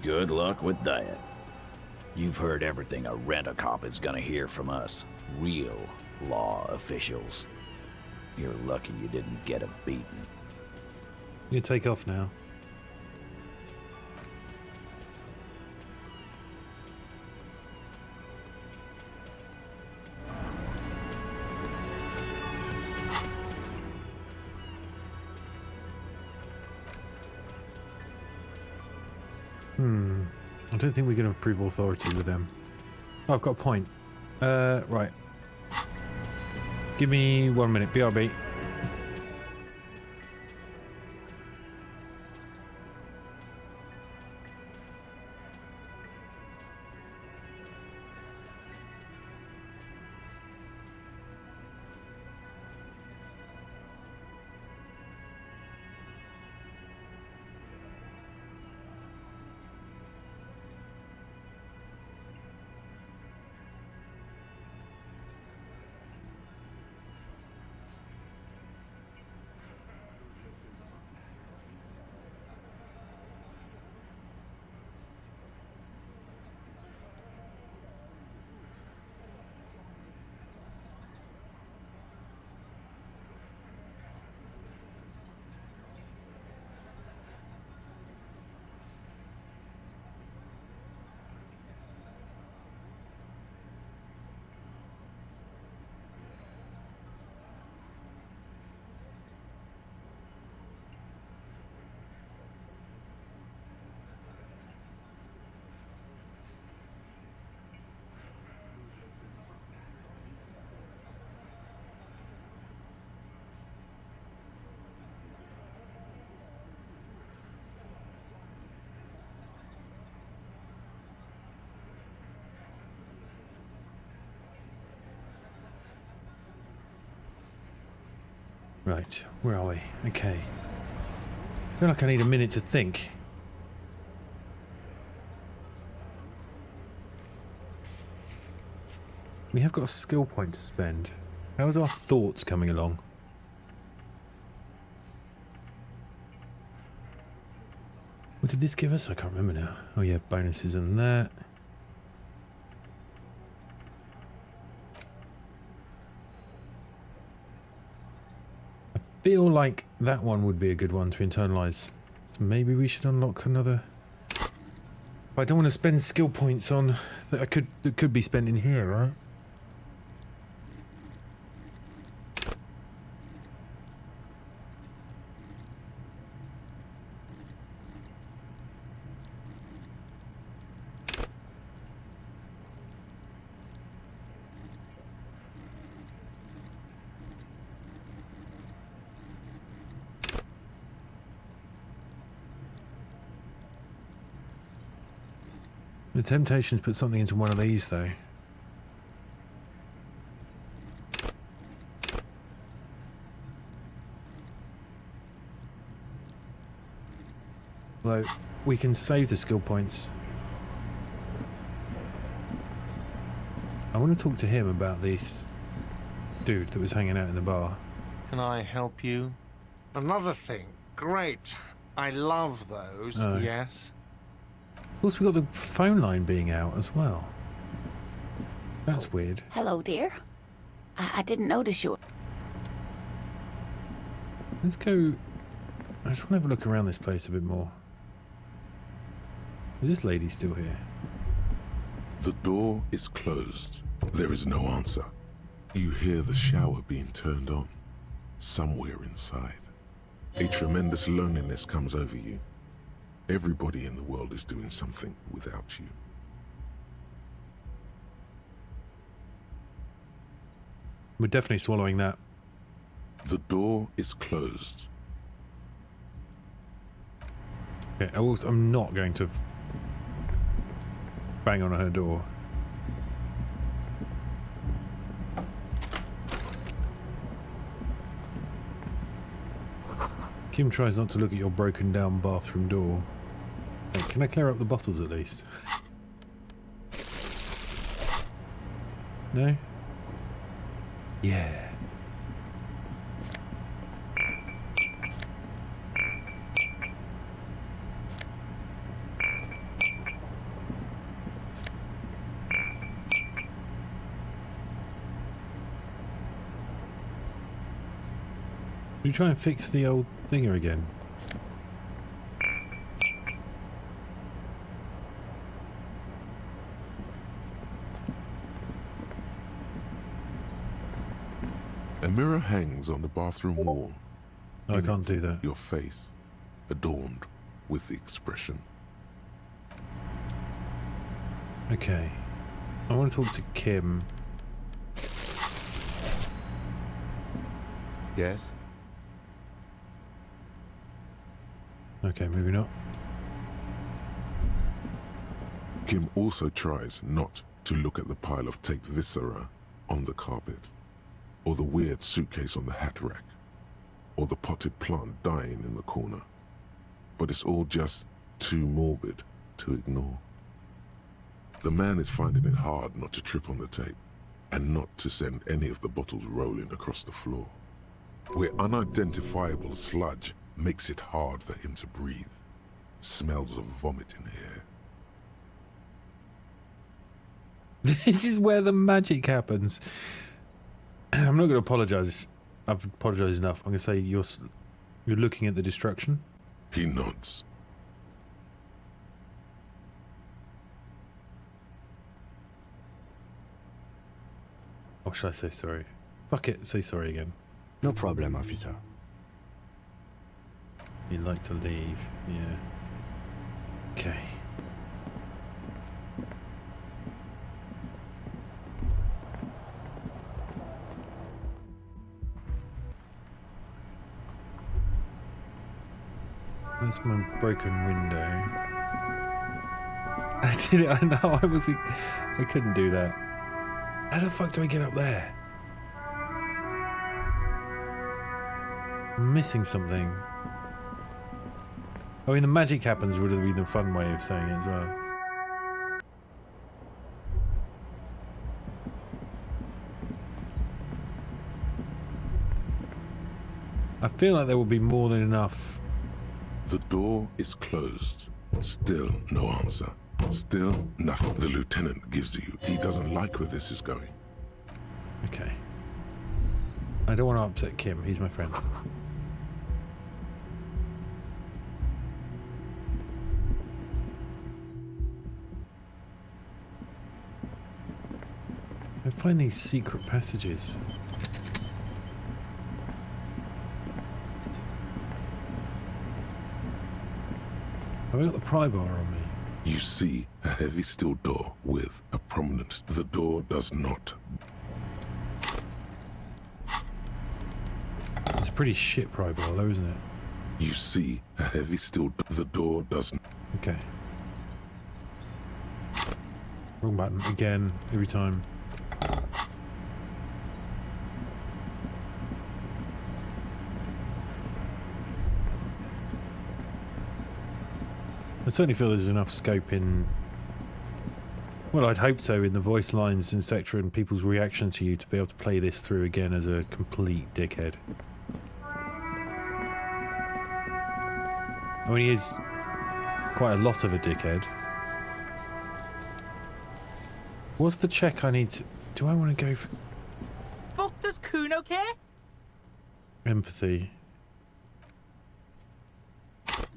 Good luck with that. You've heard everything a rent-a-cop is gonna hear from us. Real law officials. You're lucky you didn't get a beating. You take off now. I don't think we're going to prove authority with them. Oh, I've got a point. Right. Give me 1 minute. BRB. Right, where are we? Okay. I feel like I need a minute to think. We have got a skill point to spend. How is our thoughts coming along? What did this give us? I can't remember now. Oh yeah, bonuses and that. I feel like that one would be a good one to internalize. So maybe we should unlock another. But I don't want to spend skill points on that could be spent in here, right? The temptation to put something into one of these, though. Although, we can save the skill points. I want to talk to him about this dude that was hanging out in the bar. Can I help you? Another thing. Great. I love those, Oh. yes. Of course, we've got the phone line being out as well. That's weird. Hello, dear. I didn't notice you. Let's go. I just want to have a look around this place a bit more. Is this lady still here? The door is closed. There is no answer. You hear the shower being turned on. Somewhere inside. A tremendous loneliness comes over you. Everybody in the world is doing something without you. We're definitely swallowing that. The door is closed. Okay, I'm not going to bang on her door. Kim tries not to look at your broken down bathroom door. Hey, can I clear up the bottles at least? No? Yeah. You try and fix the old thinger again. A mirror hangs on the bathroom wall. Oh, I can't do that. Your face, adorned with the expression. Okay. I want to talk to Kim. Yes? Okay, maybe not. Kim also tries not to look at the pile of taped viscera on the carpet, or the weird suitcase on the hat rack, or the potted plant dying in the corner. But it's all just too morbid to ignore. The man is finding it hard not to trip on the tape, and not to send any of the bottles rolling across the floor, where unidentifiable sludge makes it hard for him to breathe. Smells of vomit in here. This is where the magic happens. I'm not going to apologise. I've apologised enough. I'm going to say you're looking at the destruction. He nods. Or should I say sorry? Fuck it, say sorry again. No problem, officer. You'd like to leave, yeah. Okay. That's my broken window. I did it, I know, I couldn't do that. How the fuck do I get up there? I'm missing something. I mean, the magic happens would have been the fun way of saying it as well. I feel like there will be more than enough. The door is closed. Still no answer. Still nothing the lieutenant gives you. He doesn't like where this is going. Okay. I don't want to upset Kim. He's my friend. I find these secret passages. Have I got the pry bar on me? You see a heavy steel door with a prominent. The door does not. It's a pretty shit pry bar though, isn't it? You see a heavy steel. The door doesn't. Okay. Wrong button again every time. I certainly feel there's enough scope in... Well, I'd hope so in the voice lines, etc., and people's reaction to you to be able to play this through again as a complete dickhead. I mean, he is quite a lot of a dickhead. What's the check I need to... Do I want to go for... Fuck, does Kuno care? Empathy.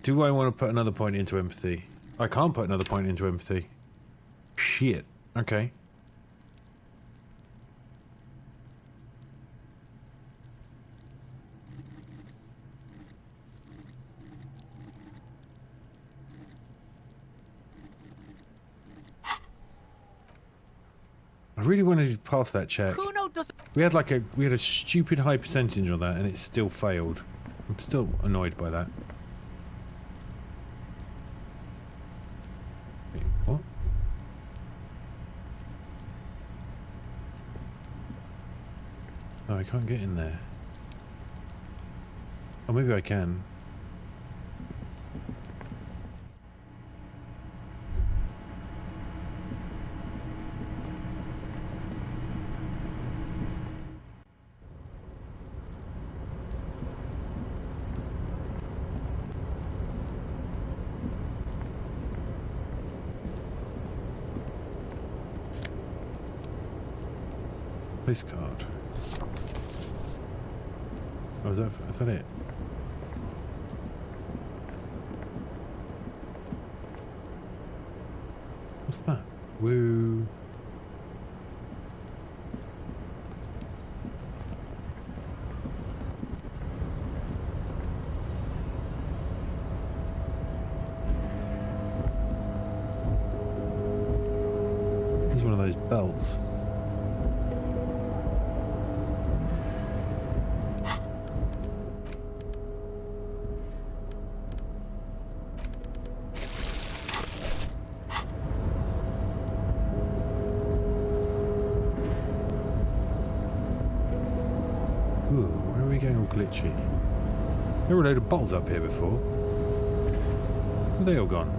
Do I want to put another point into empathy? I can't put another point into empathy. Shit. Okay. I really wanted to pass that check. Kuno doesn't... We had a stupid high percentage on that and it still failed. I'm still annoyed by that. Wait, what? Oh, I can't get in there. Oh, maybe I can. Card. Oh, is that it? What's that? Woo. He's one of those belts. Glitchy. There were a load of bottles up here before. Where are they all gone?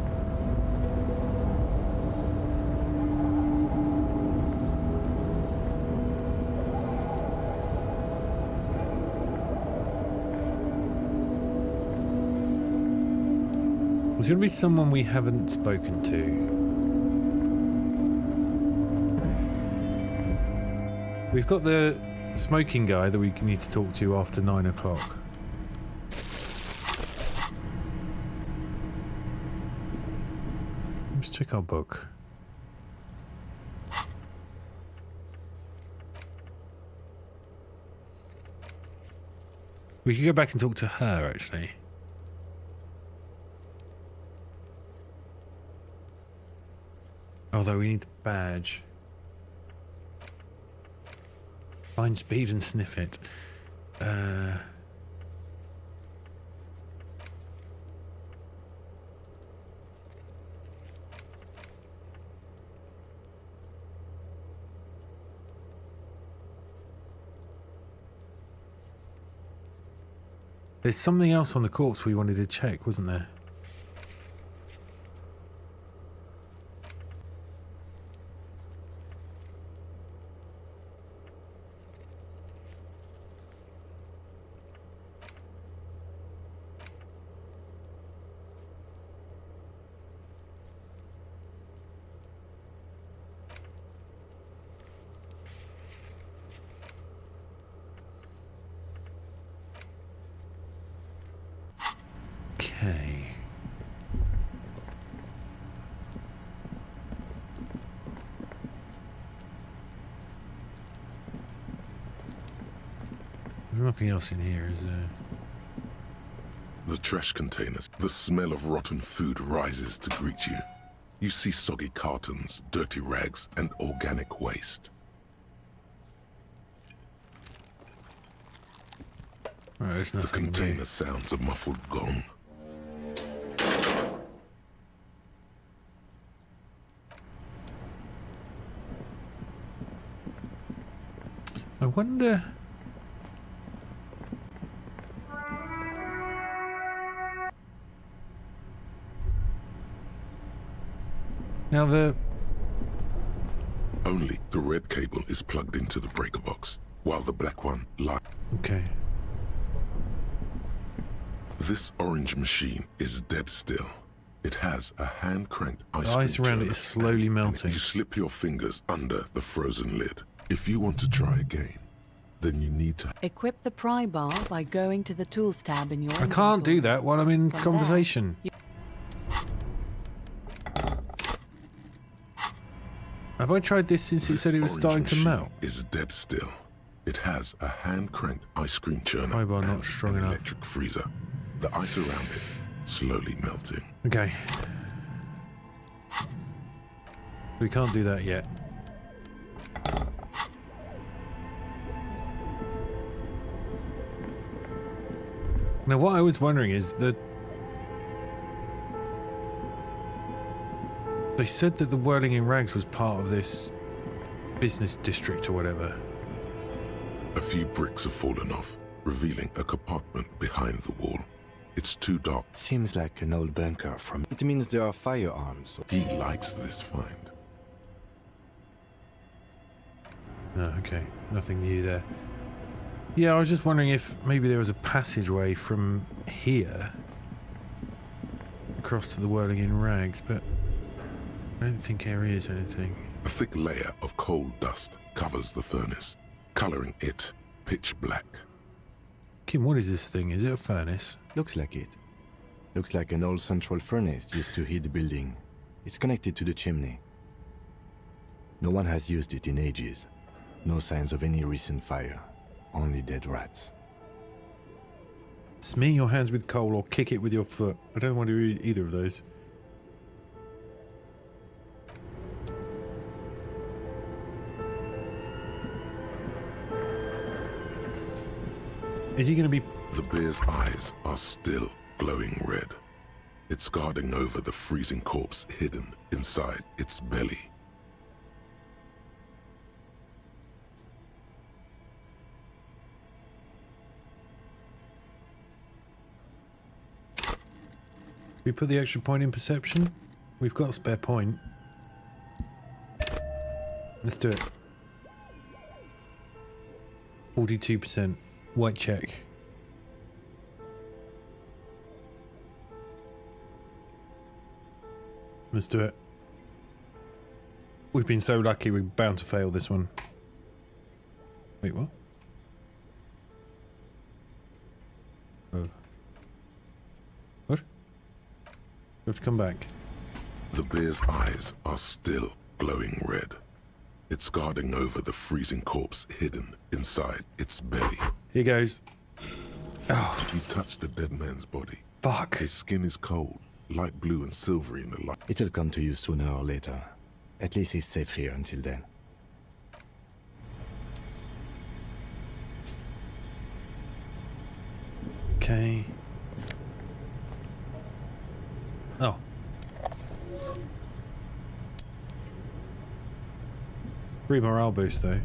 There's going to be someone we haven't spoken to. We've got the smoking guy that we need to talk to after 9 o'clock. Let's check our book. We could go back and talk to her, actually. Although we need the badge. Find speed and sniff it. There's something else on the corpse we wanted to check, wasn't there? Okay. There's nothing else in here, is there? The trash containers. The smell of rotten food rises to greet you. You see soggy cartons, dirty rags, and organic waste. Right, there's The nothing container there. sounds a muffled gong. I wonder... Now Only the red cable is plugged into the breaker box, while the black one lies. Okay. This orange machine is dead still. It has a hand-cranked ice The ice cream around it churner, is slowly melting. You slip your fingers under the frozen lid. If you want to try again, then you need to... Equip the pry bar by going to the Tools tab in your I can't do that while I'm in From conversation. Have I tried this since it said it was starting to melt? Is dead still. It has a hand-cranked ice cream churner Pry bar and not strong an enough. electric freezer. The ice around it slowly melting. Okay. We can't do that yet. Now, what I was wondering is that they said that the Whirling in Rags was part of this business district or whatever. A few bricks have fallen off, revealing a compartment behind the wall. It's too dark. Seems like an old bunker from... It means there are firearms. He likes this find. No, okay. Nothing new there. Yeah, I was just wondering if maybe there was a passageway from here across to the Whirling in Rags, but I don't think there is anything. A thick layer of coal dust covers the furnace, coloring it pitch black. Kim, what is this thing? Is it a furnace? Looks like it. Looks like an old central furnace used to heat the building. It's connected to the chimney. No one has used it in ages. No signs of any recent fire. Only dead rats. Smear your hands with coal or kick it with your foot. I don't want to do either of those. Is he going to be... The bear's eyes are still glowing red. It's guarding over the freezing corpse hidden inside its belly. We put the extra point in perception? We've got a spare point. Let's do it. 42%. White check. Let's do it. We've been so lucky, we're bound to fail this one. Wait, what? Oh. What? We have to come back. The bear's eyes are still glowing red. It's guarding over the freezing corpse hidden inside its belly. Here goes. Oh. You touch the dead man's body. Fuck. His skin is cold, light blue and silvery in the light. It'll come to you sooner or later. At least he's safe here until then. Okay. Oh. Free morale boost though.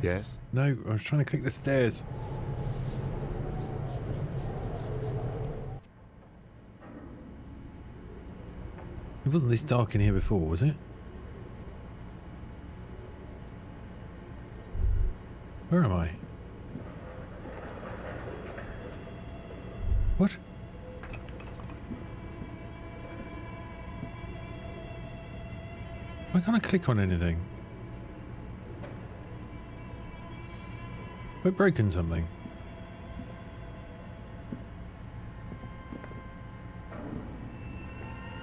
Yes? No, I was trying to click the stairs. It wasn't this dark in here before, was it? Where am I? What? Why can't I click on anything? We're breaking something.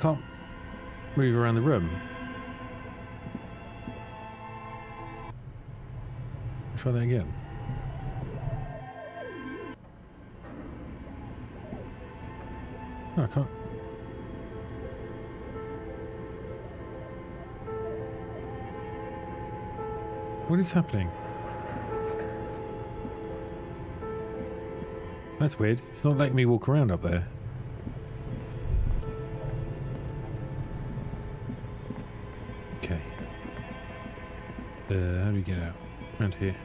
Can't move around the room. Try that again. No, I can't. What is happening? That's weird. It's not letting me walk around up there. Okay. How do we get out? Around here.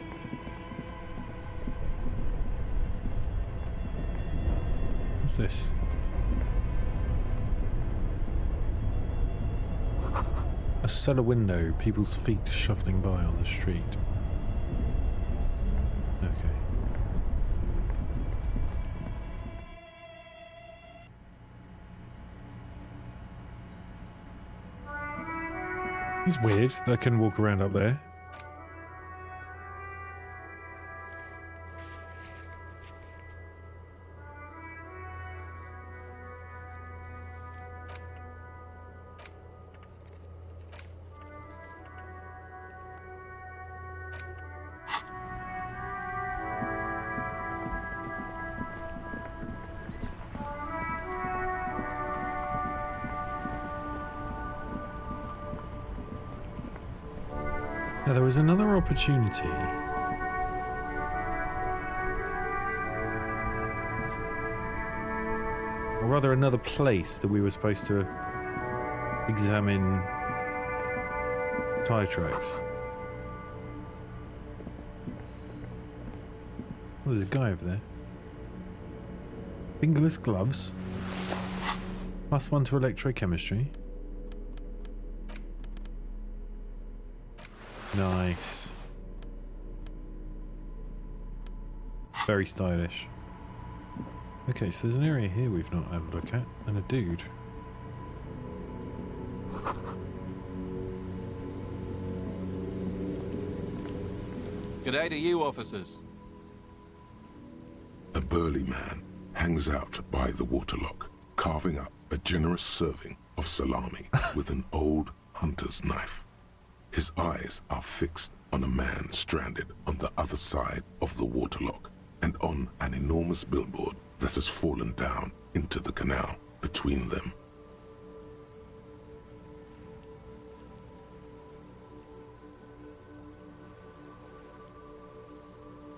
What's this? A cellar window, people's feet shuffling by on the street. Okay. It's weird that I can walk around up there. Now, there was another opportunity. Or rather, another place that we were supposed to examine tyre tracks. Oh, there's a guy over there. Fingerless gloves. +1 to electrochemistry. Nice. Very stylish. Okay, so there's an area here we've not had a look at, and a dude. G'day to you, officers. A burly man hangs out by the waterlock, carving up a generous serving of salami with an old hunter's knife. His eyes are fixed on a man stranded on the other side of the waterlock and on an enormous billboard that has fallen down into the canal between them.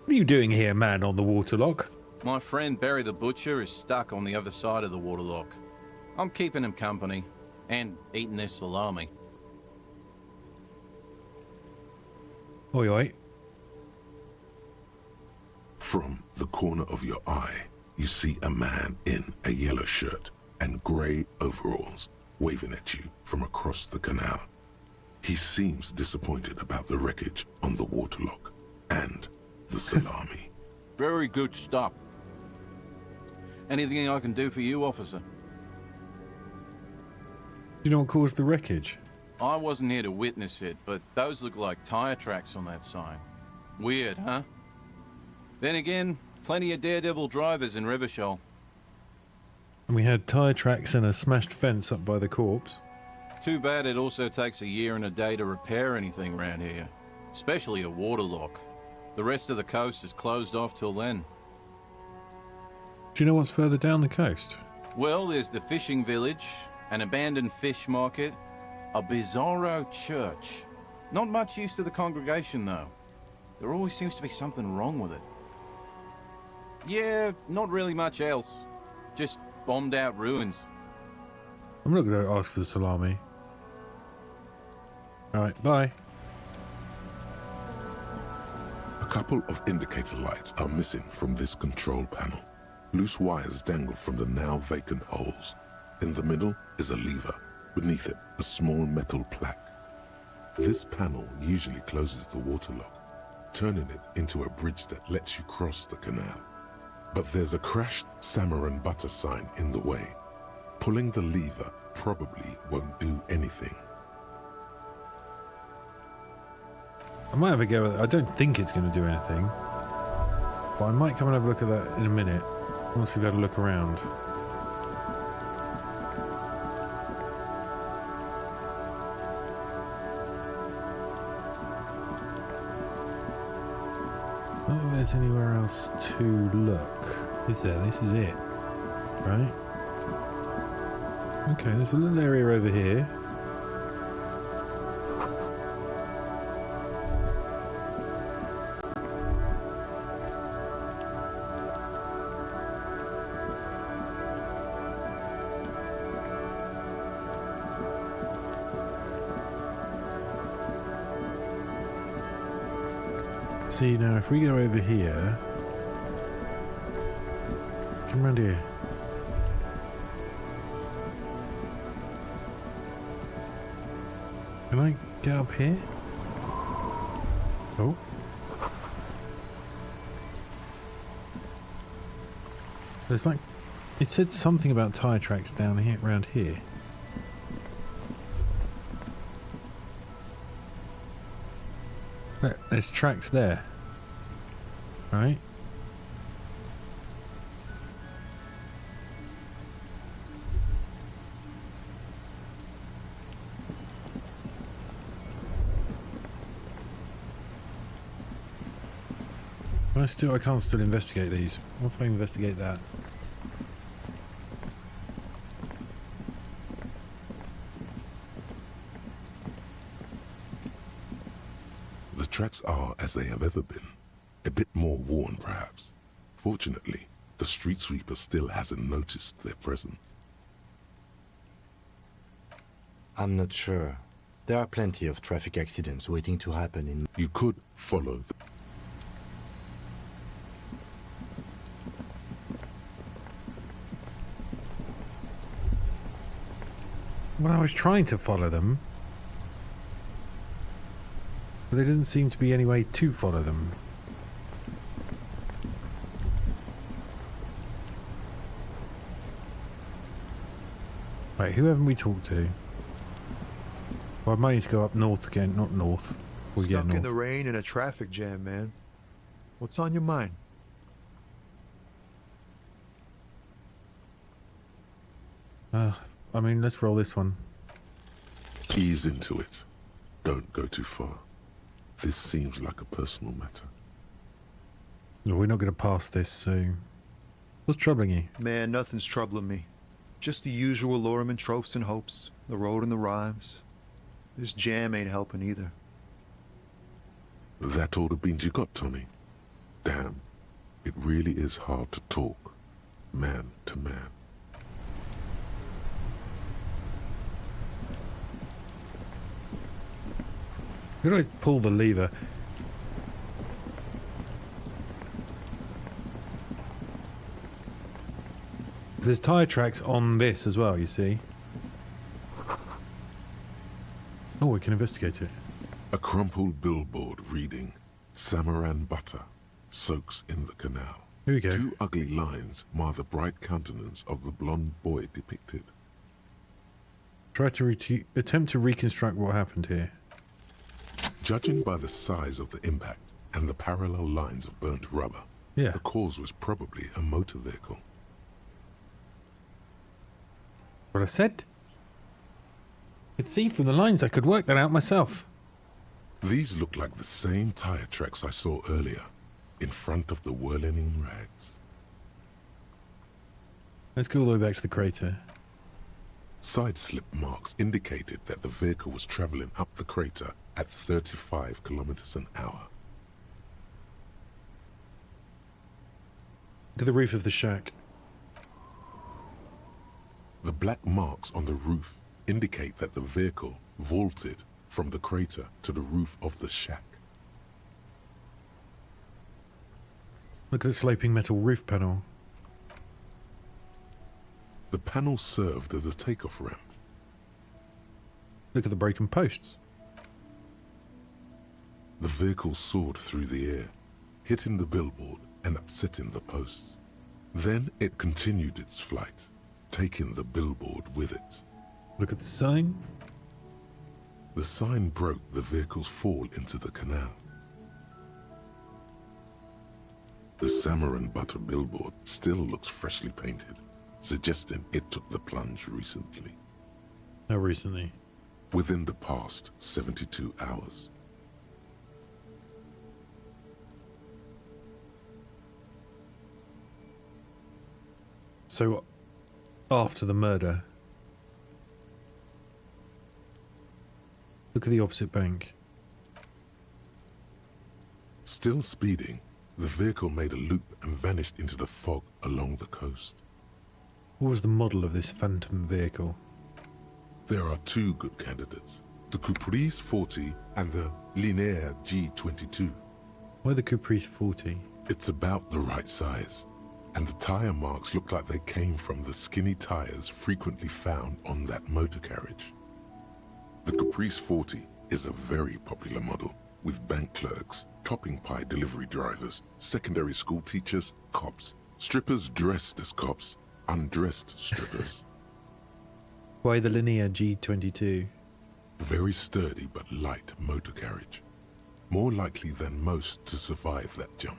What are you doing here, man, on the waterlock? My friend Barry the Butcher is stuck on the other side of the waterlock. I'm keeping him company and eating this salami. Oi, oi. From the corner of your eye, you see a man in a yellow shirt and grey overalls waving at you from across the canal. He seems disappointed about the wreckage on the waterlock and the salami. Very good stuff. Anything I can do for you, officer? Do you know what caused the wreckage? I wasn't here to witness it, but those look like tire tracks on that sign. Weird, huh? Then again, plenty of daredevil drivers in Revachol. And we had tyre tracks and a smashed fence up by the corpse. Too bad it also takes a year and a day to repair anything around here. Especially a waterlock. The rest of the coast is closed off till then. Do you know what's further down the coast? Well, there's the fishing village, an abandoned fish market, a bizarro church. Not much use to the congregation, though. There always seems to be something wrong with it. Yeah, not really much else. Just bombed out ruins. I'm not going to ask for the salami. Alright, bye. A couple of indicator lights are missing from this control panel. Loose wires dangle from the now vacant holes. In the middle is a lever, Beneath it, a small metal plaque. This panel usually closes the waterlock, turning it into a bridge that lets you cross the canal. But there's a crashed Samar and Butter sign in the way. Pulling the lever probably won't do anything. I might have a go at it. I don't think it's going to do anything. But I might come and have a look at that in a minute, once we've had a look around. Not that there's anywhere else to look. Is there? This is it. Right? Okay, there's a little area over here. See, now if we go over here, come around here. Can I get up here? Oh. There's like, it said something about tire tracks down here, around here. Look, there's tracks there. Right? But I can't still investigate these. What if I investigate that? The tracks are as they have ever been. A bit more worn, perhaps. Fortunately, the street sweeper still hasn't noticed their presence. I'm not sure. There are plenty of traffic accidents waiting to happen in... You could follow the... Well, I was trying to follow them. But there doesn't seem to be any way to follow them. Right, who haven't we talked to? Well, I might need to go up north again, not north. We get Stuck north. in the rain in a traffic jam, man. What's on your mind? I mean, let's roll this one. Ease into it. Don't go too far. This seems like a personal matter. No, we're not going to pass this, so... What's troubling you? Man, nothing's troubling me. Just the usual Lorman tropes and hopes. The road and the rhymes. This jam ain't helping either. That all the beans you got, Tommy? Damn. It really is hard to talk. Man to man. How do I pull the lever? There's tyre tracks on this as well, you see. Oh, we can investigate it. A crumpled billboard reading, Samaran butter soaks in the canal. Here we go. Two ugly lines mar the bright countenance of the blonde boy depicted. Try to attempt to reconstruct what happened here. Judging by the size of the impact and the parallel lines of burnt rubber, yeah, the cause was probably a motor vehicle. What I said? I could see from the lines I could work that out myself. These look like the same tire tracks I saw earlier, in front of the whirling rags. Let's go all the way back to the crater. Side slip marks indicated that the vehicle was traveling up the crater at 35 kilometers an hour. To the roof of the shack. The black marks on the roof indicate that the vehicle vaulted from the crater to the roof of the shack. Look at the sloping metal roof panel. The panel served as a takeoff ramp. Look at the broken posts. The vehicle soared through the air, hitting the billboard and upsetting the posts. Then it continued its flight, taking the billboard with it. Look at the sign. The sign broke the vehicle's fall into the canal. The salmon and butter billboard still looks freshly painted, suggesting it took the plunge recently. How recently? Within the past 72 hours. So, after the murder, look at the opposite bank. Still speeding, the vehicle made a loop and vanished into the fog along the coast. What was the model of this phantom vehicle? There are two good candidates, the Caprice 40 and the Linéaire G22. Why the Caprice 40? It's about the right size, and the tire marks look like they came from the skinny tires frequently found on that motor carriage. The Caprice 40 is a very popular model, with bank clerks, topping pie delivery drivers, secondary school teachers, cops, strippers dressed as cops, undressed strippers. Why the Linéaire G22? Very sturdy but light motor carriage. More likely than most to survive that jump.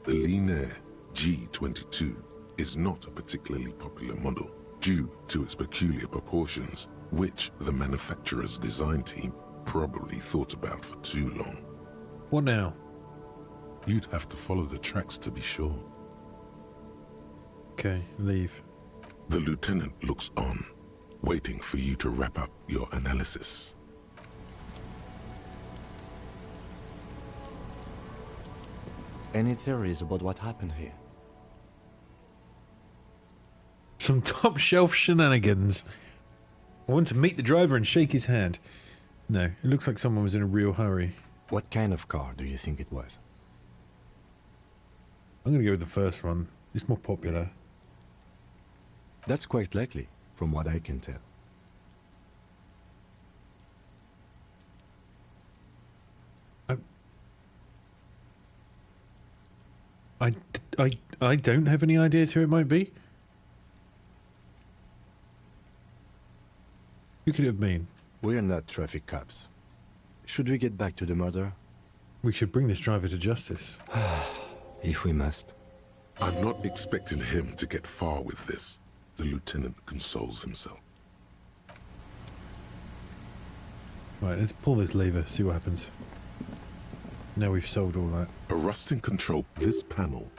The Linéaire G22 is not a particularly popular model due to its peculiar proportions, which the manufacturer's design team probably thought about for too long. What now? You'd have to follow the tracks to be sure. Okay, leave. The lieutenant looks on, waiting for you to wrap up your analysis. Any theories about what happened here? Some top shelf shenanigans. I want to meet the driver and shake his hand. No, it looks like someone was in a real hurry. What kind of car do you think it was? I'm going to go with the first one. It's more popular. That's quite likely, from what I can tell. I don't have any ideas who it might be. Who could it have been? We're not traffic cops. Should we get back to the murder? We should bring this driver to justice. If we must. I'm not expecting him to get far with this, the lieutenant consoles himself. Right, let's pull this lever, see what happens. Now we've solved all that. A rusting control this panel.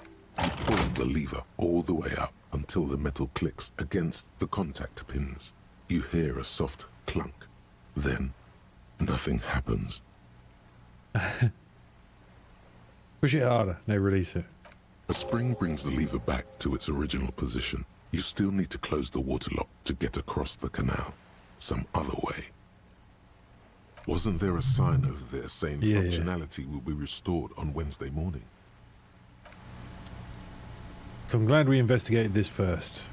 You pull the lever all the way up until the metal clicks against the contact pins. You hear a soft clunk. Then, nothing happens. Push it harder. No, release it. A spring brings the lever back to its original position. You still need to close the water lock to get across the canal. Some other way. Wasn't there a sign over there saying functionality will be restored on Wednesday morning? So I'm glad we investigated this first.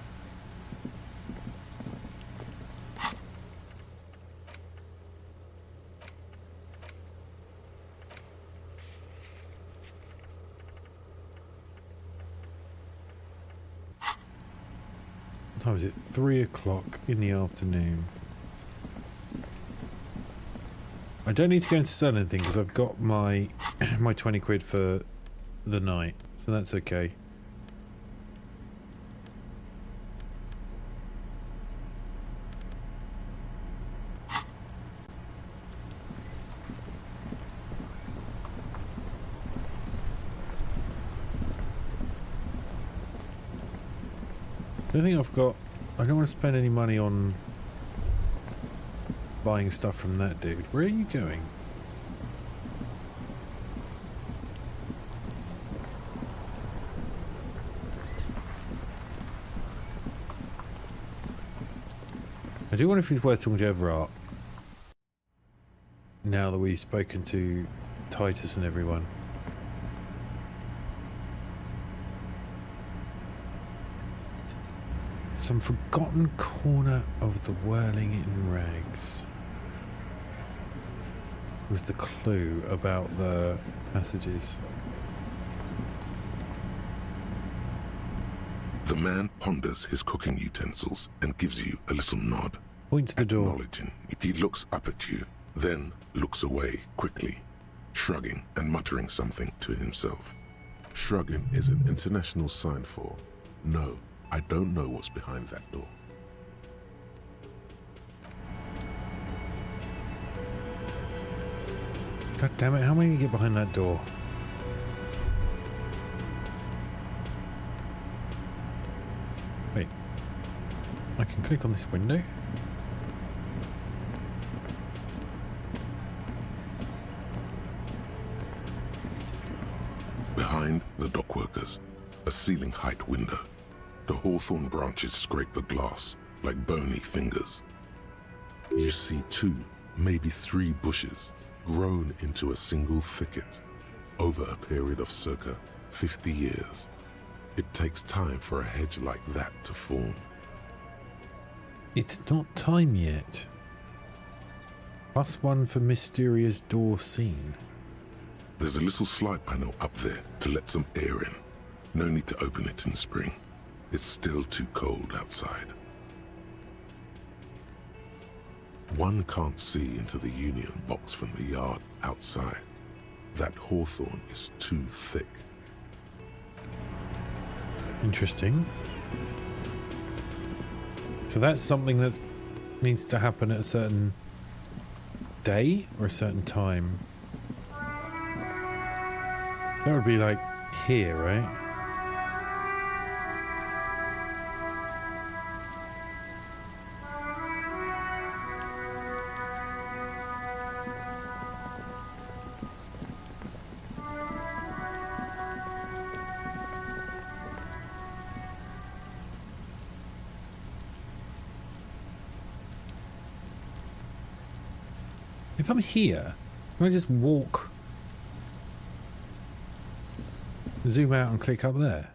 What time is it? 3 o'clock in the afternoon. I don't need to go and sell anything because I've got my my 20 quid for the night, so that's okay. I don't think I've got... I don't want to spend any money on buying stuff from that dude. Where are you going? I do wonder if he's worth talking to Everard. Now that we've spoken to Titus and everyone. Some forgotten corner of the whirling in rags was the clue about the passages. The man ponders his cooking utensils and gives you a little nod. Point to the door. Acknowledging. He looks up at you, then looks away quickly, shrugging and muttering something to himself. Shrugging is an international sign for, no, I don't know what's behind that door. God damn it, how many get behind that door? Wait. I can click on this window. Behind the dockworkers, a ceiling height window. The hawthorn branches scrape the glass like bony fingers. You see 2, maybe 3 bushes grown into a single thicket over a period of circa 50 years. It takes time for a hedge like that to form. It's not time yet. +1 for mysterious door seen. There's a little slide panel up there to let some air in. No need to open it in spring. It's still too cold outside. One can't see into the Union box from the yard outside. That hawthorn is too thick. Interesting. So that's something that needs to happen at a certain day or a certain time. That would be like here, right? If I'm here, can I just walk, zoom out and click up there?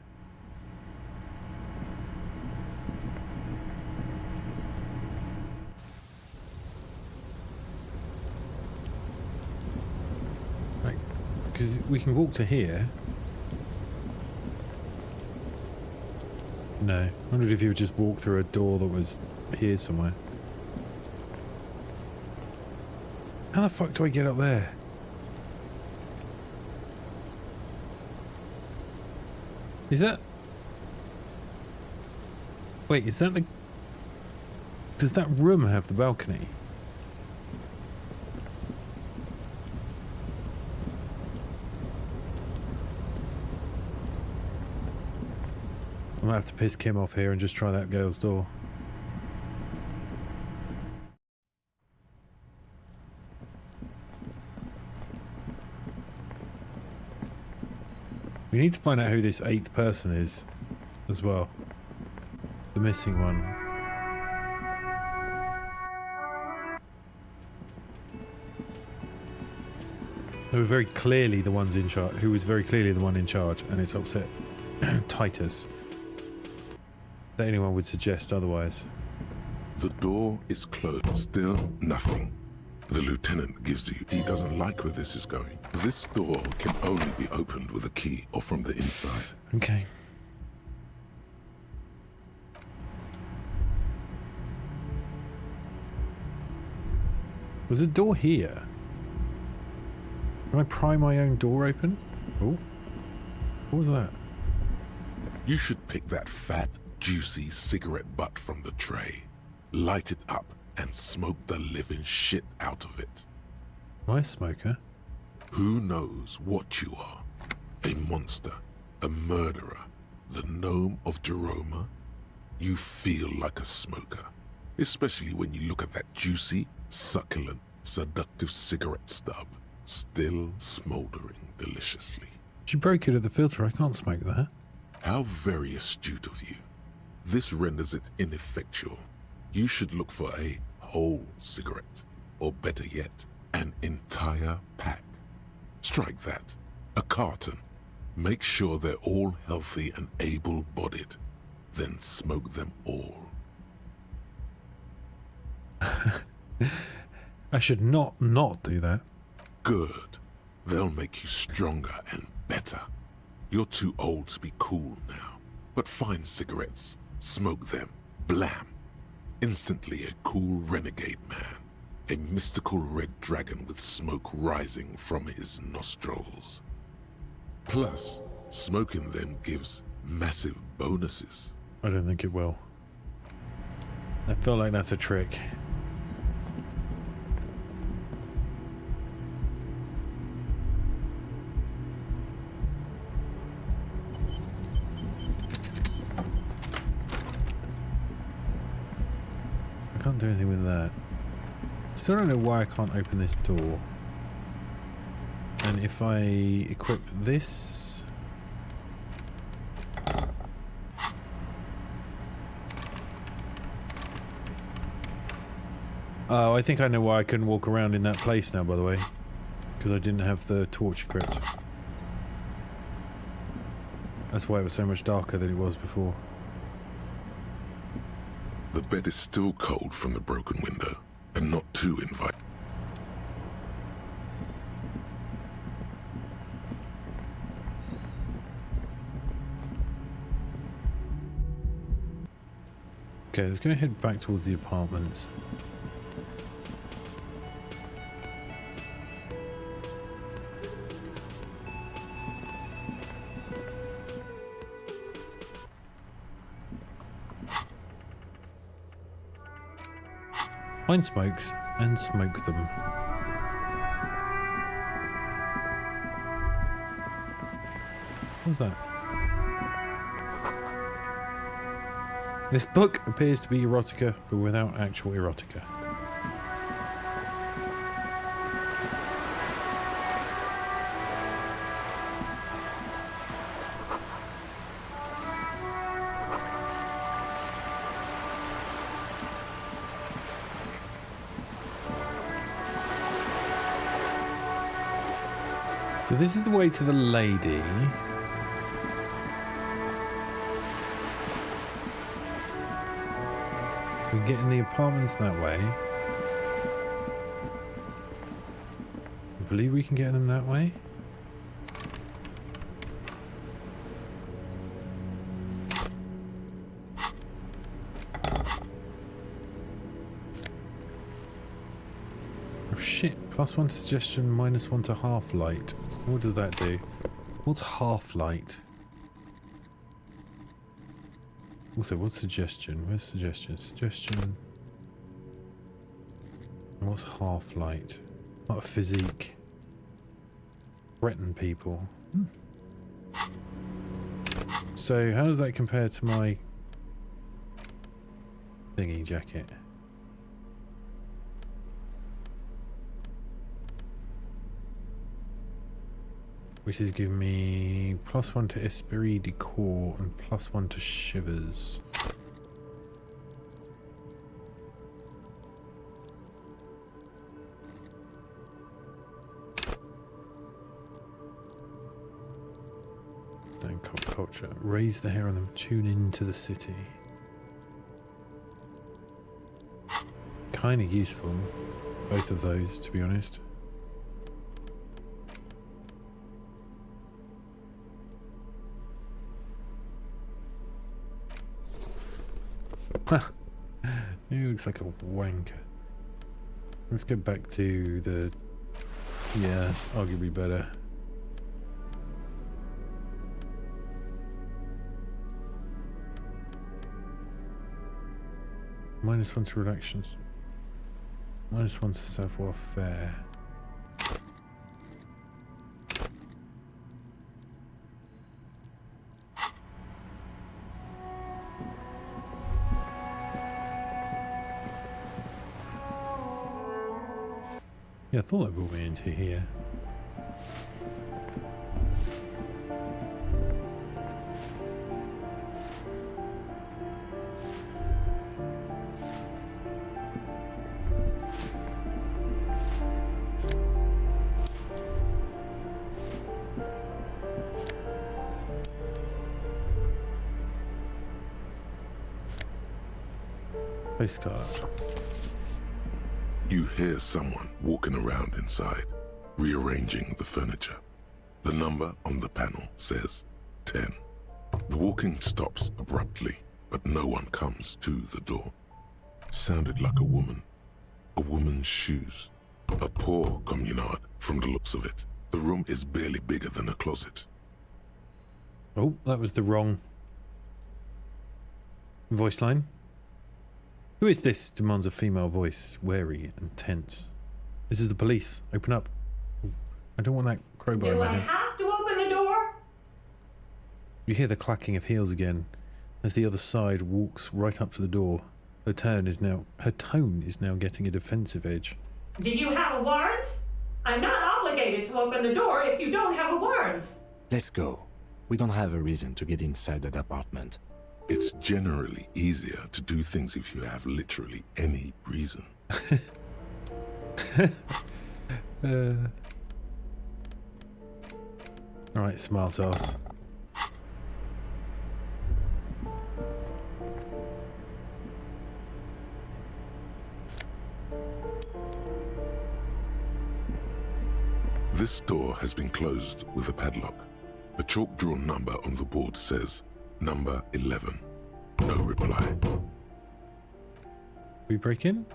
Right, because we can walk to here. No, I wondered if you would just walk through a door that was here somewhere. How the fuck do I get up there? Is that... Wait, is that the... Does that room have the balcony? I'm gonna have to piss Kim off here and just try that girl's door. We need to find out who this 8th person is as well. The missing one. Who were very clearly the ones in charge. Who was very clearly the one in charge, and it's upset Titus. That anyone would suggest otherwise. The door is closed. Still nothing. The lieutenant gives you. He doesn't like where this is going. This door can only be opened with a key or from the inside. Okay. There's a door here. Can I pry my own door open? Oh. What was that? You should pick that fat, juicy cigarette butt from the tray, light it up, and smoke the living shit out of it. Am I a smoker? Who knows what you are? A monster, a murderer, the gnome of Jeroma? You feel like a smoker, especially when you look at that juicy, succulent, seductive cigarette stub, still smoldering deliciously. She broke it at the filter. I can't smoke that. How very astute of you. This renders it ineffectual. You should look for a whole cigarette, or better yet, an entire pack. Strike that. A carton. Make sure they're all healthy and able-bodied. then smoke them all. I should not do that. Good. They'll make you stronger and better. You're too old to be cool now. But find cigarettes, smoke them, blam. Instantly a cool renegade man. A mystical red dragon with smoke rising from his nostrils. Plus, smoking them gives massive bonuses. I don't think it will. I feel like that's a trick. I can't do anything with that. Still don't know why I can't open this door. And if I equip this... Oh, I think I know why I couldn't walk around in that place now, by the way. Because I didn't have the torch equipped. That's why it was so much darker than it was before. The bed is still cold from the broken window, and not too inviting. Okay, let's go head back towards the apartments. Find smokes and smoke them. What was that? This book appears to be erotica, but without actual erotica. So this is the way to the lady. We get in the apartments that way. I believe we can get them that way. Oh shit, +1 to suggestion, -1 to half light. What does that do? What's half light? Also, what's suggestion? Where's suggestion? Suggestion. And what's half light? Not a physique. Threaten people. So, how does that compare to my thingy jacket? Which is giving me +1 to Esprit de Corps and +1 to Shivers. Stone cult culture. Raise the hair on them. Tune into the city. Kind of useful. Both of those, to be honest. He looks like a wanker. Let's go back to the... Yeah, that's arguably better. -1 to reductions. -1 to savoir-faire. Yeah, I thought that brought me into here. Postcard. You hear someone walking around inside, rearranging the furniture. The number on the panel says 10. The walking stops abruptly, but no one comes to the door. Sounded like a woman. A woman's shoes. A poor communard from the looks of it. The room is barely bigger than a closet. Oh, that was the wrong voice line. Who is this? Demands a female voice, wary and tense. This is the police. Open up. I don't want that crowbar in my head. have to open the door? You hear the clacking of heels again as the other side walks right up to the door. Her tone is now getting a defensive edge. Do you have a warrant? I'm not obligated to open the door if you don't have a warrant. Let's go. We don't have a reason to get inside that apartment. It's generally easier to do things if you have literally any reason. Alright, smart ass. This door has been closed with a padlock. A chalk-drawn number on the board says number 11. No reply. We break in?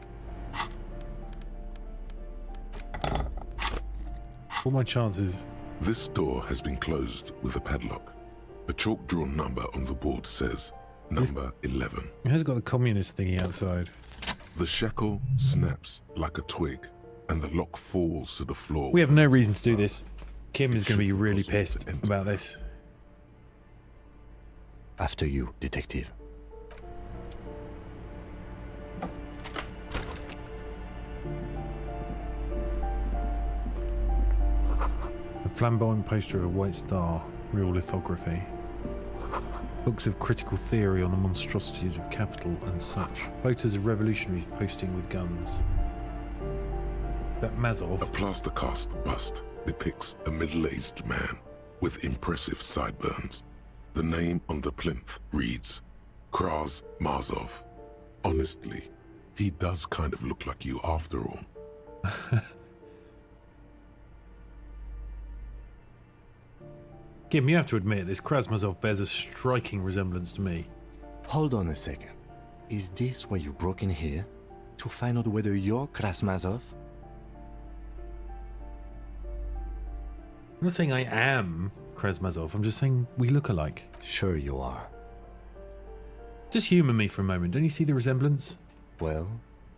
All my chances. This door has been closed with a padlock. A chalk-drawn number on the board says number 11. It has got the communist thingy outside. The shackle snaps like a twig, and the lock falls to the floor. We have no reason to do this. Kim is going to be really pissed about this. After you, detective. A flamboyant poster of a white star, real lithography. Books of critical theory on the monstrosities of capital and such. Photos of revolutionaries posting with guns. That Mazov. A plaster cast bust depicts a middle-aged man with impressive sideburns. The name on the plinth reads Kraz Mazov. Honestly, he does kind of look like you after all. Kim, you have to admit, this Krasmazov bears a striking resemblance to me. Hold on a second. Is this why you broke in here? To find out whether you're Krasmazov? I'm not saying I am Krasmazov, I'm just saying we look alike. Sure you are. Just humour me for a moment, don't you see the resemblance? Well,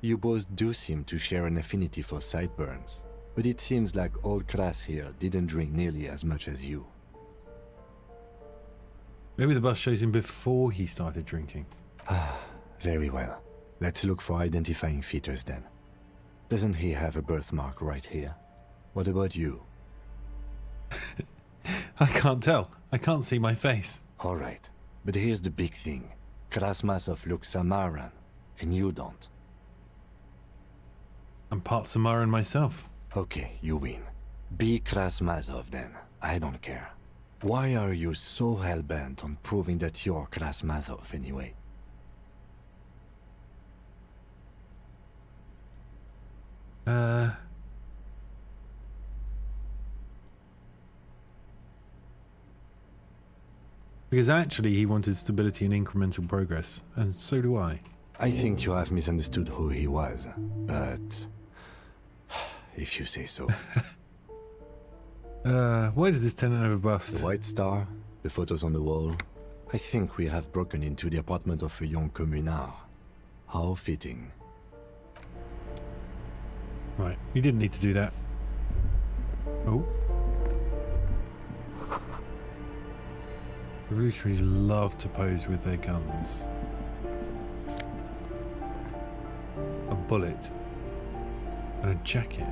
you both do seem to share an affinity for sideburns. But it seems like old Kras here didn't drink nearly as much as you. Maybe the bus shows him before he started drinking. Ah, very well. Let's look for identifying features then. Doesn't he have a birthmark right here? What about you? I can't tell. I can't see my face. All right, but here's the big thing. Krasmazov looks Samaran, and you don't. I'm part Samaran myself. Okay, you win. Be Krasmazov then. I don't care. Why are you so hell-bent on proving that you're Krasmazov anyway? Because actually he wanted stability and incremental progress, and so do I. I think you have misunderstood who he was, but... if you say so. Why does this tenant have a bust? The White Star, the photos on the wall. I think we have broken into the apartment of a young communard. How fitting. Right, you didn't need to do that. Oh. Revolutionaries love to pose with their guns. A bullet. And a jacket.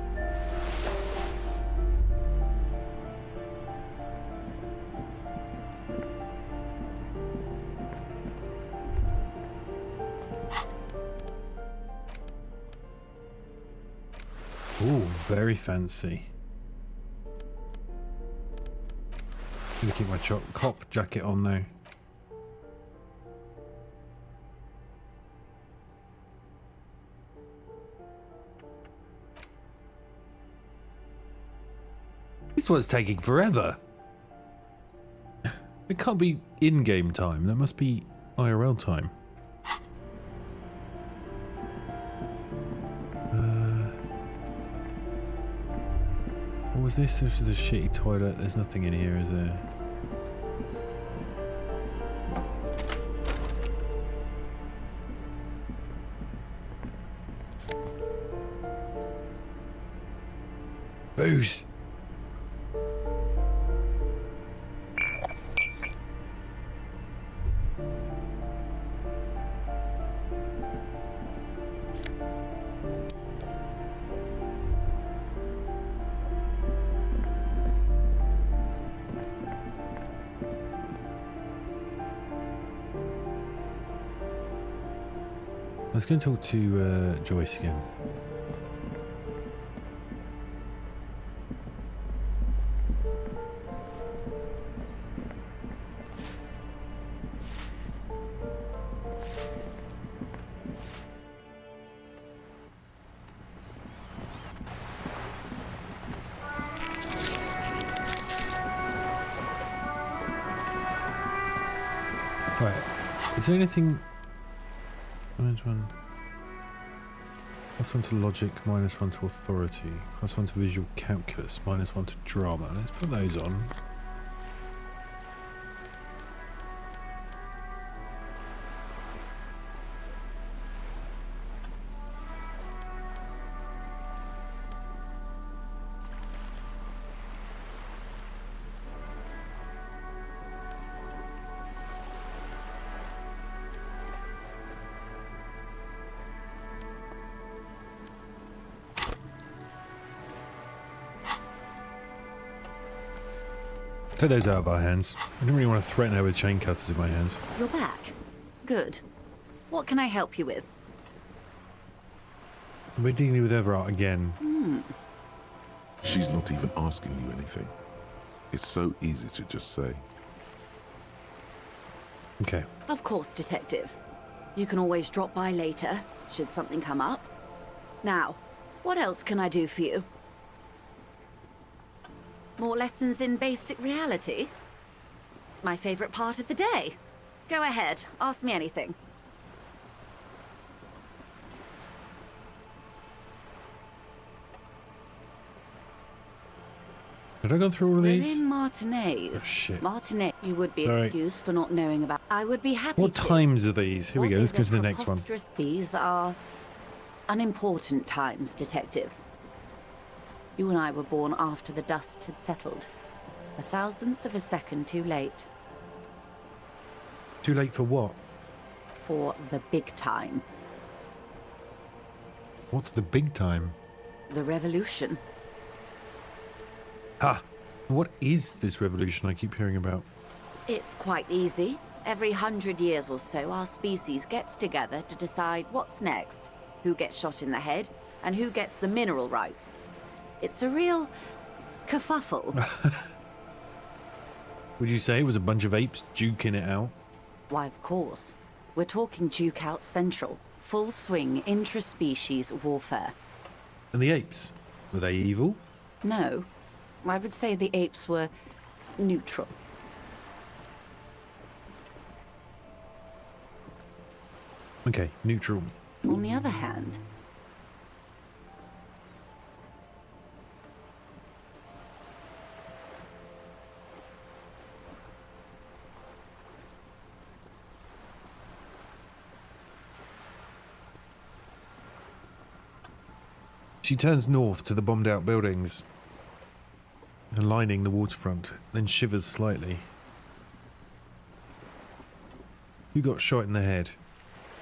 Ooh, very fancy. I'm gonna keep my cop jacket on though. That's what's taking forever. It can't be in-game time. That must be IRL time. What was this? This is a shitty toilet. There's nothing in here, is there? Booze. Let's go and talk to Joyce again. Right. Is there anything... -1. +1 to logic, -1 to authority, +1 to visual calculus, -1 to drama. Let's put those on. Take those out of our hands. I don't really want to threaten her with chain cutters in my hands. You're back. Good. What can I help you with? We're dealing with Everard again. She's not even asking you anything. It's so easy to just say. Okay. Of course, Detective. You can always drop by later, should something come up. Now, what else can I do for you? More lessons in basic reality? My favorite part of the day. Go ahead, ask me anything. Did I go through all of these? We're in Martinez. Oh, shit. Martinez, you would be Sorry. excused for not knowing about. I would be happy What to. times are these? Here we go. Let's go to the next one. Preposterous. These are unimportant times, Detective. You and I were born after the dust had settled. 1,000th of a second too late. Too late for what? For the big time. What's the big time? The revolution. Ah, what is this revolution I keep hearing about? It's quite easy. Every 100 years or so, our species gets together to decide what's next, who gets shot in the head, and who gets the mineral rights. It's a real kerfuffle. Would you say it was a bunch of apes duking it out? Why, of course. We're talking Duke Out Central. Full swing intra-species warfare. And the apes? Were they evil? No. I would say the apes were neutral. Okay, neutral. On the other hand, She turns north to the bombed out buildings, lining the waterfront, then shivers slightly. Who got shot in the head?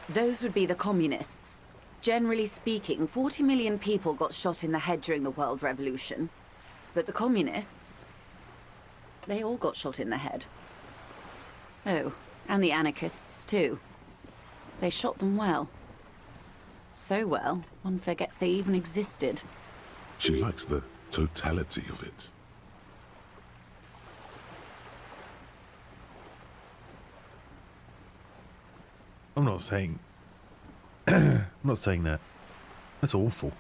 those would be the communists. Generally speaking, 40 million people got shot in the head during the World Revolution. But the communists, they all got shot in the head. Oh, and the anarchists too. They shot them well. So well, one forgets they even existed. She likes the totality of it. I'm not saying... I'm not saying that. That's awful.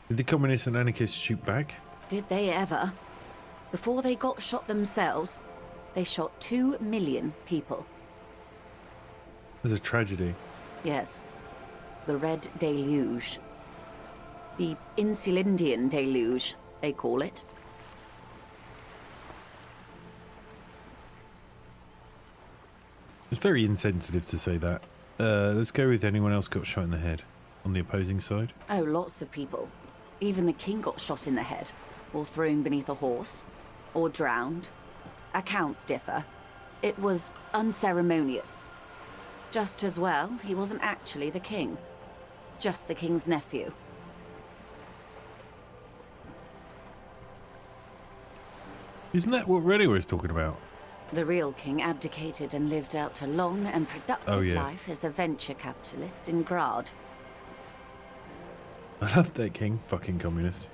Did the communists and anarchists shoot back? Did they ever? Before they got shot themselves, they shot 2 million people. There's a tragedy. Yes. The Red Deluge. The Insulindian Deluge, they call it. It's very insensitive to say that. Let's go with anyone else got shot in the head on the opposing side. Oh, lots of people. Even the king got shot in the head, or thrown beneath a horse, or drowned. Accounts differ. It was unceremonious. Just as well, he wasn't actually the king. Just the king's nephew. Isn't that what Rennie was talking about? The real king abdicated and lived out a long and productive life as a venture capitalist in Grad. I love that king. Fucking communists.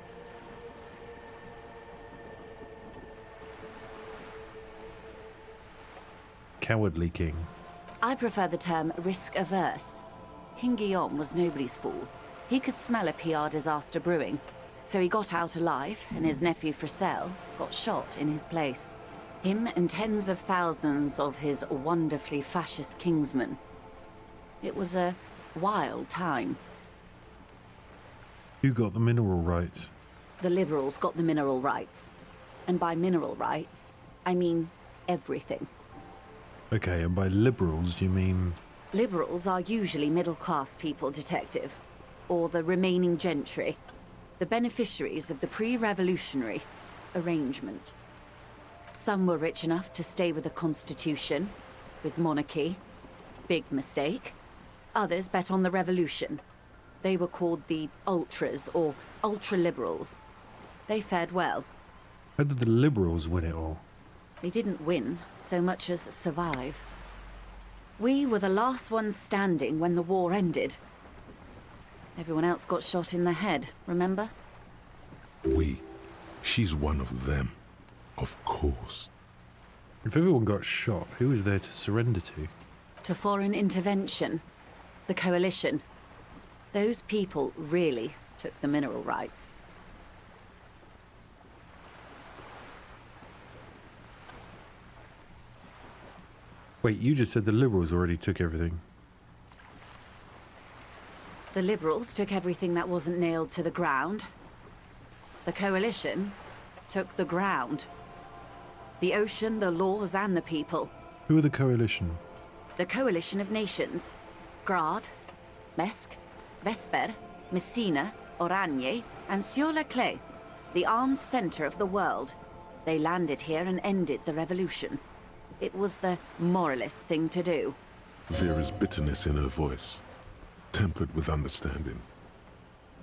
Cowardly king. I prefer the term risk-averse. King Guillaume was nobody's fool. He could smell a PR disaster brewing, so he got out alive, and his nephew Fricelle got shot in his place. Him and tens of thousands of his wonderfully fascist kingsmen. It was a wild time. Who got the mineral rights? The liberals got the mineral rights. And by mineral rights, I mean everything. Okay, and by liberals, you mean... Liberals are usually middle-class people, Detective. Or the remaining gentry. The beneficiaries of the pre-revolutionary arrangement. Some were rich enough to stay with the Constitution, with monarchy. Big mistake. Others bet on the revolution. They were called the Ultras, or Ultra-Liberals. They fared well. How did the liberals win it all? They didn't win so much as survive. We were the last ones standing when the war ended. Everyone else got shot in the head, remember? We. She's one of them. Of course. If everyone got shot, who was there to surrender to? To foreign intervention. The coalition. Those people really took the mineral rights. Wait, you just said the liberals already took everything. The liberals took everything that wasn't nailed to the ground. The coalition took the ground. The ocean, the laws, and the people. Who are the coalition? The coalition of nations. Grad, Mesk, Vesper, Messina, Oranje, and Sur-la-Clay. The armed center of the world. They landed here and ended the revolution. It was the moralist thing to do. There is bitterness in her voice, tempered with understanding.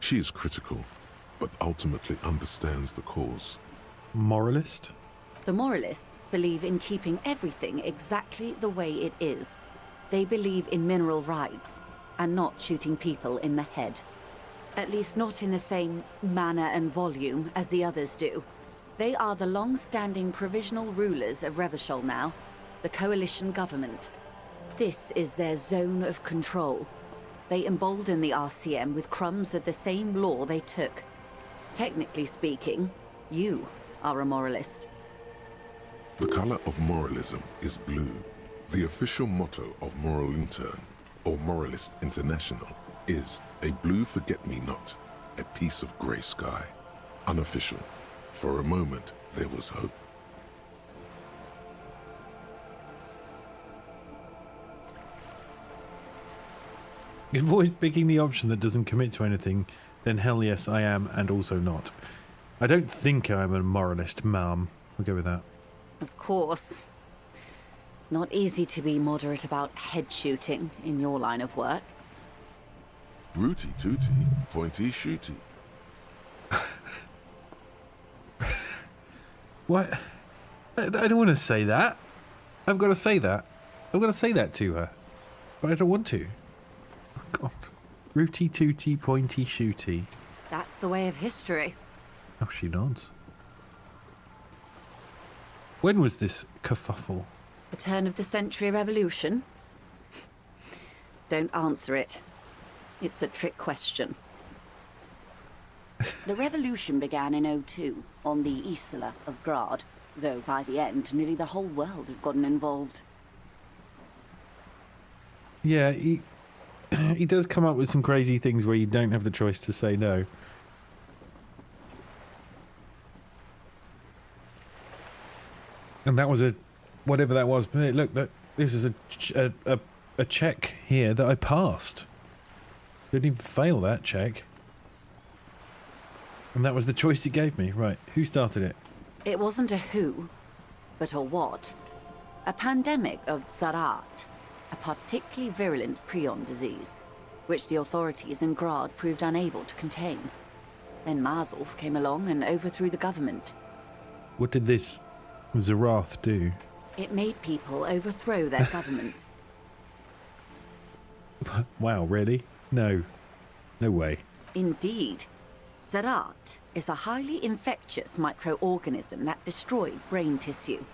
She is critical, but ultimately understands the cause. Moralist? The moralists believe in keeping everything exactly the way it is. They believe in mineral rights, and not shooting people in the head. At least not in the same manner and volume as the others do. They are the long-standing provisional rulers of Revachol now, the coalition government. This is their zone of control. They embolden the RCM with crumbs of the same law they took. Technically speaking, you are a moralist. The color of moralism is blue. The official motto of Moral Intern, or Moralist International, is a blue forget-me-not, a piece of grey sky. Unofficial. For a moment, there was hope. Avoid picking the option that doesn't commit to anything, then hell yes I am, and also not. I don't think I'm a moralist, ma'am. We'll go with that. Of course. Not easy to be moderate about head shooting in your line of work. Rooty tooty, pointy shooty. What? I don't want to say that. I've got to say that. I've got to say that to her. But I don't want to. Oh, God. Rooty tooty, pointy shooty. That's the way of history. Oh, she nods. When was this kerfuffle? The turn of the century revolution? Don't answer it. It's a trick question. The revolution began in '02 on the Isla of Grad, though by the end, nearly the whole world have gotten involved. Yeah, he does come up with some crazy things where you don't have the choice to say no. And that was whatever that was. But look, this is a check here that I passed. Didn't even fail that check. And that was the choice he gave me. Right, who started it? It wasn't a who, but a what. A pandemic of Zarat, a particularly virulent prion disease, which the authorities in Grad proved unable to contain. Then Marzolf came along and overthrew the government. What did this Zarath do? It made people overthrow their governments. Wow, really? No. No way. Indeed. Zarat is a highly infectious microorganism that destroyed brain tissue.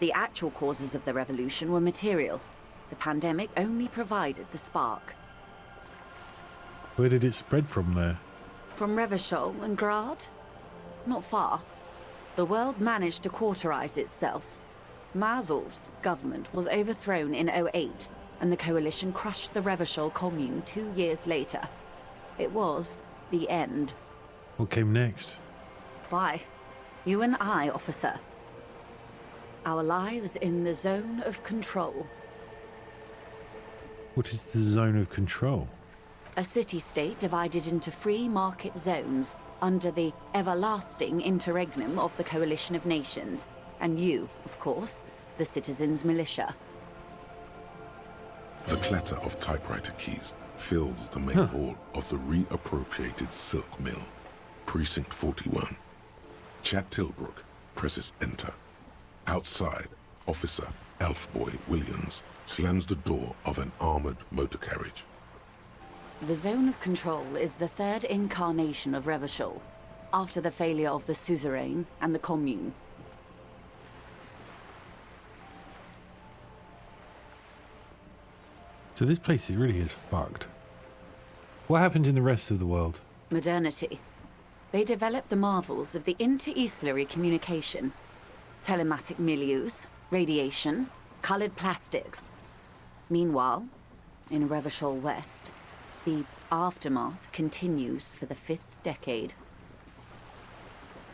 The actual causes of the revolution were material. The pandemic only provided the spark. Where did it spread from there? From Revachol and Grad? Not far. The world managed to cauterize itself. Marzolf's government was overthrown in '08, and the coalition crushed the Revachol commune 2 years later. It was the end. What came next? Why? You and I, officer. Our lives in the zone of control. What is the zone of control? A city-state divided into free market zones under the everlasting interregnum of the Coalition of Nations. And you, of course, the citizens' militia. The clatter of typewriter keys fills the main hall of the reappropriated silk mill. Precinct 41. Chad Tilbrook presses enter. Outside, Officer Elfboy Williams slams the door of an armored motor carriage. The zone of control is the third incarnation of Revachol, after the failure of the suzerain and the commune. So this place really is fucked. What happened in the rest of the world? Modernity. They developed the marvels of the inter-eslary communication. Telematic milieus, radiation, colored plastics. Meanwhile, in Revachol West, the aftermath continues for the 5th decade.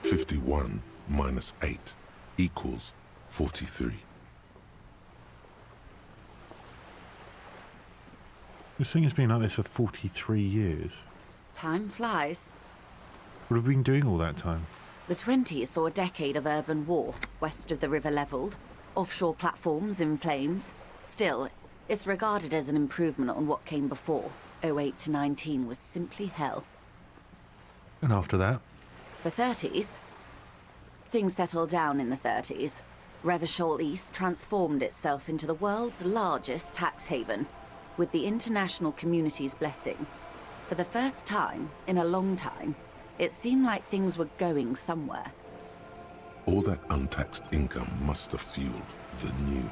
51 minus 8 equals 43. This thing has been like this for 43 years. Time flies. What have we been doing all that time? The 20s saw a decade of urban war, west of the river leveled, offshore platforms in flames. Still, it's regarded as an improvement on what came before. 08 to 19 was simply hell. And after that? The 30s? Things settled down in the 30s. Revachol East transformed itself into the world's largest tax haven, with the international community's blessing. For the first time in a long time, it seemed like things were going somewhere. All that untaxed income must have fueled the new.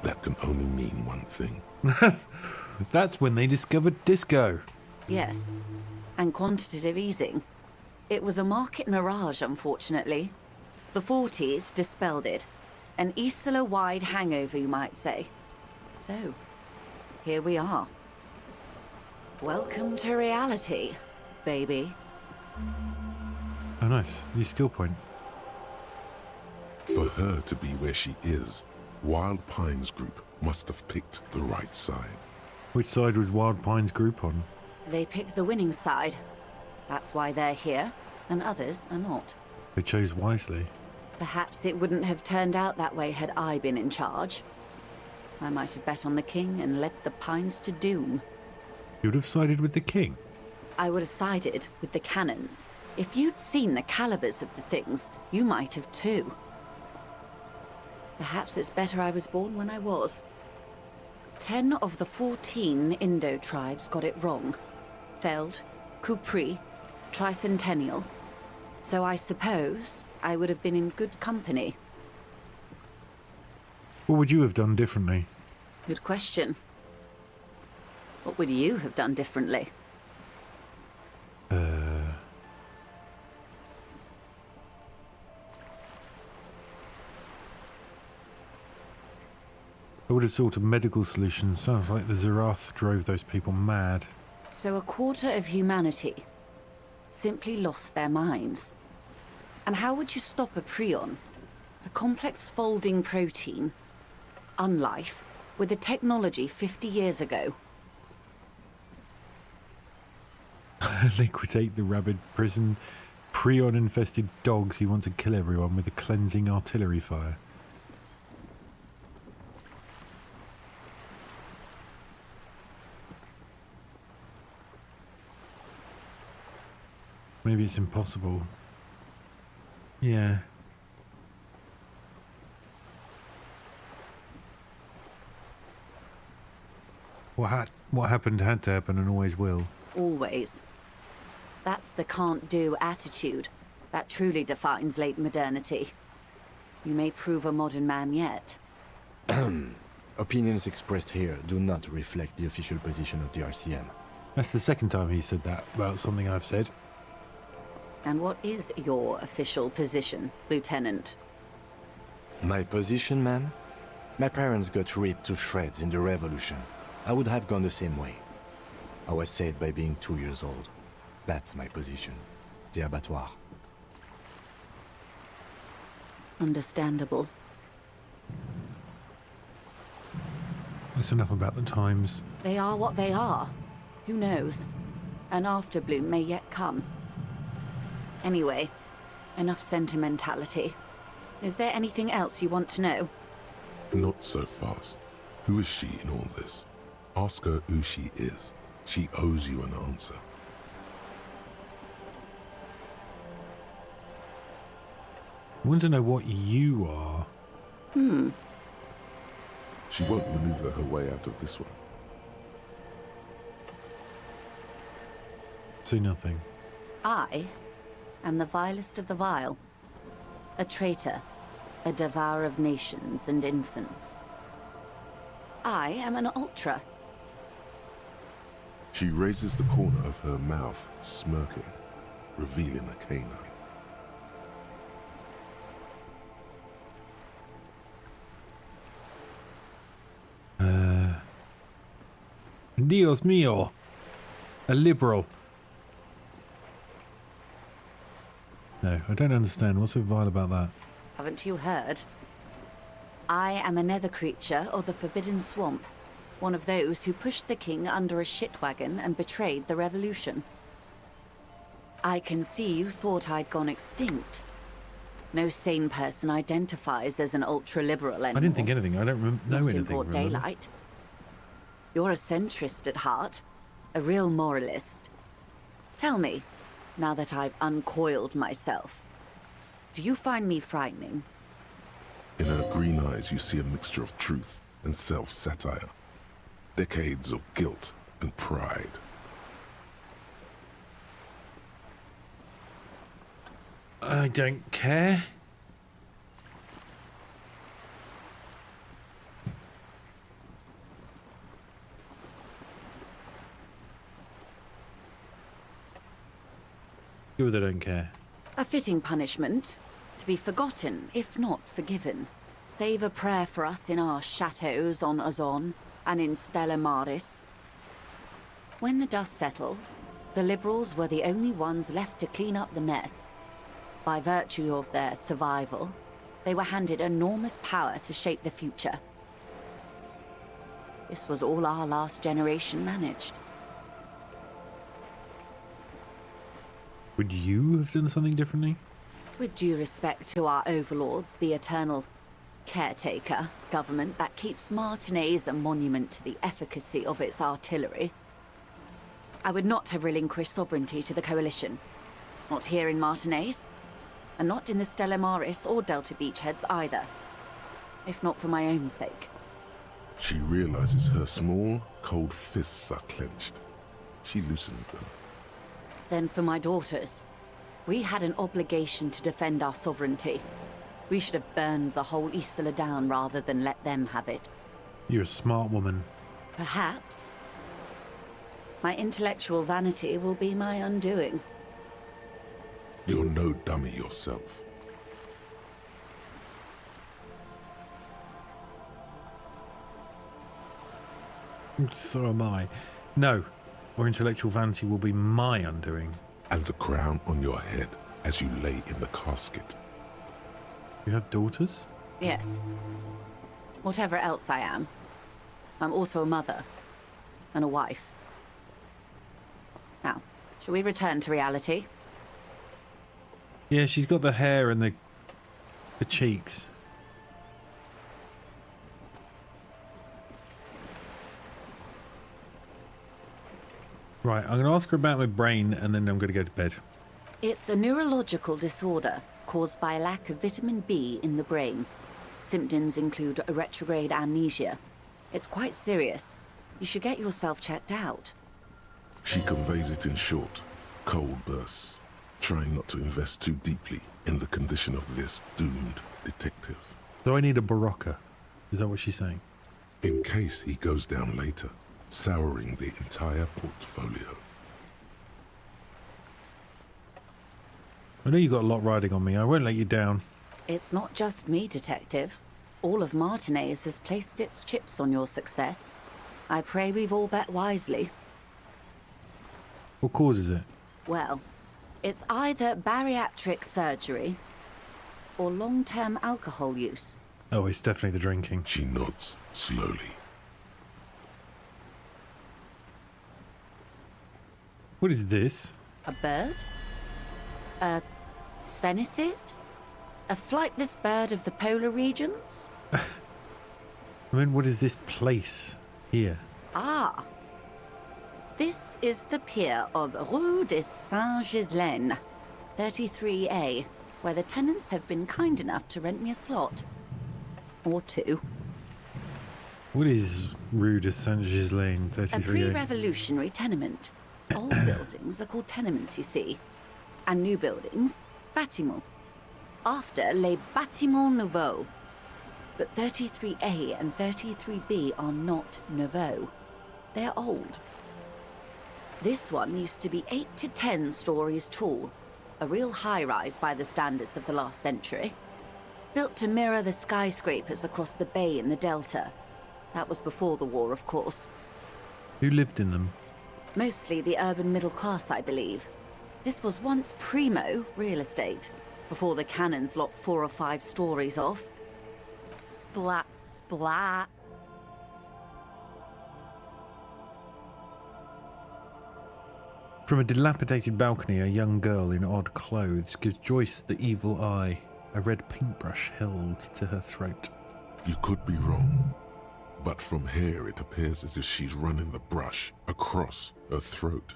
That can only mean one thing. That's when they discovered disco. Yes, and quantitative easing. It was a market mirage, unfortunately. The 40s dispelled it. An Isla-wide hangover, you might say. So, here we are. Welcome to reality, baby. Oh, nice. New skill point. For her to be where she is, Wild Pines Group must have picked the right side. Which side was Wild Pines Group on? They picked the winning side. That's why they're here, and others are not. They chose wisely. Perhaps it wouldn't have turned out that way had I been in charge. I might have bet on the king and led the Pines to doom. You would have sided with the king? I would have sided with the cannons. If you'd seen the calibers of the things, you might have too. Perhaps it's better I was born when I was. 10 of the 14 Indo tribes got it wrong. Feld, Kupri, Tricentennial. So I suppose I would have been in good company. What would you have done differently? Good question. What would you have done differently? would have sought a medical solution. Sounds like the Zerath drove those people mad. So a quarter of humanity simply lost their minds. And how would you stop a prion, a complex folding protein, unlife, with the technology 50 years ago? Liquidate the rabid prison prion-infested dogs who want to kill everyone with a cleansing artillery fire. Maybe it's impossible. Yeah. What happened had to happen and always will. Always. That's the can't-do attitude that truly defines late modernity. You may prove a modern man yet. Opinions expressed here do not reflect the official position of the RCM. That's the second time he said that about something I've said. And what is your official position, Lieutenant? My position, ma'am? My parents got ripped to shreds in the revolution. I would have gone the same way. I was saved by being 2 years old. That's my position. The abattoir. Understandable. That's enough about the times. They are what they are. Who knows? An afterbloom may yet come. Anyway, enough sentimentality. Is there anything else you want to know? Not so fast. Who is she in all this? Ask her who she is. She owes you an answer. I want to know what you are. She won't maneuver her way out of this one. Say nothing. I am the vilest of the vile. A traitor, a devourer of nations and infants. I am an ultra. She raises the corner of her mouth, smirking, revealing a canine. Dios mío. A liberal. No, I don't understand. What's so vile about that? Haven't you heard? I am a nether creature of the Forbidden Swamp. One of those who pushed the king under a shit wagon and betrayed the revolution. I can see you thought I'd gone extinct. No sane person identifies as an ultra-liberal anymore. I didn't think anything. I don't know Not anything. in broad remember? daylight. You're a centrist at heart. A real moralist. Tell me, now that I've uncoiled myself, do you find me frightening? In her green eyes, you see a mixture of truth and self-satire. Decades of guilt and pride. I don't care. You that don't care. A fitting punishment. To be forgotten, if not forgiven. Save a prayer for us in our chateaus on Ozon and in Stella Maris. When the dust settled, the liberals were the only ones left to clean up the mess. By virtue of their survival, they were handed enormous power to shape the future. This was all our last generation managed. Would you have done something differently? With due respect to our overlords, the eternal caretaker government that keeps Martinez a monument to the efficacy of its artillery, I would not have relinquished sovereignty to the Coalition. Not here in Martinez, and not in the Stella Maris or Delta Beachheads either. If not for my own sake. She realizes her small, cold fists are clenched. She loosens them. Then for my daughters. We had an obligation to defend our sovereignty. We should have burned the whole Isla down rather than let them have it. You're a smart woman. Perhaps. My intellectual vanity will be my undoing. You're no dummy yourself. So am I. No, or intellectual vanity will be my undoing. And the crown on your head as you lay in the casket. You have daughters? Yes. Whatever else I am, I'm also a mother and a wife. Now, shall we return to reality? Yeah, she's got the hair and the cheeks. Right, I'm going to ask her about my brain and then I'm going to go to bed. It's a neurological disorder caused by a lack of vitamin B in the brain. Symptoms include a retrograde amnesia. It's quite serious. You should get yourself checked out. She conveys it in short, cold bursts, trying not to invest too deeply in the condition of this doomed detective. Do I need a Barocca? Is that what she's saying? In case he goes down later, souring the entire portfolio. I know you got a lot riding on me. I won't let you down. It's not just me, Detective. All of Martinez has placed its chips on your success. I pray we've all bet wisely. What causes it? Well, it's either bariatric surgery or long-term alcohol use. Oh, it's definitely the drinking. She nods slowly. What is this? A bird? A sphenicid? A flightless bird of the polar regions? I mean, what is this place here? Ah. This is the pier of Rue de Saint-Ghislain, 33A, where the tenants have been kind enough to rent me a slot. Or two. What is Rue de Saint-Ghislain, A 33A? pre-revolutionary tenement. Old buildings are called tenements, you see. And new buildings, bâtiments. After, les bâtiments nouveaux. But 33A and 33B are not nouveaux. They're old. This one used to be 8 to 10 stories tall. A real high-rise by the standards of the last century. Built to mirror the skyscrapers across the bay in the Delta. That was before the war, of course. Who lived in them? Mostly the urban middle class, I believe. This was once primo real estate, before the cannons lopped 4 or 5 stories off. Splat, splat. From a dilapidated balcony, a young girl in odd clothes gives Joyce the evil eye, a red paintbrush held to her throat. You could be wrong, but from here it appears as if she's running the brush across her throat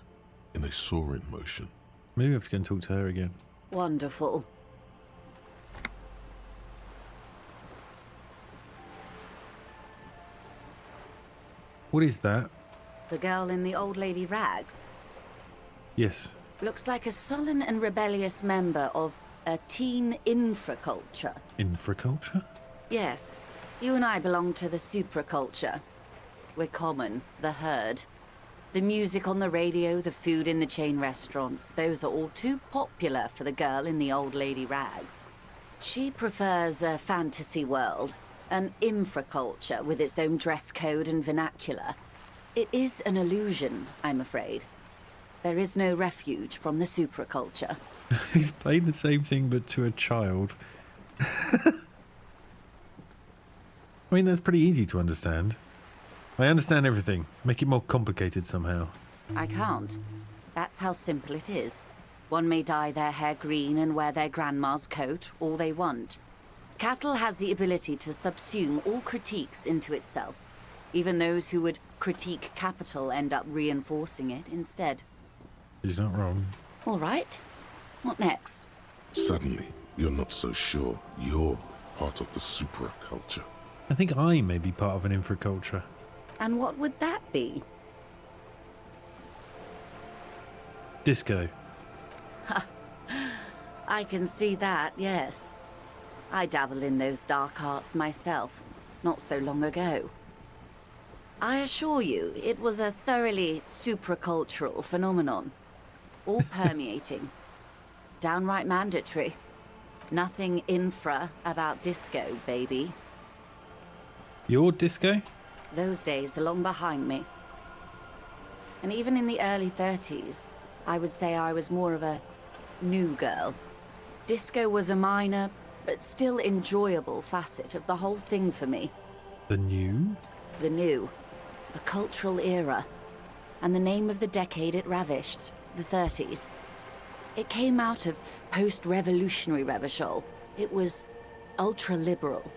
in a soaring motion. Maybe I have to go and talk to her again. Wonderful. What is that? The girl in the old lady rags. Yes. Looks like a sullen and rebellious member of a teen infraculture. Infraculture? Yes. You and I belong to the supraculture. We're common, the herd. The music on the radio, the food in the chain restaurant, those are all too popular for the girl in the old lady rags. She prefers a fantasy world, an infraculture with its own dress code and vernacular. It is an illusion, I'm afraid. There is no refuge from the supraculture. Explain the same thing but to a child. I mean, that's pretty easy to understand. I understand everything. Make it more complicated somehow. I can't. That's how simple it is. One may dye their hair green and wear their grandma's coat, all they want. Capital has the ability to subsume all critiques into itself. Even those who would critique capital end up reinforcing it instead. She's not wrong. All right. What next? Suddenly, you're not so sure you're part of the supraculture. I think I may be part of an infraculture. And what would that be? Disco. I can see that, yes. I dabbled in those dark arts myself, not so long ago. I assure you, it was a thoroughly supracultural phenomenon. All permeating. Downright mandatory. Nothing infra about disco, baby. Your disco? Those days are long behind me. And even in the early 30s, I would say I was more of a new girl. Disco was a minor, but still enjoyable facet of the whole thing for me. The new? The new. A cultural era. And the name of the decade it ravished, the 30s. It came out of post-revolutionary Revachol. It was ultra-liberal.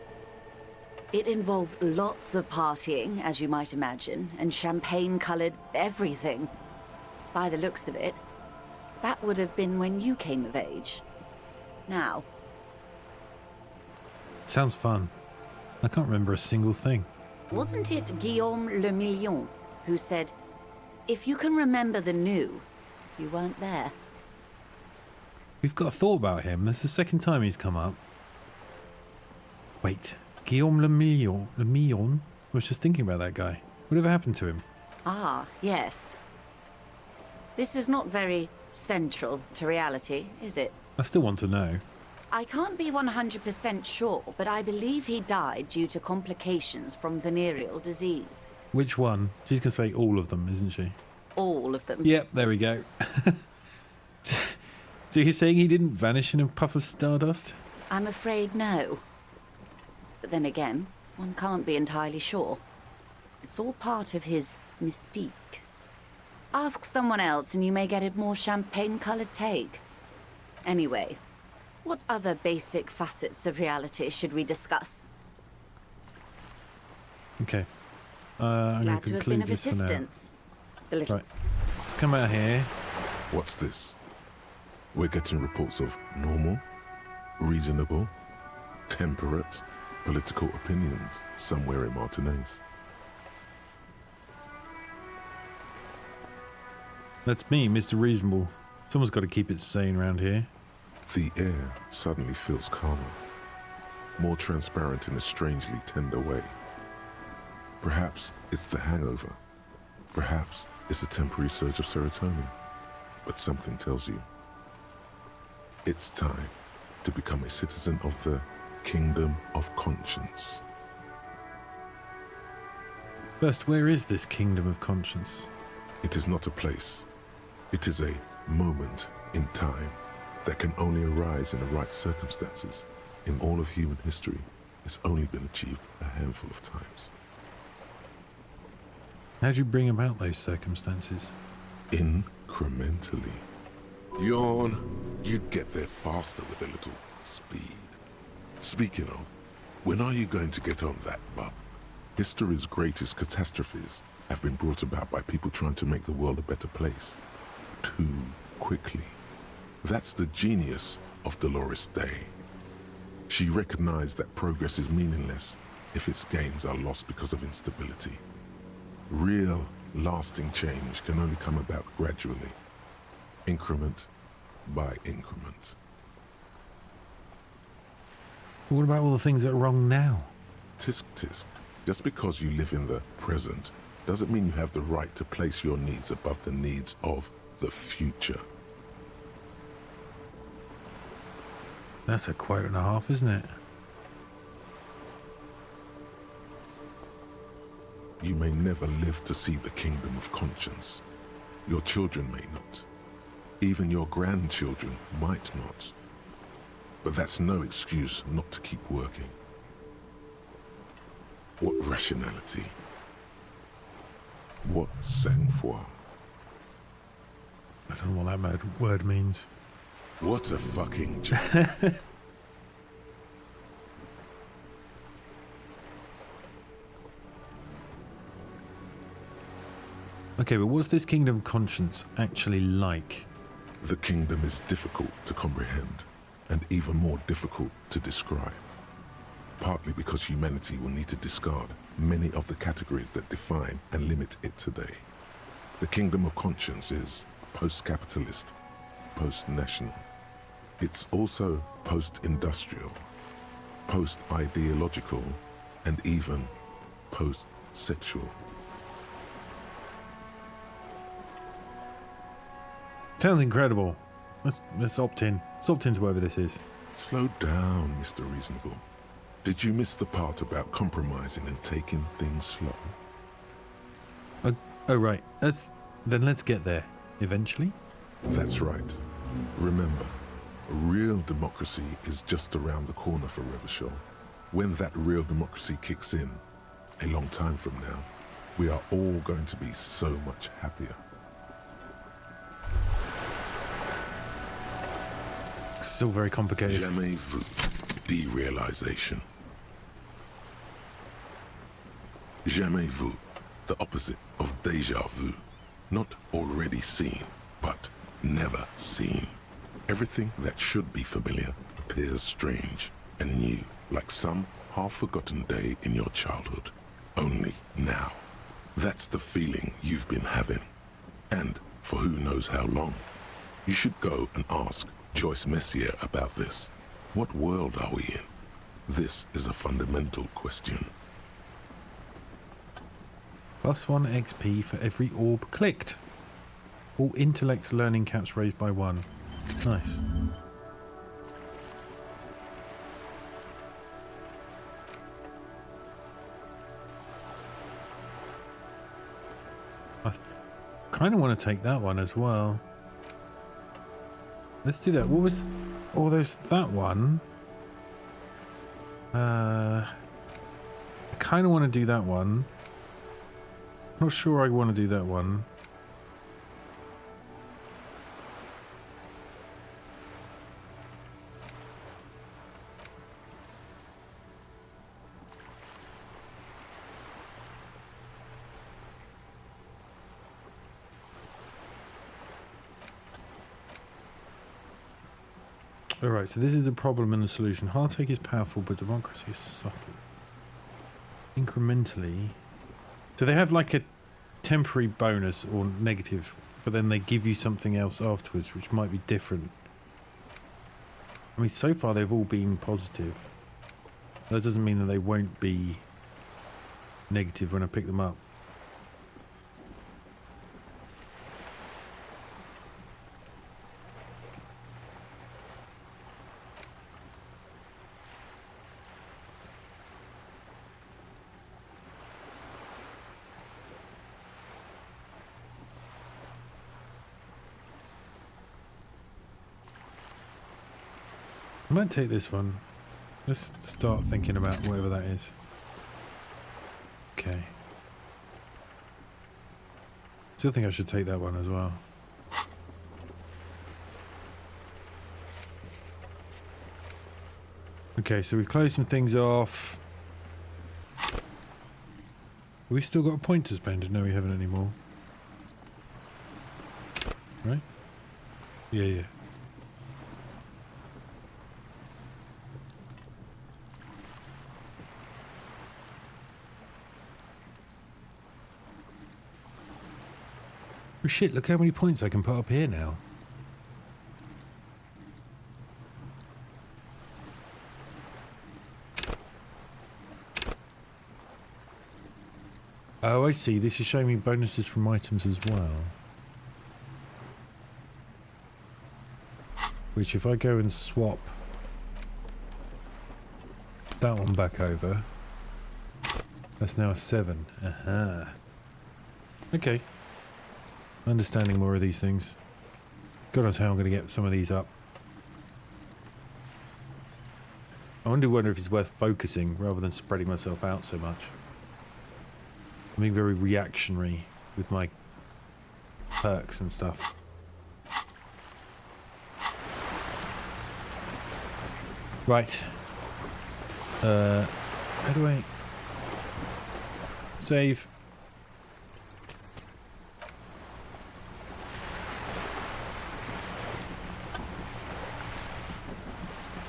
It involved lots of partying, as you might imagine, and champagne-colored everything. By the looks of it, that would have been when you came of age. Now. Sounds fun. I can't remember a single thing. Wasn't it Guillaume Le Million who said, if you can remember the new, you weren't there? We've got a thought about him. That's the second time he's come up. Wait, Guillaume Le Million? Le Million? I was just thinking about that guy. Whatever happened to him? Ah, yes. This is not very central to reality, is it? I still want to know. I can't be 100% sure, but I believe he died due to complications from venereal disease. Which one? She's going to say all of them, isn't she? All of them. Yep, there we go. So you're saying he didn't vanish in a puff of stardust? I'm afraid no. But then again, one can't be entirely sure. It's all part of his mystique. Ask someone else and you may get a more champagne-colored take. Anyway, what other basic facets of reality should we discuss? Okay. I'm going Glad to to have been conclude of this for now. assistance. The little... Right. Let's come out here. What's this? We're getting reports of normal, reasonable, temperate, political opinions somewhere in Martinez. That's me, Mr. Reasonable. Someone's got to keep it sane around here. The air suddenly feels calmer, more transparent in a strangely tender way. Perhaps it's the hangover. Perhaps it's a temporary surge of serotonin. But something tells you it's time to become a citizen of the Kingdom of Conscience. First, where is this Kingdom of Conscience? It is not a place. It is a moment in time that can only arise in the right circumstances. In all of human history, it's only been achieved a handful of times. How'd you bring about those circumstances? Incrementally. Yawn. You'd get there faster with a little speed. Speaking of, when are you going to get on that, bub? History's greatest catastrophes have been brought about by people trying to make the world a better place. Too quickly. That's the genius of Dolores Day. She recognized that progress is meaningless if its gains are lost because of instability. Real, lasting change can only come about gradually, increment by increment. What about all the things that are wrong now? Tisk tisk. Just because you live in the present doesn't mean you have the right to place your needs above the needs of the future. That's a quote and a half, isn't it? You may never live to see the Kingdom of Conscience. Your children may not. Even your grandchildren might not. But that's no excuse not to keep working. What rationality? What sang-froid? I don't know what that word means. What a fucking joke. Okay, but what's this Kingdom of Conscience actually like? The kingdom is difficult to comprehend, and even more difficult to describe. Partly because humanity will need to discard many of the categories that define and limit it today. The Kingdom of Conscience is post-capitalist, post-national. It's also post-industrial, post-ideological, and even post-sexual. Sounds incredible. Let's opt in. Let's opt into whatever this is. Slow down, Mr. Reasonable. Did you miss the part about compromising and taking things slow? Oh right. Then let's get there eventually. That's right. Remember, real democracy is just around the corner for Revachol. When that real democracy kicks in, a long time from now, we are all going to be so much happier. Still very complicated. Jamais vu. Derealization. Jamais vu. The opposite of déjà vu. Not already seen, but never seen. Everything that should be familiar appears strange and new, like some half-forgotten day in your childhood. Only now. That's the feeling you've been having. And for who knows how long. You should go and ask Joyce Messier about this. What world are we in? This is a fundamental question. +1 XP for every orb clicked. All intellect learning caps raised by 1. Nice. I kind of want to take that one as well. Let's do that. What was... Oh, there's that one. I kind of want to do that one. Not sure I want to do that one. Alright, so this is the problem and the solution. Heartache is powerful, but democracy is subtle. Incrementally. So they have like a temporary bonus or negative, but then they give you something else afterwards, which might be different. I mean, so far they've all been positive. That doesn't mean that they won't be negative when I pick them up. I might take this one. Let's start thinking about whatever that is. Okay. Still think I should take that one as well. Okay, so we've closed some things off. We still got a point to spend? No, we haven't anymore. Right? Yeah. Oh shit, look how many points I can put up here now. Oh, I see. This is showing me bonuses from items as well. Which if I go and swap that one back over, that's now a 7. Aha. Okay. Understanding more of these things. God knows how I'm going to get some of these up. I wonder if it's worth focusing rather than spreading myself out so much. I'm being very reactionary with my perks and stuff. Right. How do I... Save.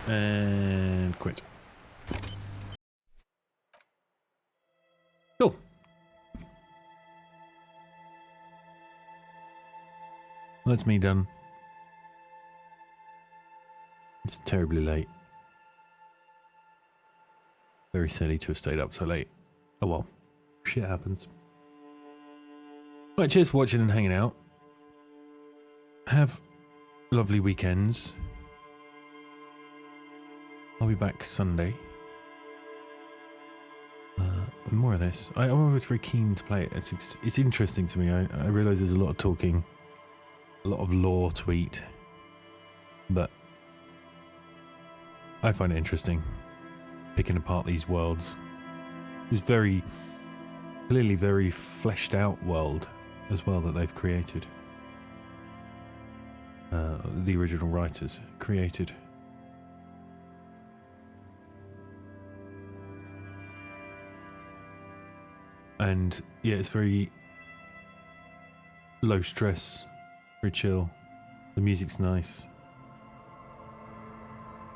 And quit. Cool. That's me done. It's terribly late. Very silly to have stayed up so late. Oh well. Shit happens. Right, cheers for watching and hanging out. Have lovely weekends. I'll be back Sunday. more of this. I'm always very keen to play it. It's interesting to me. I realise there's a lot of talking, a lot of lore to eat, but I find it interesting picking apart these worlds. This clearly very fleshed out world as well that they've created. The original writers created. And yeah, it's very low stress, very chill. The music's nice.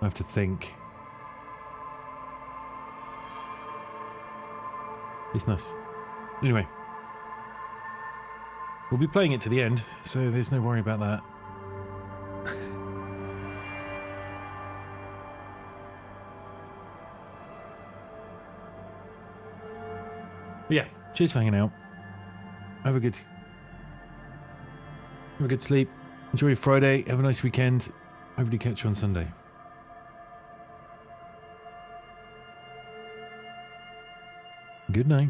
I have to think. It's nice. Anyway, we'll be playing it to the end, so there's no worry about that. But yeah, cheers for hanging out. Have a good sleep. Enjoy your Friday. Have a nice weekend. Hopefully catch you on Sunday. Good night.